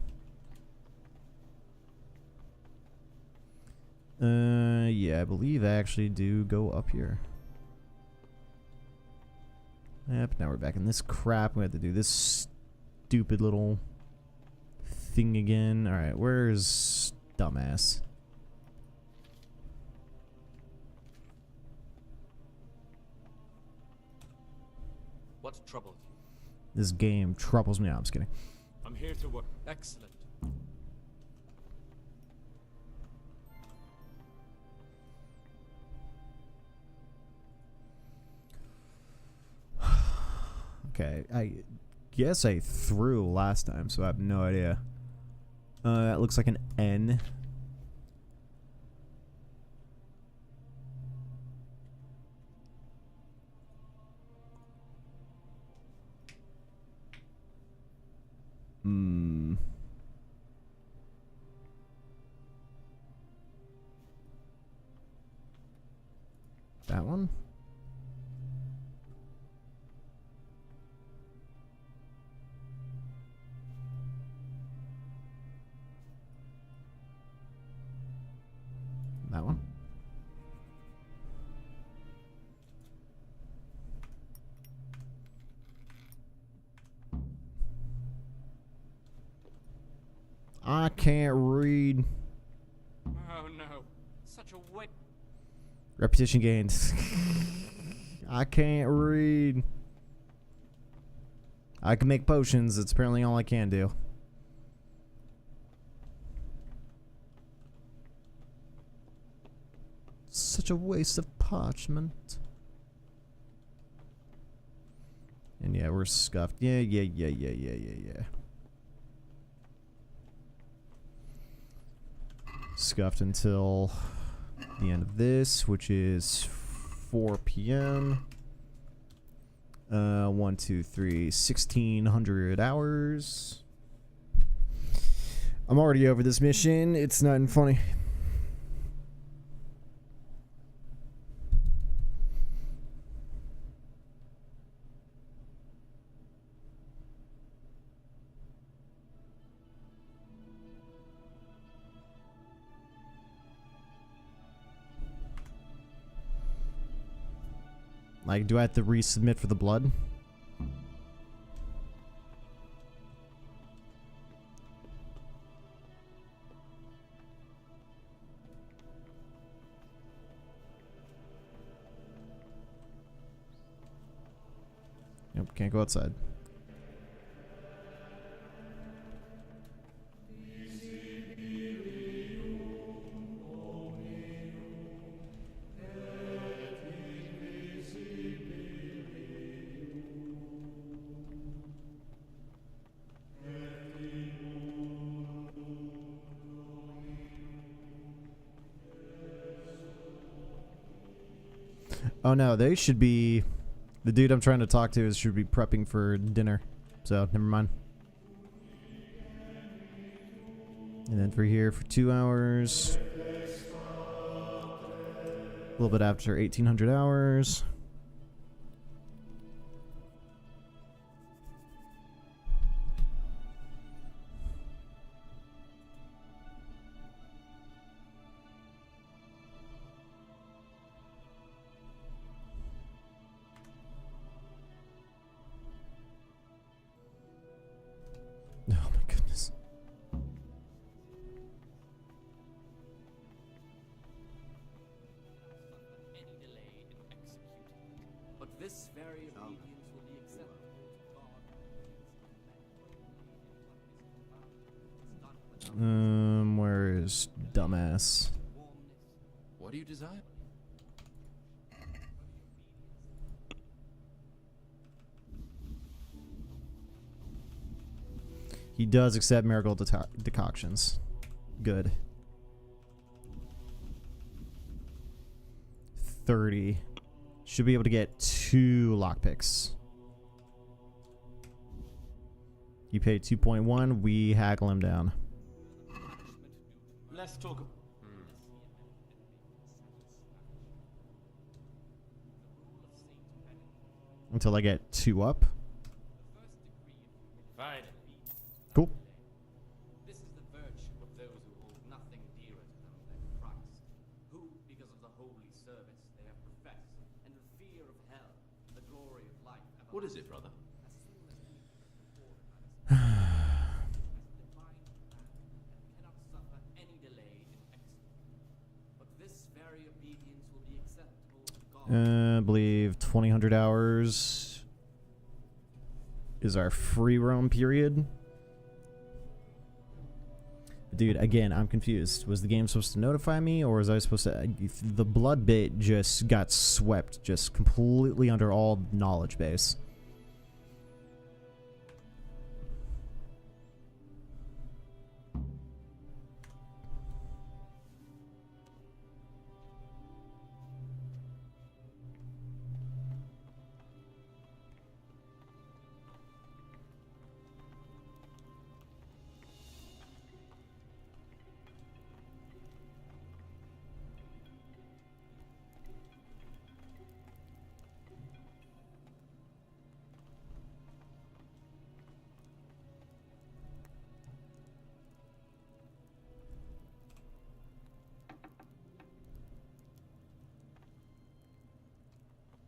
Yeah, I believe I actually do go up here. Yep, now we're back in this crap. We have to do this stupid little thing again. Alright, where's dumbass? What troubles you? This game troubles me. No, I'm just kidding. I'm here to work. Excellent. Okay, I guess I threw last time, so I have no idea. That looks like an N. That one? That one? I can't read. Oh no, such a wit. Repetition gains. I can't read. I can make potions. It's apparently all I can do. Such a waste of parchment. And yeah, we're scuffed. Yeah. Scuffed until the end of this, which is 4 p.m. 1, 2, 3, 1,600 hours. I'm already over this mission. It's not even funny. Like, do I have to resubmit for the blood? Yep, can't go outside. Oh no, they should be... The dude I'm trying to talk to should be prepping for dinner. So, never mind. And then for here for 2 hours. A little bit after 1,800 hours. Oh my goodness. Any delay in executing. But this very obedience will be acceptable to God. Where is dumbass? What do you desire? He does accept miracle decoctions. Good. 30. Should be able to get 2 lockpicks. You pay 2.1. We haggle him down. Let's talk. Until I get 2 up. Fine. Cool. This is the virtue of those who hold nothing dearer to them than Christ, who, because of the holy service they have professed, and the fear of hell, and the glory of life. What is it, brother? Cannot suffer any delay in executing. But this very obedience will be acceptable to God. I believe 2,000 hours. is our free roam period. Dude, again, I'm confused. Was the game supposed to notify me, or was I supposed to... The blood bit just got swept, just completely under all knowledge base.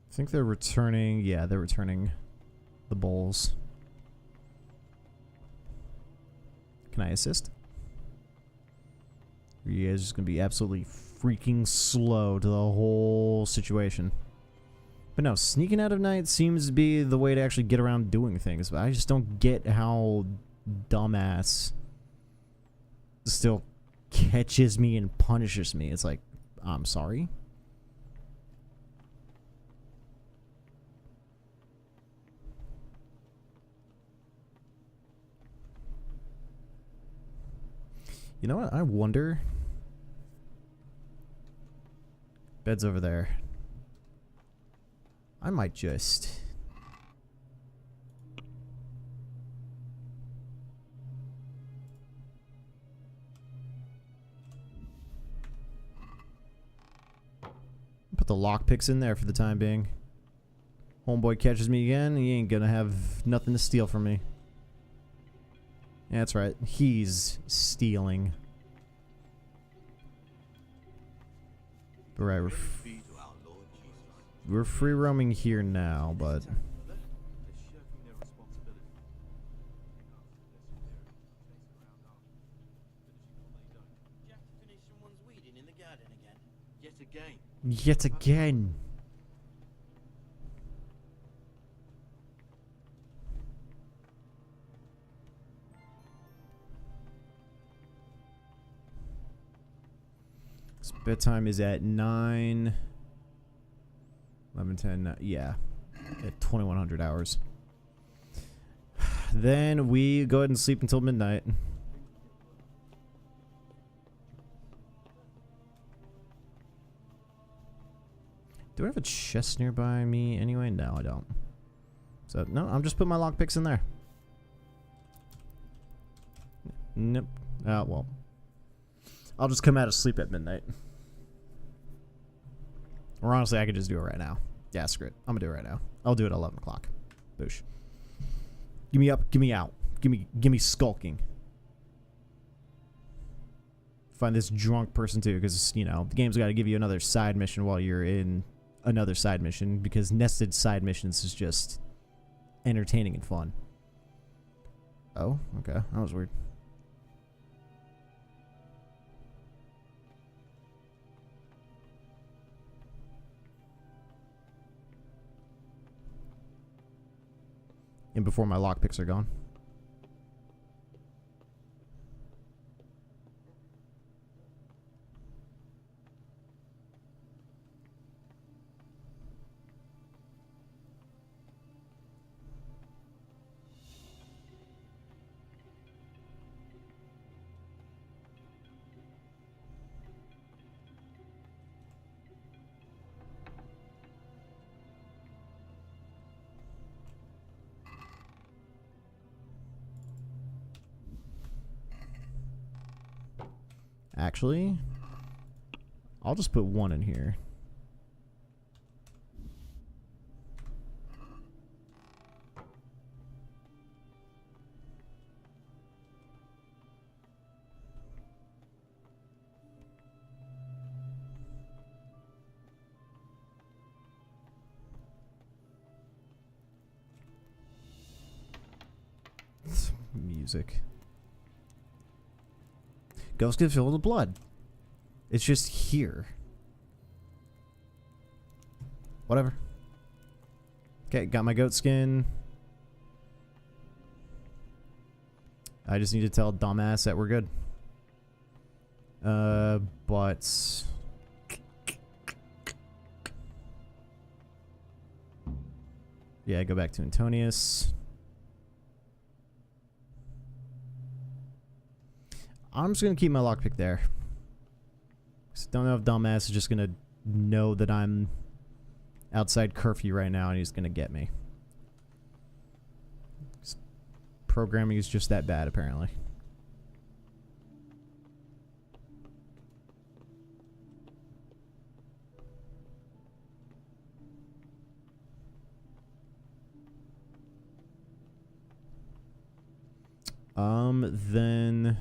I think they're returning... Yeah, they're returning the bowls. Can I assist? Or are you guys just going to be absolutely freaking slow to the whole situation? But no, sneaking out of night seems to be the way to actually get around doing things. But I just don't get how dumbass still catches me and punishes me. It's like, I'm sorry? You know what? I wonder. Bed's over there. I might just... put the lockpicks in there for the time being. Homeboy catches me again, he ain't gonna have nothing to steal from me. Yeah, that's right. He's stealing. But right, we're free roaming here now, but... Yet again. Bedtime is at 9, 11, 10, yeah, at 2100 hours. Then we go ahead and sleep until midnight. Do I have a chest nearby me anyway? No, I don't. So, no, I'm just putting my lockpicks in there. Nope. Well. I'll just come out of sleep at midnight. Or honestly, I could just do it right now. Yeah, screw it. I'm gonna do it right now. I'll do it at 11 o'clock. Boosh. Give me up, give me out. Give me skulking. Find this drunk person too, because, you know, the game's got to give you another side mission while you're in another side mission, because nested side missions is just entertaining and fun. Oh, okay. That was weird. And before my lockpicks are gone. Actually, I'll just put one in here. Music. Ghost can fill with blood. It's just here. Whatever. Okay, got my goat skin. I just need to tell dumbass that we're good. But yeah, go back to Antonius. I'm just gonna keep my lockpick there. Don't know if dumbass is just gonna know that I'm outside curfew right now and he's gonna get me. Programming is just that bad, apparently. Then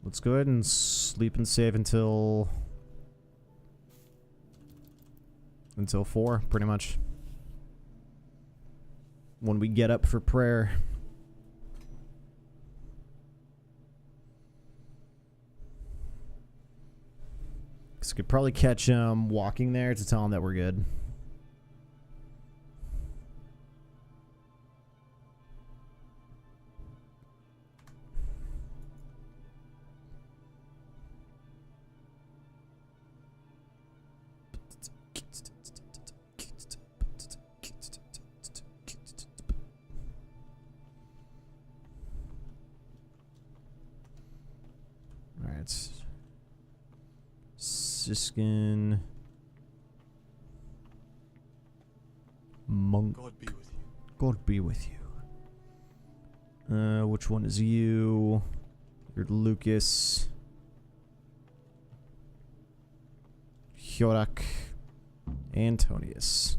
let's go ahead and sleep and save until 4, pretty much. When we get up for prayer. Because we could probably catch him walking there to tell him that we're good. Siskin. Monk. God be with you. God be with you. Which one is you? You're Lucas. Hyorak. Antonius.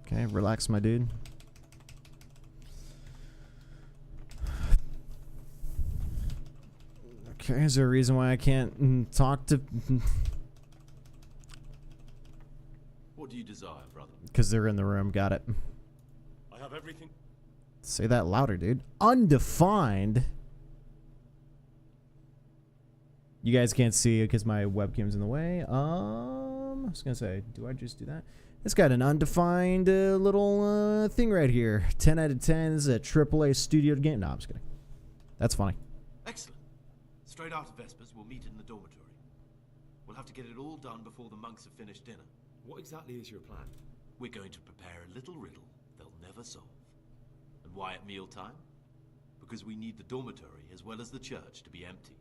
Okay, relax, my dude. Okay, is there a reason why I can't talk to... What do you desire, brother? Because they're in the room. Got it. I have everything. Say that louder, dude. Undefined. You guys can't see it because my webcam's in the way. I was gonna say, do I just do that? It's got an undefined little thing right here. 10 out of 10 is a AAA studio game. No, I'm just kidding. That's funny. Excellent. Straight after Vespers, we'll meet in the dormitory. We'll have to get it all done before the monks have finished dinner. What exactly is your plan? We're going to prepare a little riddle they'll never solve. And why at mealtime? Because we need the dormitory as well as the church to be empty.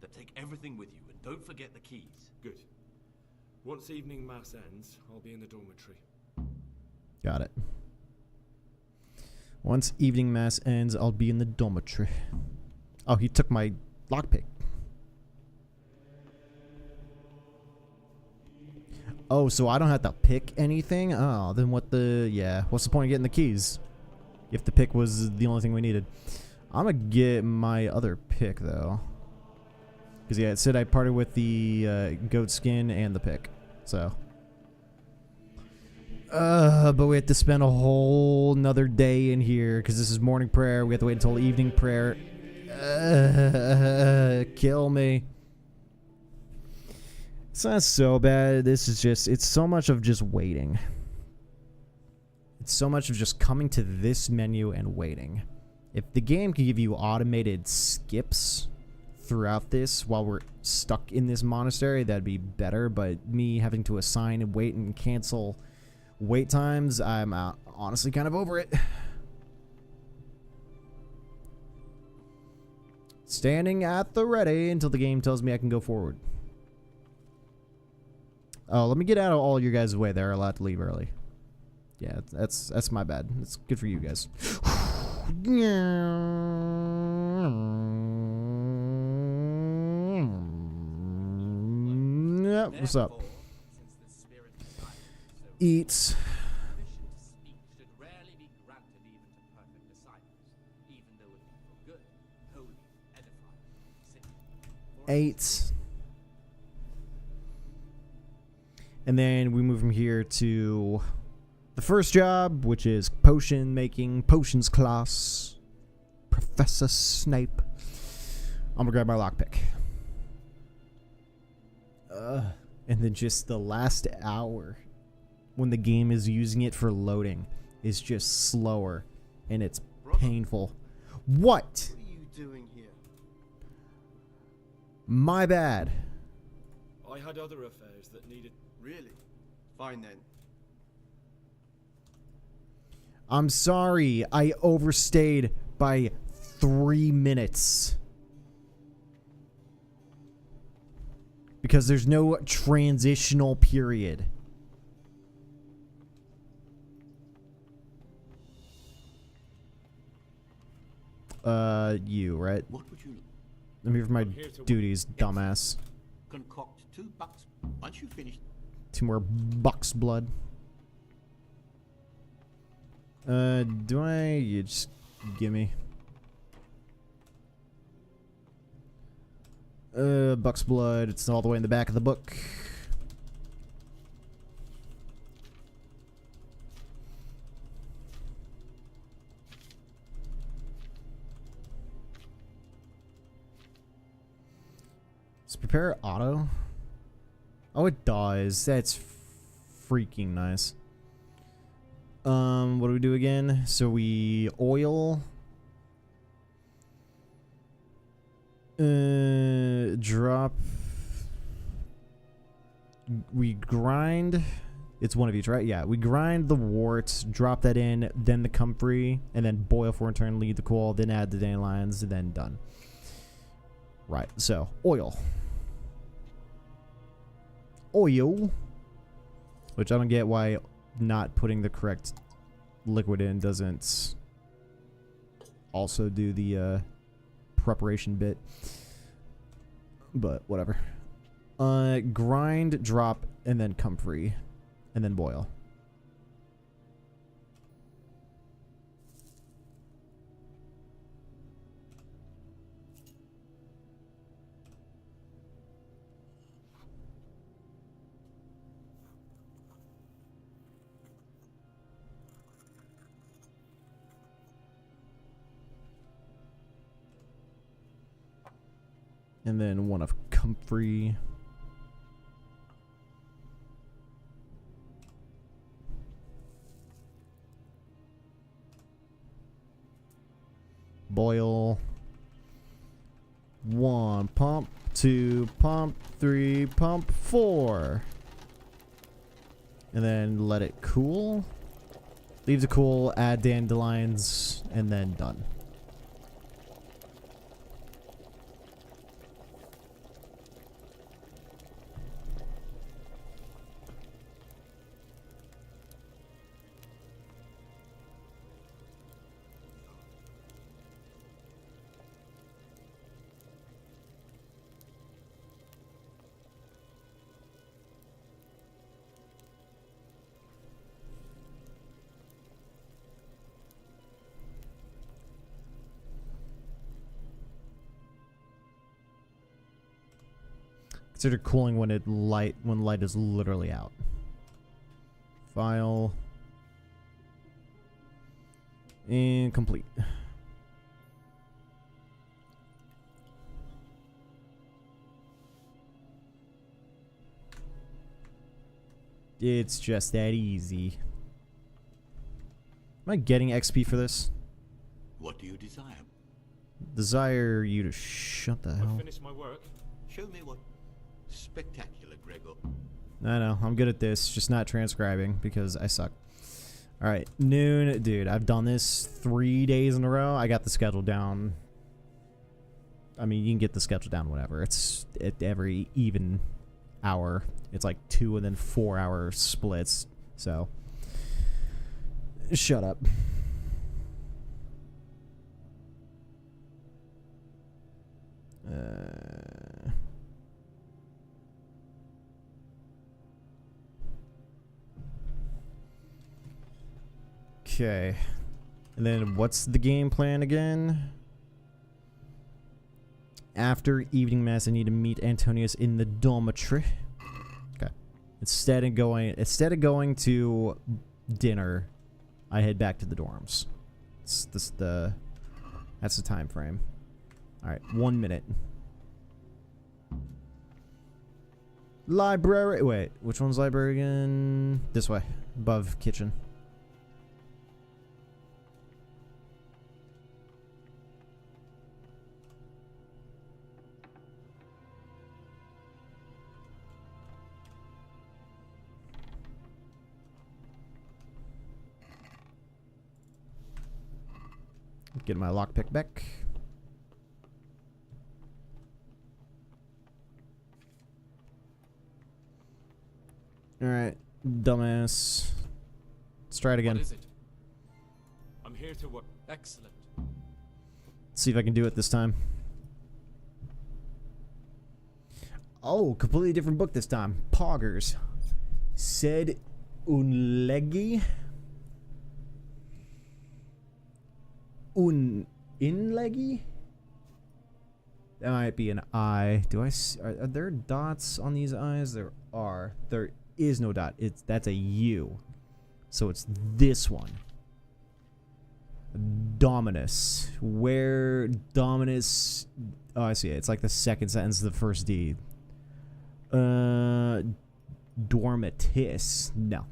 Then take everything with you and don't forget the keys. Good. Once evening mass ends, I'll be in the dormitory. Got it. Once evening mass ends, I'll be in the dormitory. Oh, he took my lockpick. Oh, so I don't have to pick anything? Oh, then what the... Yeah, what's the point of getting the keys? If the pick was the only thing we needed. I'm gonna get my other pick, though. Because, yeah, it said I parted with the goat skin and the pick. So. But we have to spend a whole nother day in here. Because this is morning prayer. We have to wait until evening prayer. Kill me. It's not so bad. This is just... It's so much of just waiting. It's so much of just coming to this menu and waiting. If the game can give you automated skips throughout this while we're stuck in this monastery, that'd be better, but me having to assign and wait and cancel wait times, I'm honestly kind of over it. Standing at the ready until the game tells me I can go forward. Oh, let me get out of all your guys' way. They're allowed to leave early. Yeah, that's my bad. It's good for you guys. Yep, what's up? Eats. Eight. And then we move from here to the first job, which is potion making, potions class. Professor Snape. I'm gonna grab my lockpick. And then just the last hour, when the game is using it for loading, is just slower, and it's painful. What? What are you doing here? My bad. I had other affairs that needed... Really? Fine then. I'm sorry. I overstayed by 3 minutes. Because there's no transitional period. You, right? What would you... I'm here for my duties, dumbass. Concoct 2 bucks. Once you finish... 2 more bucks blood. Do I? You just give me. Buck's blood. It's all the way in the back of the book. Let's prepare auto. Oh, it does. That's freaking nice. What do we do again? So we oil. Drop. We grind. It's one of each, right? Yeah. We grind the warts, drop that in, then the comfrey, and then boil for in turn, leave the cool, then add the dandelions, and then done. Right. So, oil. Oil. Which I don't get why not putting the correct liquid in doesn't also do the preparation bit. But whatever. Grind, drop, and then comfrey. And then boil. And then one of comfrey. Boil. 1 pump, 2 pump, 3 pump, 4. And then let it cool. Leave it cool, add dandelions, and then done. Consider cooling when light is literally out. File. And complete. It's just that easy. Am I getting XP for this? What do you desire? Desire you to shut the hell. I've finished my work. Show me what spectacular, Gregor. I know, I'm good at this, just not transcribing because I suck. Alright, noon. Dude, I've done this 3 days in a row. I got the schedule down. I mean, you can get the schedule down whenever. It's at every even hour. It's like 2 and then 4 hour splits. So, shut up. Okay. And then what's the game plan again? After evening mass, I need to meet Antonius in the dormitory. Okay. Instead of going to dinner, I head back to the dorms. That's the time frame. Alright, 1 minute. Library. Wait, which one's library again? This way. Above kitchen. Get my lockpick back. Alright, dumbass. Let's try it again. What is it? I'm here to work. Excellent. Let's see if I can do it this time. Oh, completely different book this time. Poggers. Sed unlegi. Inlegi? That might be an I. Do I? Are there dots on these I's? There are. There is no dot. That's a U. So it's this one. Dominus. Where Dominus? Oh, I see it. It's like the second sentence of the first D. Dormitis. No.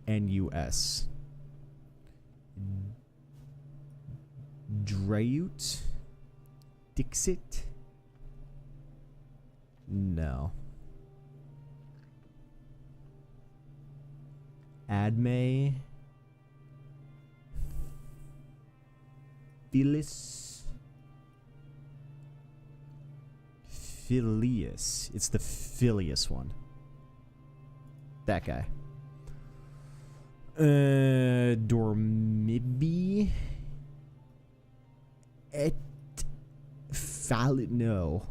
Inus. Dreut? Dixit? No. Adme? Philis? Phileus. It's the Phileus one. That guy. Dormibi? Et Phalid. No.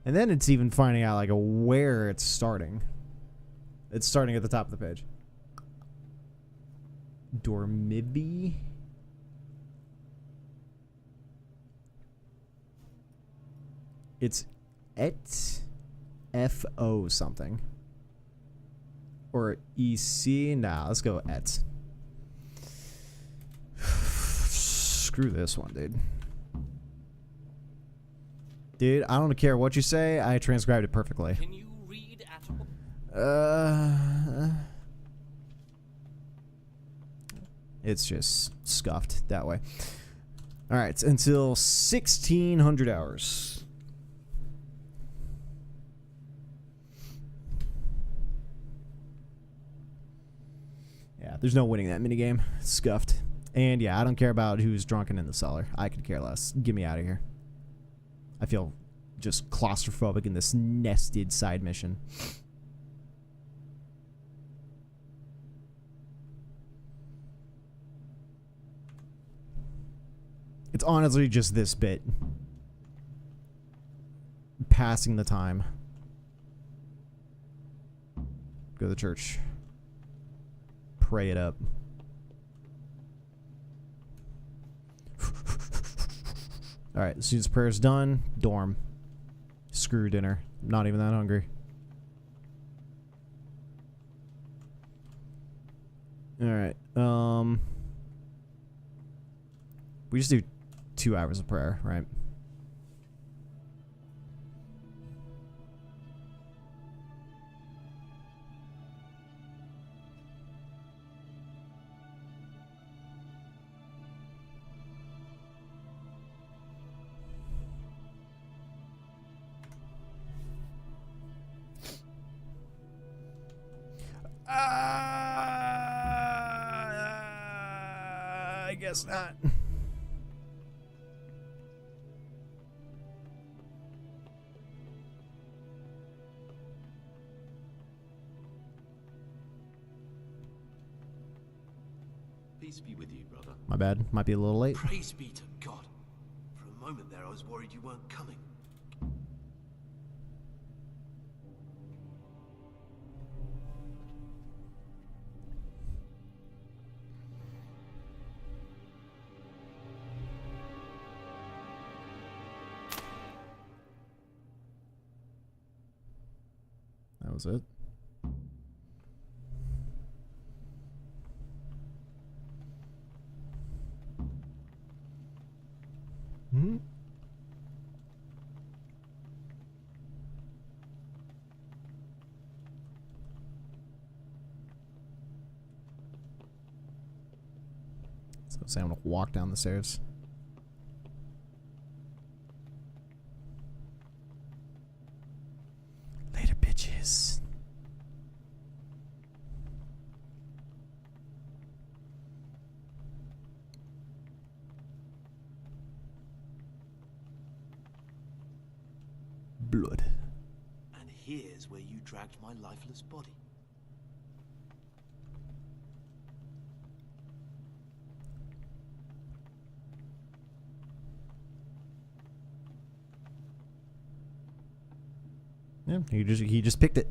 And then it's even finding out like where it's starting. It's starting at the top of the page. Dormibi? It's et F-O something. Or E-C? Nah, let's go et. Screw this one, dude. Dude, I don't care what you say. I transcribed it perfectly. Can you read at all? It's just scuffed that way. All right, until 1600 hours. Yeah, there's no winning that minigame. It's scuffed. And yeah, I don't care about who's drunken in the cellar. I could care less. Get me out of here. I feel just claustrophobic in this nested side mission. It's honestly just this bit. Passing the time. Go to the church. Pray it up. Alright, as soon as prayer's done, dorm. Screw dinner. I'm not even that hungry. Alright, we just do 2 hours of prayer, right? I guess not. Peace be with you, brother. My bad. Might be a little late. Praise be to God. For a moment there, I was worried you weren't coming. That was it. Hmm. So I'm gonna walk down the stairs. Later, bitches. Blood. And here's where you dragged my lifeless body. Yeah, he just picked it.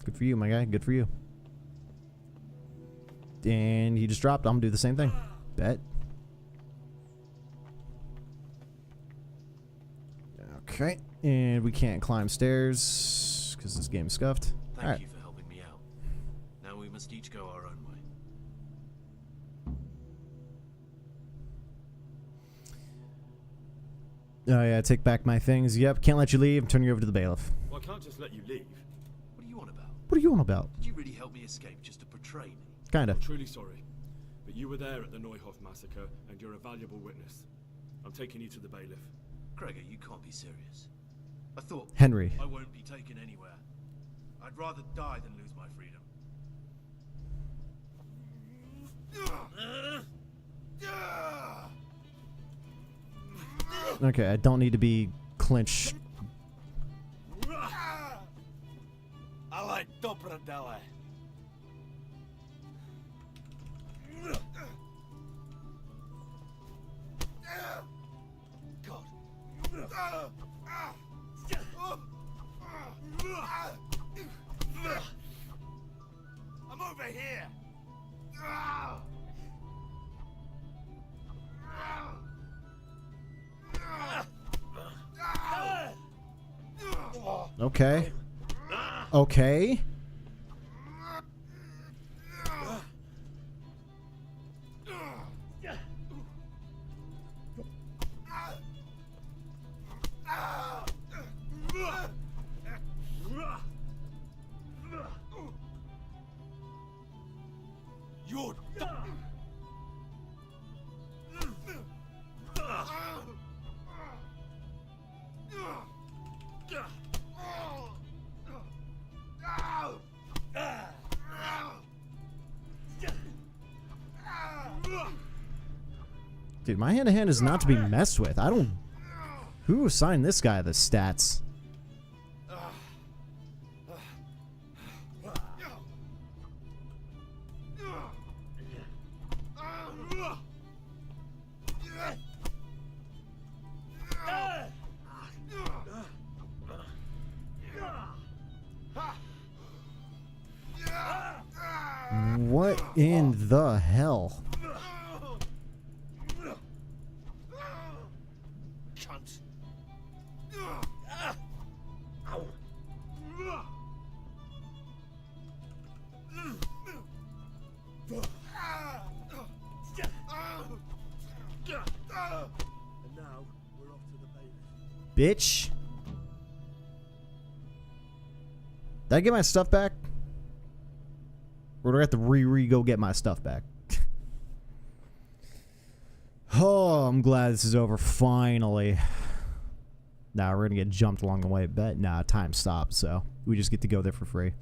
Good for you, my guy. Good for you. And he just dropped. I'm gonna do the same thing. Bet. Okay, and we can't climb stairs because this game's scuffed. Thank you for helping me out. Now we must each go our own way. Oh yeah, take back my things. Yep, can't let you leave. I'm turning you over to the bailiff. Well, I can't just let you leave. What are you on about? What are you on about? Did you really help me escape just to betray me? Kinda. I'm truly sorry, but you were there at the Neuhoff massacre, and you're a valuable witness. I'm taking you to the bailiff. Gregor, you can't be serious. I thought... Henry. I won't be taken anywhere. I'd rather die than lose my freedom. Okay, I don't need to be clinched. I like Dobrodele. God. I'm over here. Okay. Okay. You're Dude, my hand-to-hand is not to be messed with. I don't... Who assigned this guy the stats? What in the hell? cunt. And now we're off to the bailiff. Bitch. Did I get my stuff back? Or do I have to go get my stuff back? Oh, I'm glad this is over finally. Nah, we're gonna get jumped along the way, but nah, time stopped, so we just get to go there for free.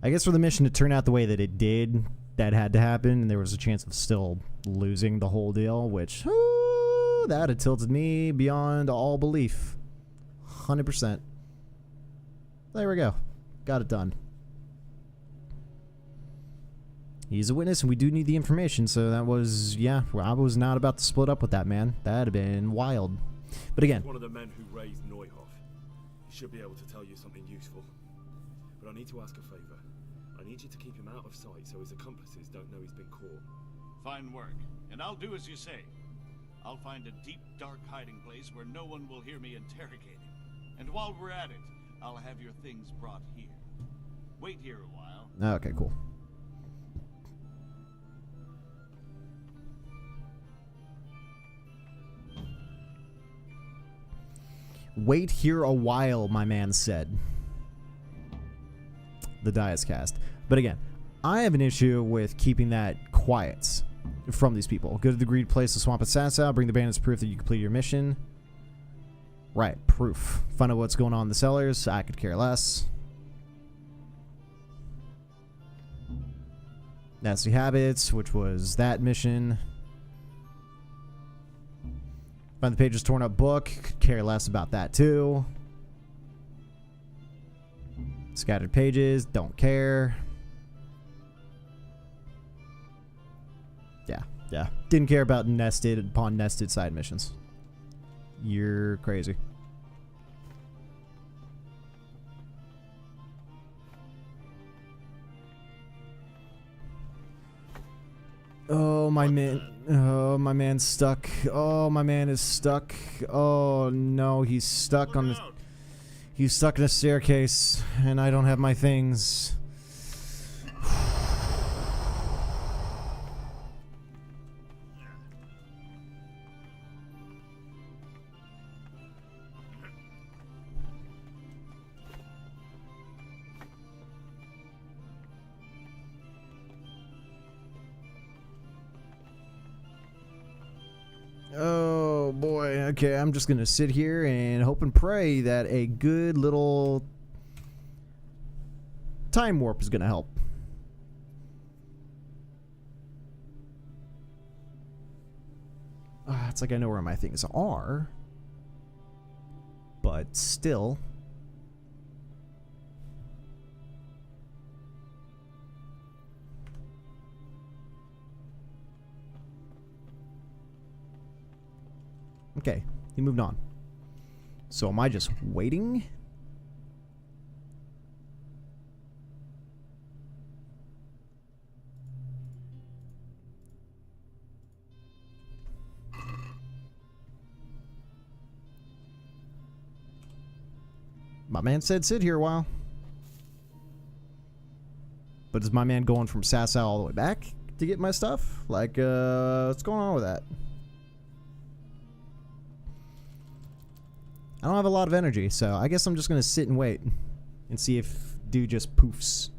I guess for the mission to turn out the way that it did, that had to happen, and there was a chance of still losing the whole deal, which, that had tilted me beyond all belief. 100%. There we go. Got it done. He's a witness, and we do need the information, so that was, yeah, I was not about to split up with that man. That'd have been wild. But again... One of the men who raised Neuhoff. He should be able to tell you something useful. But I need to ask a favor. I need you to keep him out of sight so his accomplices don't know he's been caught. Fine work, and I'll do as you say. I'll find a deep, dark hiding place where no one will hear me interrogating. And while we're at it, I'll have your things brought here. Wait here a while. Okay, cool. Wait here a while, my man said. The die is cast. But again, I have an issue with keeping that quiet from these people. Go to the agreed place to swamp at Sasau. Bring the bandits proof that you completed your mission. Right, proof. Find out what's going on in the cellars. I could care less. Nasty Habits, which was that mission. Find the pages torn up book. Could care less about that too. Scattered pages. Don't care. Yeah. Didn't care about nested upon nested side missions. You're crazy. Oh, my man. Oh, my man's stuck. Oh, my man is stuck. Oh, no, he's stuck on the... He's stuck in a staircase, and I don't have my things. Oh boy, okay, I'm just gonna sit here and hope and pray that a good little time warp is gonna help. It's like I know where my things are, but still. Okay, he moved on. So am I just waiting? My man said sit here a while. But is my man going from Sasau all the way back to get my stuff? Like, what's going on with that? I don't have a lot of energy, so I guess I'm just going to sit and wait and see if dude just poofs.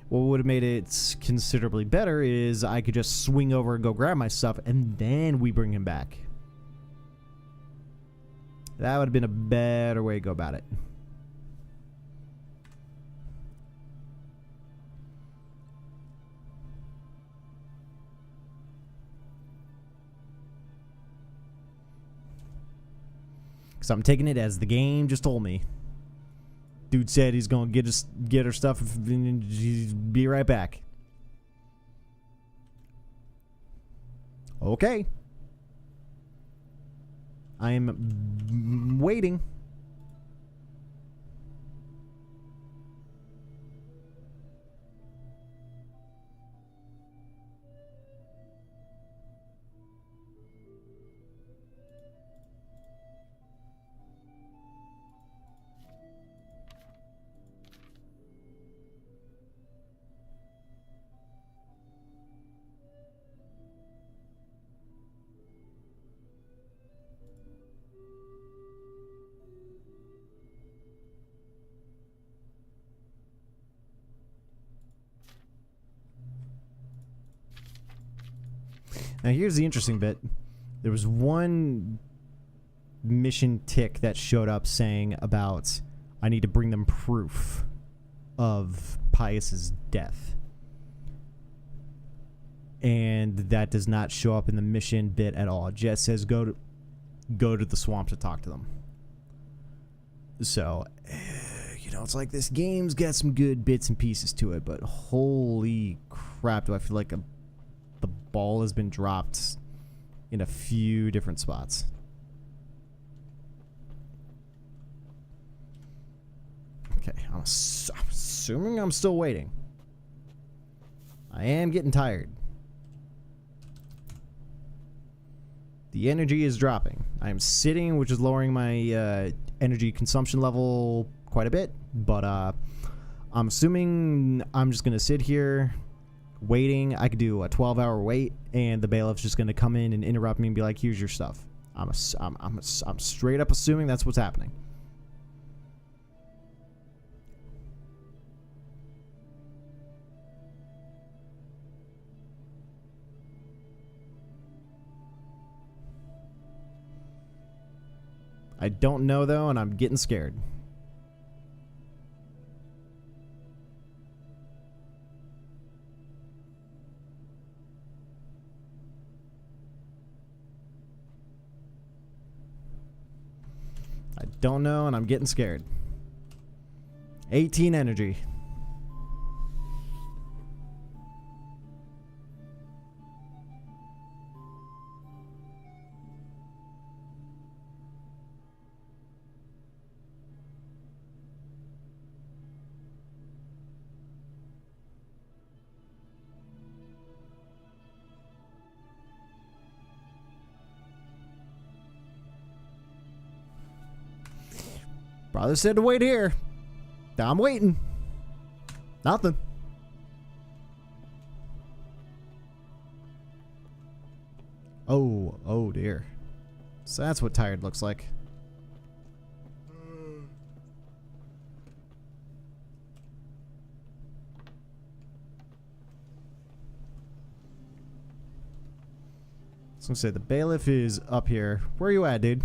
What would have made it considerably better is I could just swing over and go grab my stuff, and then we bring him back. That would have been a better way to go about it. So I'm taking it as the game just told me. Dude said he's gonna get her stuff and he's be right back. Okay. I am waiting. Now here's the interesting bit. There was one mission tick that showed up saying about I need to bring them proof of Pius's death. And that does not show up in the mission bit at all. It just says go to the swamp to talk to them. So, you know, it's like this game's got some good bits and pieces to it, but holy crap, do I feel like the ball has been dropped in a few different spots. Okay, I'm assuming I'm still waiting. I am getting tired. The energy is dropping. I am sitting, which is lowering my energy consumption level quite a bit. But I'm assuming I'm just going to sit here waiting. I could do a 12-hour wait, and the bailiff's just going to come in and interrupt me and be like, here's your stuff. I'm straight up assuming that's what's happening. I don't know, though, and I'm getting scared. I don't know, and I'm getting scared. 18 energy. Brother said to wait here. I'm waiting. Nothing. Oh dear. So that's what tired looks like. I was gonna say the bailiff is up here. Where are you at, dude?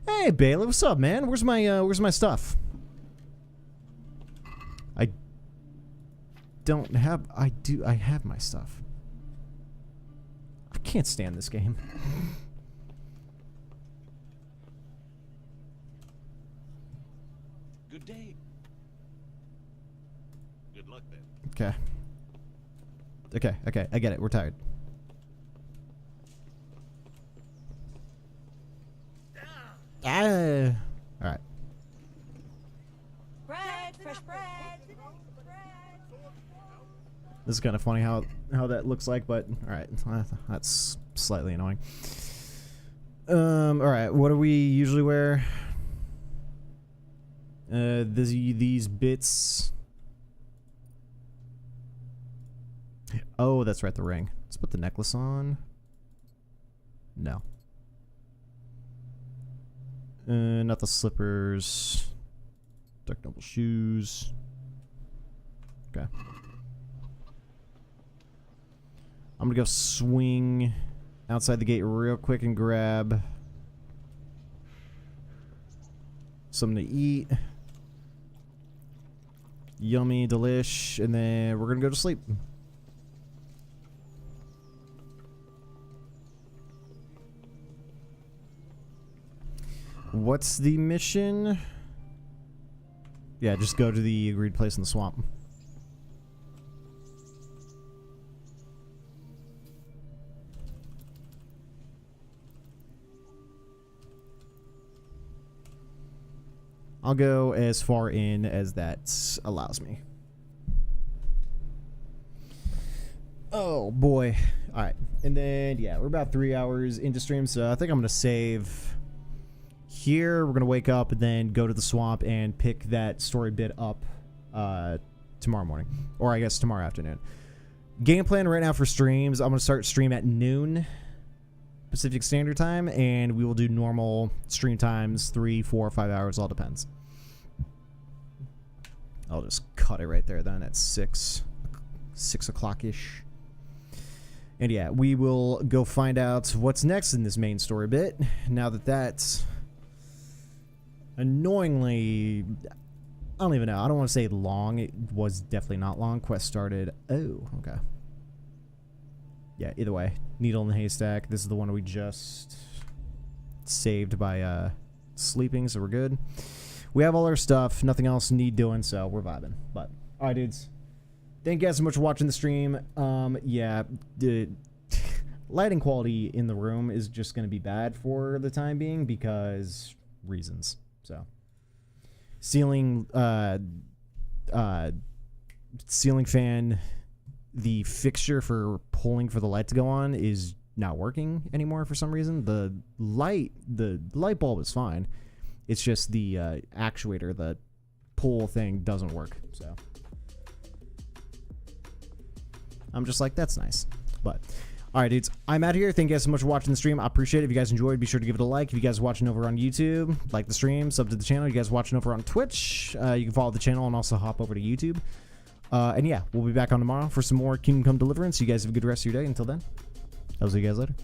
Hey, bailiff, what's up, man? Where's my stuff? I don't have. I have my stuff. I can't stand this game. Good day. Good luck then. Okay, I get it. We're tired. All right. Bread, fresh bread. This is kind of funny how that looks like, but all right, that's slightly annoying. All right, what do we usually wear? These bits. Oh, that's right, the ring. Let's put the necklace on. No. Not the slippers. Dark Noble shoes. Okay. I'm gonna go swing outside the gate real quick and grab something to eat. Yummy, delish, and then we're gonna go to sleep. What's the mission? Yeah, just go to the agreed place in the swamp. I'll go as far in as that allows me. Oh boy. Alright. And then, yeah, we're about 3 hours into stream, so I think I'm going to save here. We're going to wake up and then go to the swamp and pick that story bit up tomorrow morning. Or I guess tomorrow afternoon. Game plan right now for streams. I'm going to start stream at noon Pacific Standard Time, and we will do normal stream times, 3, 4, 5 hours, all depends. I'll just cut it right there then at 6 o'clock-ish. And yeah, we will go find out what's next in this main story bit. Now that that's annoyingly, I don't even know. I don't want to say long. It was definitely not long. Quest started. Oh, okay. Yeah, either way. Needle in the haystack. This is the one we just saved by sleeping, so we're good. We have all our stuff. Nothing else need doing, so we're vibing. But, alright, dudes. Thank you guys so much for watching the stream. Yeah, the lighting quality in the room is just going to be bad for the time being because reasons. So, ceiling fan the fixture for pulling for the light to go on is not working anymore for some reason. The light bulb is fine. It's just the actuator, the pull thing doesn't work. So I'm just like, that's nice. But all right, dudes, I'm out here. Thank you guys so much for watching the stream. I appreciate it. If you guys enjoyed, be sure to give it a like. If you guys are watching over on YouTube, like the stream, sub to the channel. If you guys are watching over on Twitch, you can follow the channel and also hop over to YouTube. And yeah, we'll be back on tomorrow for some more Kingdom Come Deliverance. You guys have a good rest of your day. Until then, I'll see you guys later.